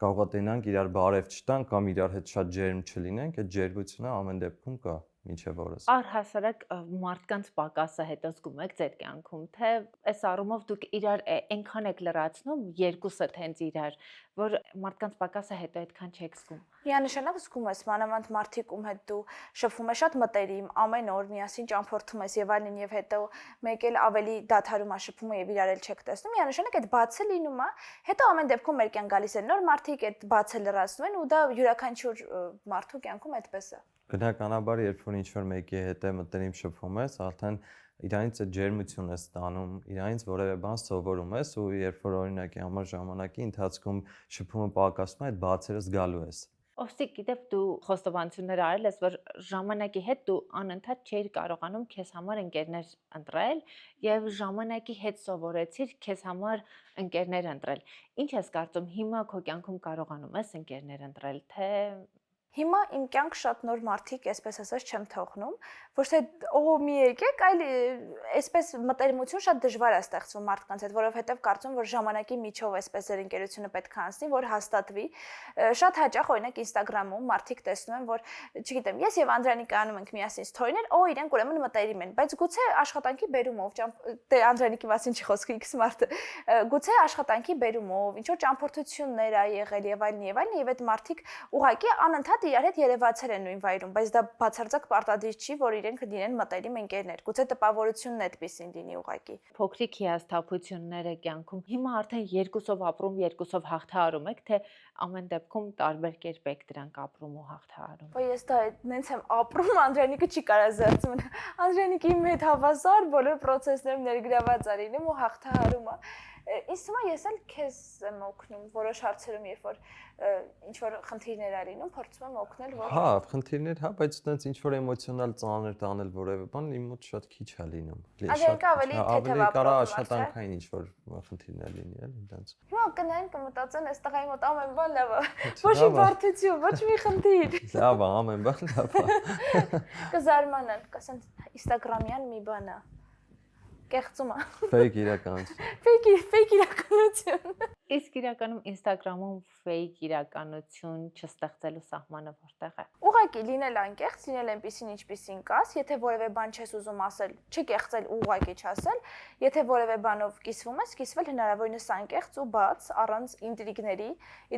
կարող իրար բարև չտան կամ իրար հետ շատ ջերմ չլինենք, այդ ջերմությունը ամեն դեպքում կա մինչև օրս։ Առհասարակ մարդկանց պակասը հետո զգում եք ձեր կյանքում, թե այս առումով դուք իրար այնքան եք լրացնում երկուսդ հենց իրար, որ մարդկանց պակասը հետո այդքան չեք զգում։ Միանշանակ զգում ես, մանավանդ մարդիկ ում հետ դու շփվում ես շատ մտերիմ, ամեն օր միասին ճամփորդում ես եւ այլն եւ հետո մեկ էլ ավելի դադարում է շփումը եւ իրար էլ չեք տեսնում, միանշանակ այդ բացը լինում է, հետո ամեն դեպքում մեր կյանք գալիս են նոր մարդիկ, այդ բացը լրացնում են ու դա յուրաքանչյուր մարդու կյանքում այդպես է։ Բնականաբար, երբ որ ինչ-որ մեկի հետ է մտերիմ շփվում ես, արդեն իրանից այդ ջերմություն ես ստանում, իրանից որևէ բան սովորում ես ու երբ որ օրինակի համար ժամանակի ընթացքում շփումը պակասում է, այդ բացերը զգալու ես։ Ովսիկ, գիտես դու խոստովանություններ արել ես, որ ժամանակի հետ դու անընդհատ չէիր կարողանում քեզ համար ընկերներ ընտրել եւ ժամանակի հետ սովորեցիր քեզ համար ընկերներ ընտրել։ Ինչ ես կարծում, հիմա քո կյանքում կարողանում ես ընկերներ ընտրել, թե Հիմա իմ կյանք շատ նոր մարդիկ, այսպես ասած, չեմ թողնում, ոչ թե օ մի եկեք, այլ այսպես մտերմություն շատ դժվար է ստեղծվում մարդկանց հետ, որովհետև կարծում որ ժամանակի միջով այսպես ձեր ընկերությունը պետք է անցնի, որ հաստատվի։ Շատ հաճախ օրինակ Instagram-ում մարդիկ տեսնում են, որ, չգիտեմ, ես եւ Անդրանիկը անում ենք միասին story-ներ, օ իրենք ուրեմն մտերիմ են, բայց գուցե աշխատանքի բերումով, դե Անդրանիկի մասին չի խոսքը X մարդը, գուցե աշխատանքի բերումով, ինչ որ ճամփորդություններ ա եղել եւ այլն, եւ այդ մարդիկ ուղղակի անընդհատ իրար հետ երևացել են նույն վայրում, բայց դա բացարձակ պարտադիր չի, որ իրենք լինեն մտերիմ ընկերներ։ Գուցե տպավորությունն այդպեսին լինի ուղղակի։ փոքրիկ հիասթափությունները կյանքում հիմա արդեն երկուսով ապրում, երկուսով հաղթահարում եք, թե ամեն դեպքում տարբեր կերպ եք դրանք ապրում ու հաղթահարում։ Բայց ես դա նենց եմ ապրում, Անդրանիկը չի կարա զերծում։ Անդրանիկի իմ հետ հավասար բոլոր process-ներում ներգրաված է լինում ու հաղթահարում է։ Ինձ թվում է ես էլ քեզ եմ օգնում որոշ հարցերում, երբ որ ինչ որ խնդիրներ ա լինում, փորձում եմ օգնել, որ Հա, խնդիրներ, հա, բայց այդպես ինչ որ էմոցիոնալ ծանր տանել որևէ բան իմ մոտ շատ քիչ է լինում։ Անդրանիկը ավելի թեթև կարա ապրում, աշխատանքային ինչ որ խնդիրներ լինի, էլի այդպես։ հիմա կնային կմտածեն, այս տղայի մոտ ամեն բան լավ է։ Ոչ մի բարդություն, ոչ մի խնդիր։ Լավ է, ամեն բան լավ է։ Կզարմանան, կասեն Instagram-յան մի բան է։ Կեղծում է։ Fake իրականություն։ Fake իրականություն։ Իսկ իրականում Instagram-ում fake իրականություն չստեղծելու սահմանը որտեղ է։ Ուղղակի լինել անկեղծ, լինել այնպեսին ինչպեսին կաս, եթե որևէ բան չես ուզում ասել, չկեղծել ու ուղղակի չասել, եթե որևէ բանով կիսվում ես, կիսվել հնարավորինս անկեղծ ու բաց, առանց ինտրիգների։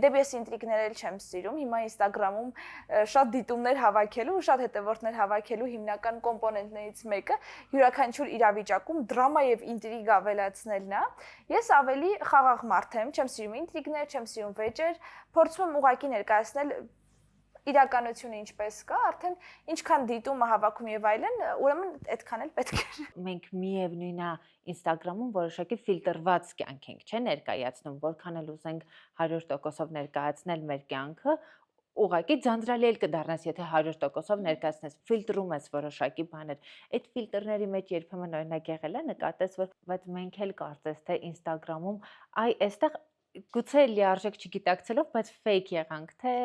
Իդեպ ես ինտրիգներ էլ չեմ սիրում, հիմա Instagram-ում շատ դիտումներ հավաքելու ու շատ հետևորդներ հավաքելու հիմնական կոմպոնենտներից մեկը յուրաքանչյուր իրավիճակում դրամա եւ ինտրիգ ավելացնելն է։ Ես ավելի խաղաղ մարդ եմ, չեմ սիրում ինտրիգներ, չեմ սիրում վեճեր, փորձում եմ ուղղակի ներկայացնել իրականությունը ինչպես կա, արդեն ինչքան դիտումը հավաքում եւ այլն, ուրեմն այդքան էլ պետք է։ Մենք միևնույնն է Instagram-ում որոշակի ֆիլտրված կյանք ենք, չէ, ներկայացնում, որքան էլ ուզենք 100%-ով ներկայացնել մեր կյանքը, ուղղակի ձանձրալի էլ կդառնաս, եթե 100%-ով ներկայացնես, ֆիլտրում ես որոշակի բաներ։ Այդ ֆիլտրների մեջ երբեմն օրինակ եղել է նկատես, որ բայց մենք էլ կարծես թե Instagram-ում, այ այստեղ գուցե լիարժեք չգիտակցելով, բայց fake եղանք, թե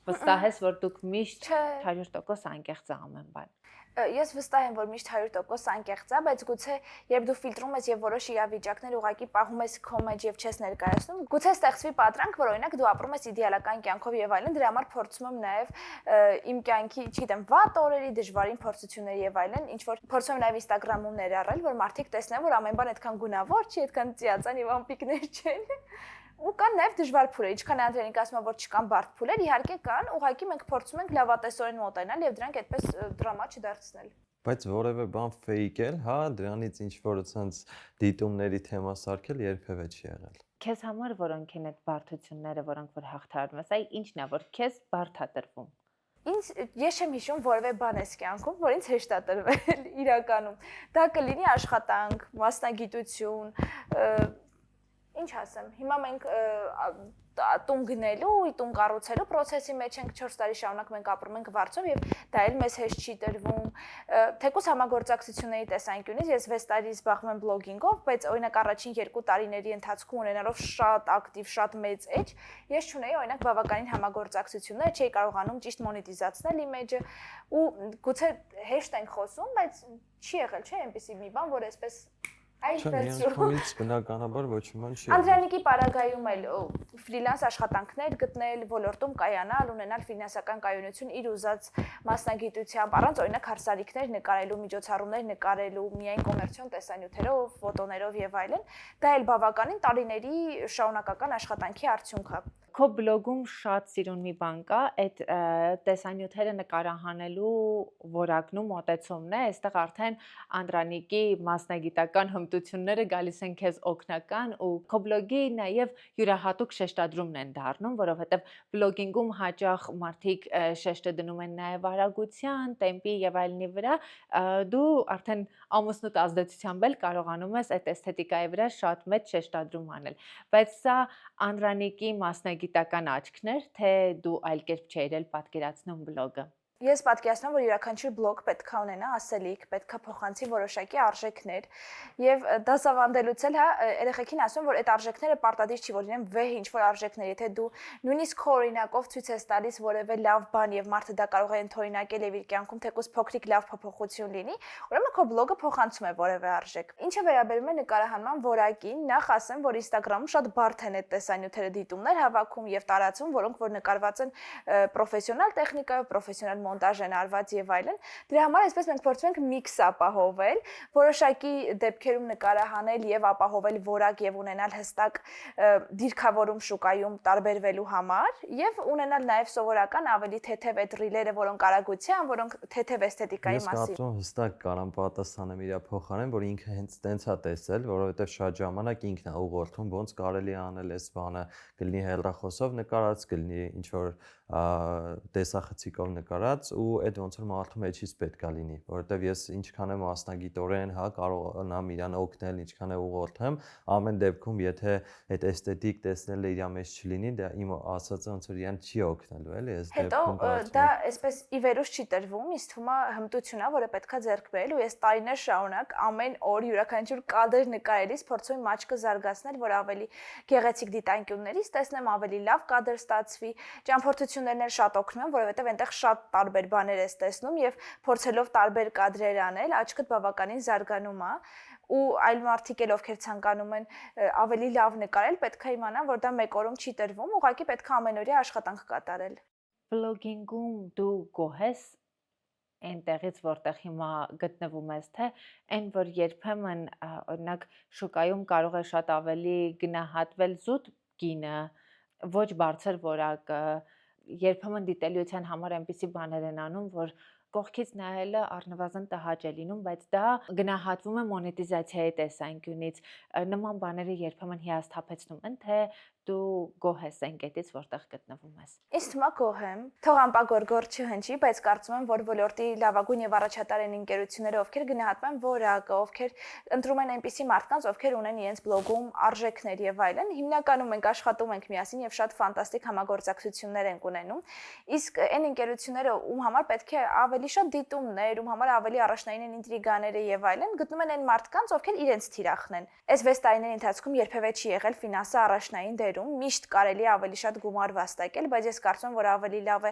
վստահ ես, որ դուք միշտ 100% անկեղծ է ամեն բան։ Ես վստահ եմ, որ միշտ 100% անկեղծ է, բայց գուցե երբ դու ֆիլտրում ես եւ որոշ իրավիճակներ ուղղակի պահում ես քո մեջ եւ չես ներկայացնում, գուցե ստեղծվի պատրանք, որ օրինակ դու ապրում ես իդեալական կյանքով եւ այլն, դրա համար փորձում եմ նաեւ իմ կյանքի, չգիտեմ, վատ օրերի, դժվարին փորձությունների եւ այլն, ինչ որ փորձում եմ նաեւ Instagram-ում ներառել, որ մարդիկ տեսնեն, որ ամեն բան այդքան գունավոր չի, այդքան ծիածան եւ ամպիկներ չեն։ Ու կան նաև դժվար փուլեր, ինչքան Անդրանիկը ասում է, որ չկան բարդ փուլեր, իհարկե կան, ուղղակի մենք փորձում ենք լավատեսորեն մոտենալ եւ դրանք այդպես դրամա չդարձնել։ Բայց որևէ բան ֆեյքել, հա, դրանից ինչ որ ցած դիտումների թեմա սարքել երբևէ չի եղել։ Քեզ համար որոնք են այդ բարդությունները, որոնք որ հաղթարում ես, այ ինչն է, որ քեզ բարդ է տրվում։ Ես չեմ հիշում որևէ բան էս կյանքում, որ ինձ հեշտ է տրվել իրականում։ Դա կլինի աշխատանք, մասնագիտություն, ինչ ասեմ, հիմա մենք տուն գնելու, տուն կառուցելու process-ի մեջ ենք 4 տարի շարունակ մենք ապրում ենք Վարձով եւ դա էլ մեզ հեշտ չի տրվում։ Թեկուզ համագործակցությունների տեսանկյունից ես 6 տարի զբաղվում եմ բլոգինգով, բայց օրինակ առաջին 2 տարիների ընթացքում ունենալով շատ ակտիվ, շատ մեծ էջ, ես չունեի օրինակ բավականին համագործակցություններ, չէի կարողանում ճիշտ մոնետիզացնել իմեջը ու գուցե հեշտ ենք խոսում, բայց չի եղել, չէ՞, այնպեսի մի բան, որ այսպես Միանգամից բնականաբար ոչ մի բան չի։ Անդրանիկի պարագայում էլ ֆրիլանս աշխատանքներ գտնել, ոլորտում կայանալ, ունենալ ֆինանսական կայունություն իր ուզած մասնագիտությամբ, առանց օրինակ հարսարիքներ նկարելու, միջոցառումներ նկարելու, միայն կոմերցիոն տեսանյութերով, ֆոտոներով եւ այլն, դա էլ բավականին տարիների շարունակական աշխատանքի արդյունք է։ Քո բլոգում շատ սիրուն մի բան կա, այդ տեսանյութերը նկարահանելու որակն ու մոտեցումն է, այստեղ արդեն Անդրանիկի մասնագիտական հմտությունները գալիս են քեզ օգնական ու քո բլոգի նաև յուրահատուկ շեշտադրումն են դառնում, որովհետև բլոգինգում հաճախ մարդիկ շեշտը դնում են նաև արագության, տեմպի եւ այլնի վրա, դու արդեն ամուսնուդ ազդեցությամբ էլ կարողանում ես այդ էսթետիկայի վրա շատ մեծ շեշտադրում անել, բայց սա Անդրանիկի մասնագիտական աչքներ, թե դու այլ կերպ չէիր էլ պատկերացնում բլոգը։ Ես պատկերացնում եմ, որ յուրաքանչյուր բլոգ պետք է ունենա ասելիք, պետք է փոխանցի որոշակի արժեքներ եւ դասավանդելուց էլ հա երեխեքին ասում որ այդ արժեքները պարտադիր չի որ լինեն վեհ ինչ որ արժեքներ, եթե դու նույնիսկ քո օրինակով ցույց ես տալիս որևէ լավ բան եւ մարդը դա կարող է ընդօրինակել եւ իր կյանքում թեկուզ փոքրիկ լավ փոփոխություն լինի, ուրեմն քո բլոգը փոխանցում է որևէ արժեք։ Ինչը վերաբերում է նկարահանման որակին, նախ ասեմ, որ Instagram-ում շատ բարդ են այդ տեսանյութերը դիտումներ հավաքում եւ տարածում, որոնք որ նկարված են պրոֆեսիոնալ տեխնիկայով, պրոֆեսիոնալ մոնտաժ են արված եւ այլն։ Դրա համար այսպես մենք փորձում ենք միքս ապահովել, որոշակի դեպքերում նկարահանել եւ ապահովել որակ եւ ունենալ հստակ դիրքավորում շուկայում տարբերվելու համար եւ ունենալ նաեւ սովորական ավելի թեթև այդ ռիլերը, որոնք արագության, որոնք թեթև էսթետիկայի մասին։ Ես կարծում եմ հստակ կարամ պատասխանեմ իր փոխարեն, որ ինքը հենց տենց է տեսել, որովհետեւ շատ ժամանակ ինքն է ուղղորդում ոնց կարելի է անել այս բանը, կլինի հեռախոսով նկարած, կլինի ինչ որ տեսախցիկով նկարած ու այդ ոնց որ մարդու մեջից պետքա լինի, որովհետև ես ինչքան եմ մասնագիտորեն, հա, կարողանամ իրան օգնել, ինչքան է ուղղորդեմ, ամեն դեպքում եթե այդ էսթետիկ տեսնելը իր մեջ չլինի, դա իմ ասածը ոնց որ իրան չի օգնելու, էլի, այս դեպքում հետո դա այսպես ի վերուս չի տրվում, ինձ թվում է հմտություն է, որը պետքա ձեռք բերել ու ես տարիներ շարունակ ամեն օր յուրաքանչյուր կադր նկարելիս փորձում եմ աչքը զարգացնել, որ ավելի գեղեցիկ դիտանկյուններից տեսնեմ, ավելի լավ կադր ստացվի, ճամփորդություններն էլ շատ օգնում են, որովհետև այնտեղ շատ տարբեր բաներ ես տեսնում եւ փորձելով տարբեր կադրեր անել, աչքդ բավականին զարգանում է ու այլ մարդիկ էլ ովքեր ցանկանում են ավելի լավ նկարել, պետք է իմանան, որ դա մեկ օրում չի տրվում, ուղղակի պետք է ամենօրյա աշխատանք կատարել։ Բլոգինգում դու գոհ ես այնտեղից, որտեղ հիմա գտնվում ես, թե այն, որ երբեմն օրինակ շուկայում կարող է շատ ավելի գնահատվել զուտ կինը, ոչ բարձր որակը, երբեմն դիտելիության համար այնպիսի բաներ են անում, որ կողքից նայելը առնվազն տհաճ է լինում, բայց դա գնահատվում է մոնետիզացիայի տեսանկյունից։ Նման բաները երբեմն հիասթափեցնում են, թե դու գոհ ես այն կետից, որտեղ գտնվում ես։ Ինձ թվում է գոհ եմ։ Թող անպագորգոր չհնչի, բայց կարծում եմ, որ ոլորտի լավագույն եւ առաջատար են ընկերությունները, ովքեր գնահատում են որակը, ովքեր ընտրում են այնպիսի մարդկանց, ովքեր ունեն իրենց բլոգում արժեքներ եւ այլն։ Հիմնականում մենք աշխատում ենք միասին եւ շատ ֆանտաստիկ համագործակցություններ ենք ունենում։ Իսկ այն ընկերությունները, ում համար պետք է ավելի շատ դիտումներ, ում համար ավելի առաջնային են ինտրիգաները եւ այլն, գտնում են այն մարդկանց, ովքեր իրենց թիրախն են։ Այս 6 տարիների ընթացքում երբևէ չի եղել ֆինանսը առաջնային դեր միշտ կարելի է ավելի շատ գումար վաստակել, բայց ես կարծում եմ, որ ավելի լավ է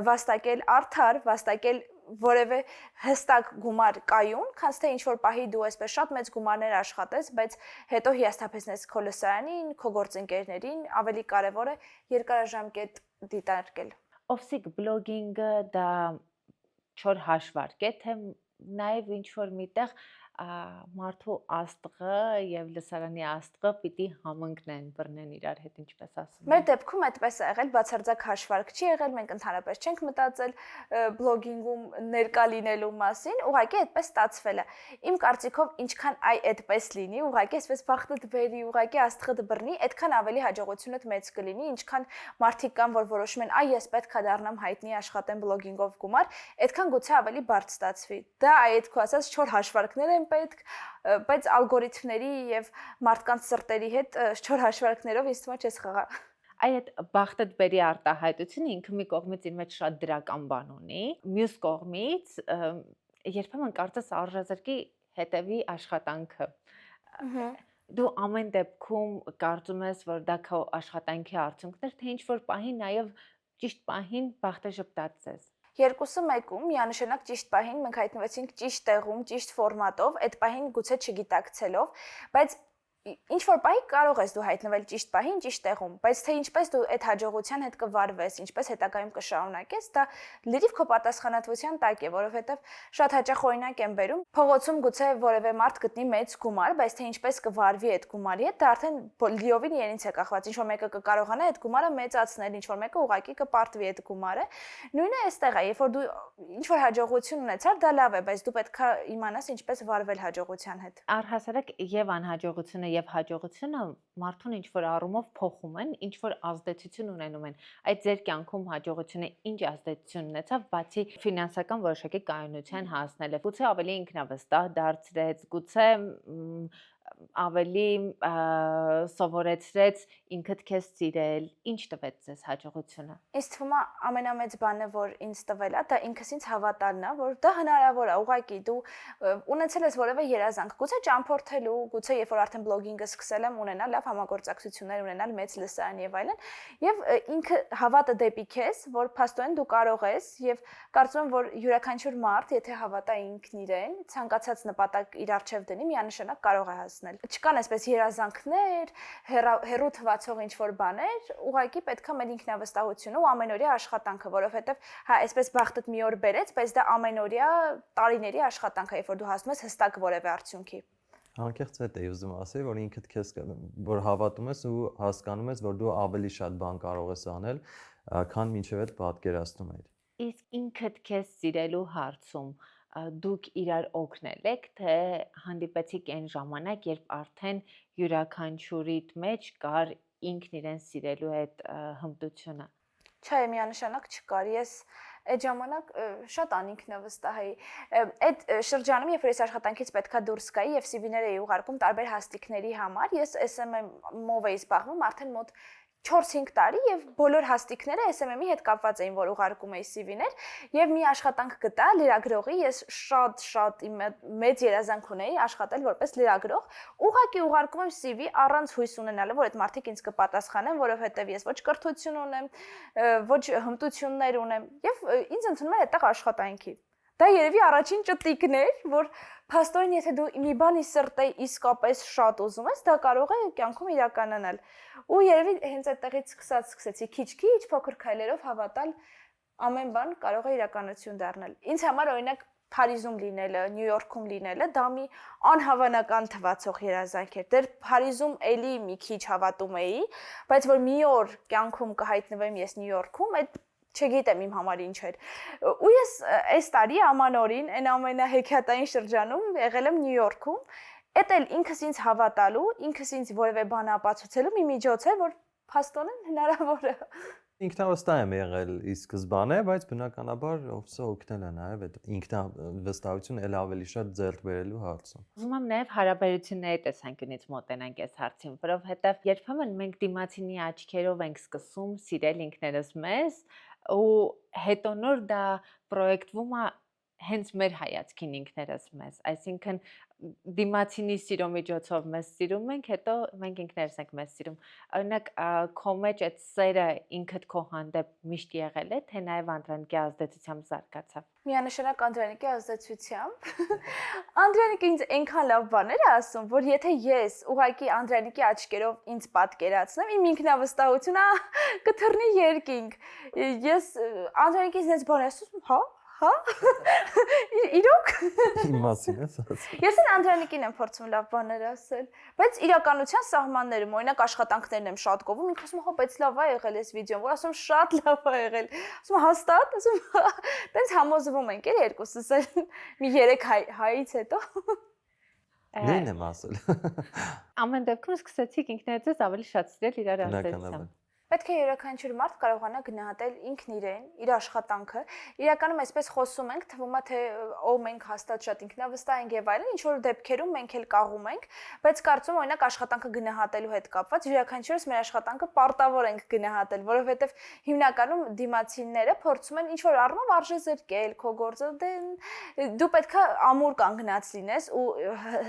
վաստակել արդար, վաստակել որևէ հստակ գումար կայուն, քան թե ինչ-որ պահի դու այսպես շատ մեծ գումարներ աշխատես, բայց հետո հիասթափեցնես քո լսարանին, քո գործընկերներին, ավելի կարևոր է երկարաժամկետ դիտարկել։ Օֆսիկ բլոգինգը դա չոր հաշվարկ է, թե նաև ինչ-որ միտեղ մարդու աստղը եւ լսարանի աստղը պիտի համընկնեն, բռնեն իրար հետ, ինչպես ասում են։ Մեր դեպքում այդպես է եղել, բացարձակ հաշվարկ չի եղել, մենք ընդհանրապես չենք մտածել բլոգինգում ներկա լինելու մասին, ուղղակի այդպես ստացվել է։ Իմ կարծիքով, ինչքան այդպես լինի, ուղղակի այսպես բախտդ բերի, ուղղակի աստղը բռնի, այդքան ավելի հաջողությունդ մեծ կլինի, ինչքան մարդիկ կան, որ որոշում են, այ ես պետք է դառնամ հայտնի, աշխատեմ բլոգինգով գումար, այդքան գուցե ավելի բարդ ստացվի։ Դա այդ քո ասած չոր հաշվարկներ են պետք, բայց ալգորիթմների եւ մարդկանց սրտերի հետ չոր հաշվարկներով ինձ թվում է չես խաղա։ Այդ բախտդ բերի արտահայտությունը ինքը մի կողմից իր մեջ շատ դրական բան ունի, մյուս կողմից երբեմն կարծես արժեզրկի հետևի աշխատանքը։ Դու ամեն դեպքում կարծում ես, որ դա քո աշխատանքի արդյունքն էր, թե ինչ որ պահին նաև ճիշտ պահին բախտը ժպտաց ես։ Երկուսը մեկում միանշանակ ճիշտ պահին մենք հայտնվեցինք ճիշտ տեղում, ճիշտ ֆորմատով, այդ պահին գուցե չգիտակցելով, բայց ինչ որ պահի կարող ես դու հայտնվել ճիշտ պահին, ճիշտ տեղում, բայց թե ինչպես դու այդ հաջողության հետ կվարվես, ինչպես հետագայում կշարունակես, դա լրիվ քո պատասխանատվության տակ է, որովհետև շատ հաճախ օրինակ եմ բերում, փողոցում գուցե որևէ մարդ գտնի մեծ գումար, բայց թե ինչպես կվարվի այդ գումարի հետ, դա արդեն լիովին իրենից է կախված, ինչ որ մեկը կկարողանա այդ գումարը մեծացնել, ինչ որ մեկը ուղղակի կպարտվի այդ գումարը։ Նույնը այստեղ է, երբ որ դու ինչ որ հաջողություն ունեցար, դա լավ է, բայց դու պետք է իմանաս ինչպես վարվել հաջողության հետ։ Առհասարակ եւ անհաջողությունը եւ հաջողությունը մարդուն ինչ որ առումով փոխում են, ինչ որ ազդեցություն ունենում են։ Այդ ձեր կյանքում հաջողությունը ինչ ազդեցություն ունեցավ, բացի ֆինանսական որոշակի կայունության հասնելը։ Գուցե ավելի ինքնավստահ դարձրեց, գուցե ավելի սովորեցրեց ինքդ քեզ սիրել, ինչ տվեց ձեզ հաջողությունը։ Ինձ թվում է ամենամեծ բանը, որ ինձ տվել է, դա ինքս ինձ հավատալն է, որ դա հնարավոր է, ուղղակի դու ունեցել ես որևէ երազանք, գուցե ճամփորդելու, գուցե երբ որ արդեն բլոգինգը սկսել եմ, ունենալ լավ համագործակցություններ, ունենալ մեծ լսարան եւ այլն, եւ ինքը հավատը դեպի քեզ, որ փաստորեն դու կարող ես եւ կարծում եմ, որ յուրաքանչյուր մարդ, եթե հավատա ինքն իրեն, ցանկացած նպատակ իր առջև դնի, միանշանակ կարող է հասնել։ Չկան այսպես երազանքներ, հերու թվացող ինչ-որ բաներ, ուղղակի պետք է մեր ինքնավստահությունը ու ամենօրյա աշխատանքը, որովհետև հա, այսպես բախտդ մի օր բերեց, բայց դա ամենօրյա տարիների աշխատանք է, երբ որ դու հասնում ես հստակ որևէ արդյունքի։ Անկեղծ հետ էի ուզում ասել, որ ինքդ քեզ որ հավատում ես ու հասկանում ես, որ դու ավելի շատ բան կարող ես անել, քան մինչև այդ պատկերացնում ես։ Իսկ ինքդ քեզ սիրելու հարցում դուք իրար օգնել եք, թե հանդիպեցիք այն ժամանակ, երբ արդեն յուրաքանչյուրիդ մեջ կար ինքն իրեն սիրելու այդ հմտությունը։ Չէ, միանշանակ չկար։ Ես այդ ժամանակ շատ անինքնավստահ էի։ Այդ շրջանում, երբ ես աշխատանքից պետքա դուրս գայի եւ CV-ներ էի ուղարկում տարբեր հաստիկների համար, ես SMM-ով էի զբաղվում արդեն մոտ 4-5 տարի եւ բոլոր հաստիկները SMM-ի հետ կապված էին, որ ուղարկում էի CV-ներ եւ մի աշխատանք գտա լրագրողի, ես շատ մեծ երազանք ունեի աշխատել որպես լրագրող, ուղղակի ուղարկում եմ CV առանց հույս ունենալու, որ այդ մարդիկ ինձ կպատասխանեն, որովհետեւ ես ոչ կրթություն ունեմ, ոչ հմտություններ ունեմ եւ ինձ ընդունում են այդտեղ աշխատանքի։ Դա երևի առաջին ճտիկն էր, որ փաստորեն եթե դու մի բանի սրտե իսկապես շատ ուզում ես, դա կարող է կյանքում իրականանալ։ Ու երևի հենց այդտեղից սկսեցի քիչ-քիչ փոքր քայլերով հավատալ ամեն բան կարող է իրականություն դառնալ։ Ինձ համար օրինակ Փարիզում լինելը, Նյու Յորքում լինելը դա մի անհավանական թվացող երազանք էր։ Դեռ Փարիզում էլի մի քիչ հավատում էի, բայց որ մի օր կյանքում կհայտնվեմ ես Նյու Յորքում, այդ չգիտեմ իմ համար ինչ էր։ Ու ես այս տարի ամանորին այն ամենահեքիաթային շրջանում եղել եմ Նյու Յորքում, էդ էլ ինքս ինձ հավատալու, ինքս ինձ որևէ բան ապացուցելու մի միջոց էր, որ փաստորեն հնարավոր է։ Ինքնավստահ եմ եղել ի սկզբանե, բայց բնականաբար ովսը օգնել է նաև այդ ինքնավստահությունը ել ավելի շատ ձեռք բերելու հարցում։ Ուզում եմ նաև հարաբերությունների տեսանկյունից մոտենանք այս հարցին, որովհետև երբեմն մենք դիմացինի աչքերով ենք սկսում սիրել ինքներս մեզ, ու հետո նոր դա պրոյեկտվում է հենց մեր հայացքին ինքներս մեզ, այսինքն դիմացինի սիրո միջոցով մեզ սիրում ենք, հետո մենք ինքներս ենք մեզ սիրում։ Օրինակ քո մեջ այդ սերը ինքդ քո հանդեպ միշտ եղել է, թե նաև Անդրանիկի ազդեցությամբ զարգացավ։ Միանշանակ Անդրանիկի ազդեցությամբ։ Անդրանիկը ինձ այնքան լավ բաներ է ասում, որ եթե ես ուղղակի Անդրանիկի աչքերով ինձ պատկերացնեմ, իմ ինքնավստահությունը կթռնի երկինք։ Ես Անդրանիկից ինձ բան ասում, հա Հա։ Իրոք։ Իմ մասին ես ասում։ Ես էլ Անդրանիկին եմ փորձում լավ բաներ ասել, բայց իրականության սահմաններում, օրինակ աշխատանքներն եմ շատ կովում, ինքը ասում է, հա, բայց լավ է եղել այս վիդեոն, որ ասում շատ լավ է եղել։ Ասում հաստատ, ասում տենց համոզվում ենք էլ երկուսս էլ մի 3 հայից հետո։ Նույնն եմ ասել։ Ամեն դեպքում սկսեցիք ինքներիցս ավելի շատ սիրել իրար Բնականաբար։ Պետք է յուրաքանչյուր մարդ կարողանա գնահատել ինքն իրեն, իր աշխատանքը։ Իրականում այսպես խոսում ենք, թվում է թե մենք հաստատ շատ ինքնավստահ ենք եւ այլն, ինչ որ դեպքերում մենք էլ կաղում ենք, բայց կարծում օրինակ աշխատանքը գնահատելու հետ կապված յուրաքանչյուրս մեր աշխատանքը պարտավոր ենք գնահատել, որովհետեւ հիմնականում դիմացինները փորձում են ինչ որ առնով արժե զրկել քո գործը, դու պետքա ամուր կանգնած լինես ու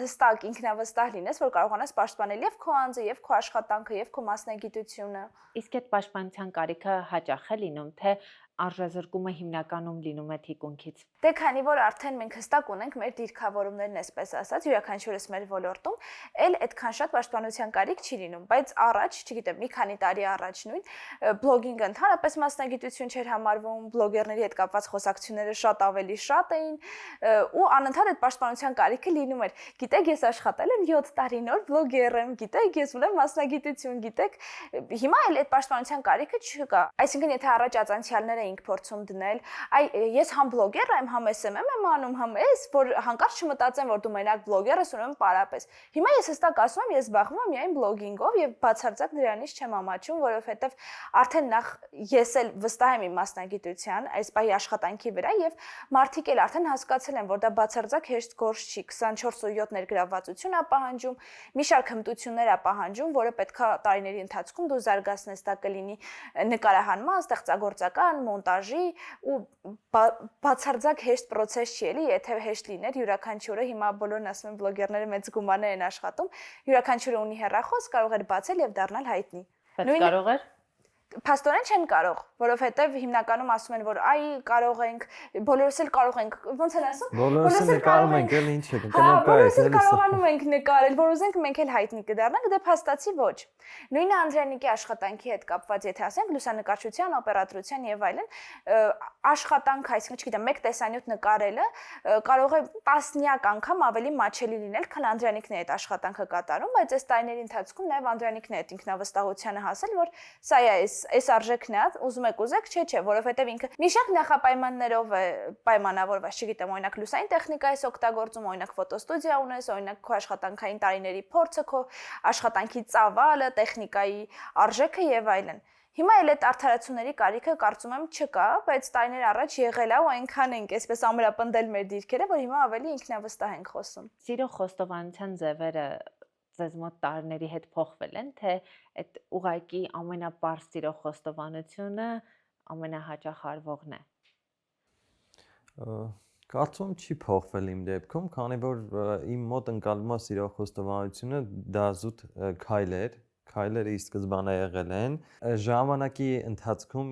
հստակ ինքնավստահ լինես, որ կարողանաս պաշտպանել եւ քո անձը, եւ քո աշխատանքը, եւ քո մասնագիտությունը։ Իսկ այդ պաշտպանության կարիքը հաճախ է լինում, թե արժեզրկումը հիմնականում լինում է թիկունքից։ Դե քանի որ արդեն մենք հստակ ունենք մեր դիրքավորումներն, այսպես ասած, յուրաքանչյուրս մեր ոլորտում, էլ այդքան շատ պաշտպանության կարիք չի լինում, բայց առաջ, չգիտեմ, մի քանի տարի առաջ նույն բլոգինգը ընդհանրապես մասնագիտություն չէր համարվում, բլոգերների հետ կապված խոսակցությունները շատ ավելի շատ էին, ու անընդհատ այդ պաշտպանության կարիքը լինում էր։ Գիտեք, ես աշխատել եմ 7 տարի նոր բլոգեր եմ, գիտեք, ես ունեմ մասնագիտություն, գիտեք, հիմա էլ այդ պաշտպանության կարիքը չկա։ Այսինքն, եթե առաջ ածանցիալները ենք փորձում դնել, ես համ բլոգեր եմ, համ SMM եմ անում, համ ես, որ հանկարծ չմտածեմ, որ դու մենակ բլոգեր ես, ուրեմն պարապես։ Հիմա ես հստակ ասում եմ, ես զբաղվում եմ միայն բլոգինգով եւ բացարձակ դրանից չեմ ամաչում, որովհետեւ արդեն նախ ես էլ վստահ եմ իմ մասնագիտության, այս բայի աշխատանքի վրա եւ մարդիկ էլ արդեն հասկացել են, որ դա բացարձակ հեշտ գործ չի, 24/7 ներգրավվածություն է պահանջում, մի շարք հմտություններ է պահանջում, որը պետքա տարիների ընթացքում դու զարգացնես, դա կլինի նկարահանման, ստեղծագործական, մոնտաժի ու բացարձակ հեշտ process չի էլի, եթե հեշտ լիներ յուրաքանչյուրը հիմա բոլորն ասում են բլոգերները մեծ գումարներ են աշխատում, յուրաքանչյուրը ունի հեռախոս, կարող էր բացել եւ դառնալ հայտնի։ Բայց կարող էր Փաստորեն չեն կարող, որովհետև հիմնականում ասում են, որ այ կարող ենք, բոլորս էլ կարող ենք, ոնց են ասում? Բոլորս էլ կարող ենք, էլ ինչ է, բոլորս էլ կարողանում ենք նկարել, որ ուզենք մենք էլ հայտնի կդառնանք, դե փաստացի ոչ։ Նույնը Անդրանիկի աշխատանքի հետ կապված, եթե ասենք, լուսանկարչության, օպերատորության եւ այլն, աշխատանք, այսինքն, չգիտեմ, մեկ տեսանյութ նկարելը կարող է տասնյակ անգամ ավելի մաչելի լինել, քան Անդրանիկն է այդ աշխատանքը կատարում, բայց այս տարիների ընթացքում նաեւ Անդրանիկն է այդ ինքնավստահությանը հասել, որ սա է այս արժեքն է, ուզում եք ուզեք, չէ, որովհետև ինքը մի շարք նախապայմաններով է պայմանավորված, չգիտեմ, օրինակ լուսային տեխնիկա ես օգտագործում, օրինակ ֆոտոստուդիա ունես, օրինակ քո աշխատանքային տարիների փորձը, քո աշխատանքի ծավալը, տեխնիկայի արժեքը եւ այլն։ Հիմա էլ այդ արդարացումների կարիքը կարծում եմ չկա, բայց տարիներ առաջ եղել է ու այնքան ենք այսպես ամրապնդել մեր դիրքերը, որ հիմա ավելի ինքնավստահ ենք խոսում։ Սիրո խոստովանության ձևերը ձեզ մոտ տարիների հետ փոխվել են, թե այդ ուղղակի ամենապարզ սիրո խոստովանությունը ամենահաճախ արվողն է։ Կարծում չի փոխվել իմ դեպքում, քանի որ իմ մոտ ընկալվում է սիրո խոստովանությունը դա զուտ քայլերը ի սկզբանե եղել են։ Ժամանակի ընթացքում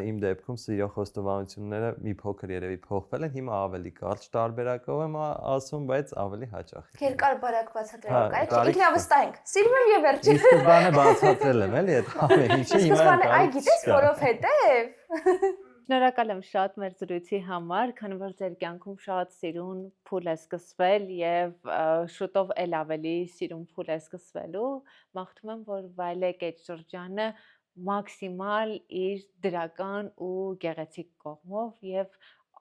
իմ դեպքում սիրո խոստովանությունները մի փոքր երևի փոխվել են, հիմա ավելի կարճ տարբերակով եմ ասում, բայց ավելի հաճախ։ Երկար բարակ բացատրել կարիք, ինքնավստահ ենք։ Սիրում եմ եւ վերջին։ Ի սկզբանե բացատրել եմ, էլի, այդ ամեն ինչը հիմա։ Սկզբանե, այ գիտես, որովհետեւ Շնորհակալ եմ շատ մեր զրույցի համար, քանի որ ձեր կյանքում շատ սիրուն փուլ է սկսվել եւ շուտով էլ ավելի սիրուն փուլ է սկսվելու։ Մաղթում եմ, որ վայելեք այդ շրջանը մաքսիմալ իր դրական ու գեղեցիկ կողմով եւ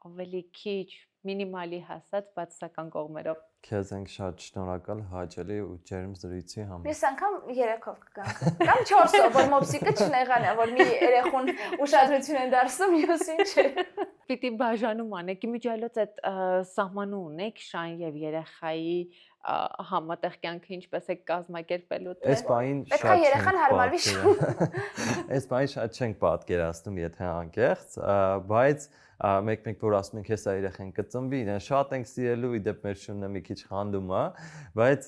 ավելի քիչ մինիմալի հասած բացասական կողմերով։ Քեզ ենք շատ շնորհակալ հաճելի ու ջերմ զրույցի համար։ Ես անգամ 3-ով կգանք։ Կամ 4-ով, որ մոպսիկը չնեղանա, որ մի երեխուն ուշադրություն են դարձնում, մյուսին չէ։ Պիտի բաժանում անեք, իմիջիայլոց այդ սահմանը ունեք շան եւ երեխայի համատեղ կյանքը ինչպես է կազմակերպելու թե։ Այս բային պետք է երեխան հարմարվի շուն։ Այս բային շատ չենք պատկերացնում, եթե անկեղծ, բայց մեկ-մեկ որ ասում ենք հեսա երեխան կծնվի, իրեն շատ ենք սիրելու, իդեպ մեր շունը մի քիչ խանդում է, բայց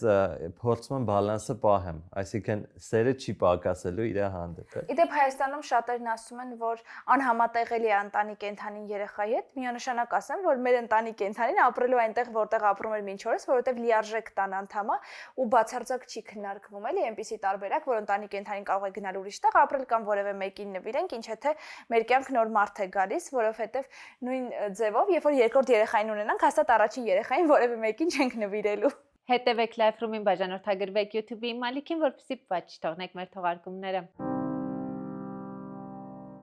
փորձում եմ բալանսը պահեմ, այսինքն սերը չի պակասելու իր հանդեպ։ Իդեպ Հայաստանում շատերն ասում են, որ անհամատեղելի է ընտանի կենդանին երեխայի հետ, միանշանակ ասեմ, որ մեր ընտանի կենդանին ապրելու այնտեղ, որտեղ ապրում էր մինչ օրս, որովհետև լիարժեք մեկ տան անդամ է ու բացարձակ չի քննարկվում էլի այնպիսի տարբերակ, որ ընտանի կենդանին կարող է գնալ ուրիշ տեղ ապրել կամ որևէ մեկին նվիրենք, ինչ թե մեր կյանք նոր մարդ է գալիս, որովհետև նույն ձևով, երբ որ երկրորդ երեխային ունենանք, հաստատ առաջին երեխային որևէ մեկին չենք նվիրելու։ Հետևեք Life Room-ին, բաժանորդագրվեք YouTube-ի Մալիքին, որպեսզի պատճ թողնեք մեր թողարկումները։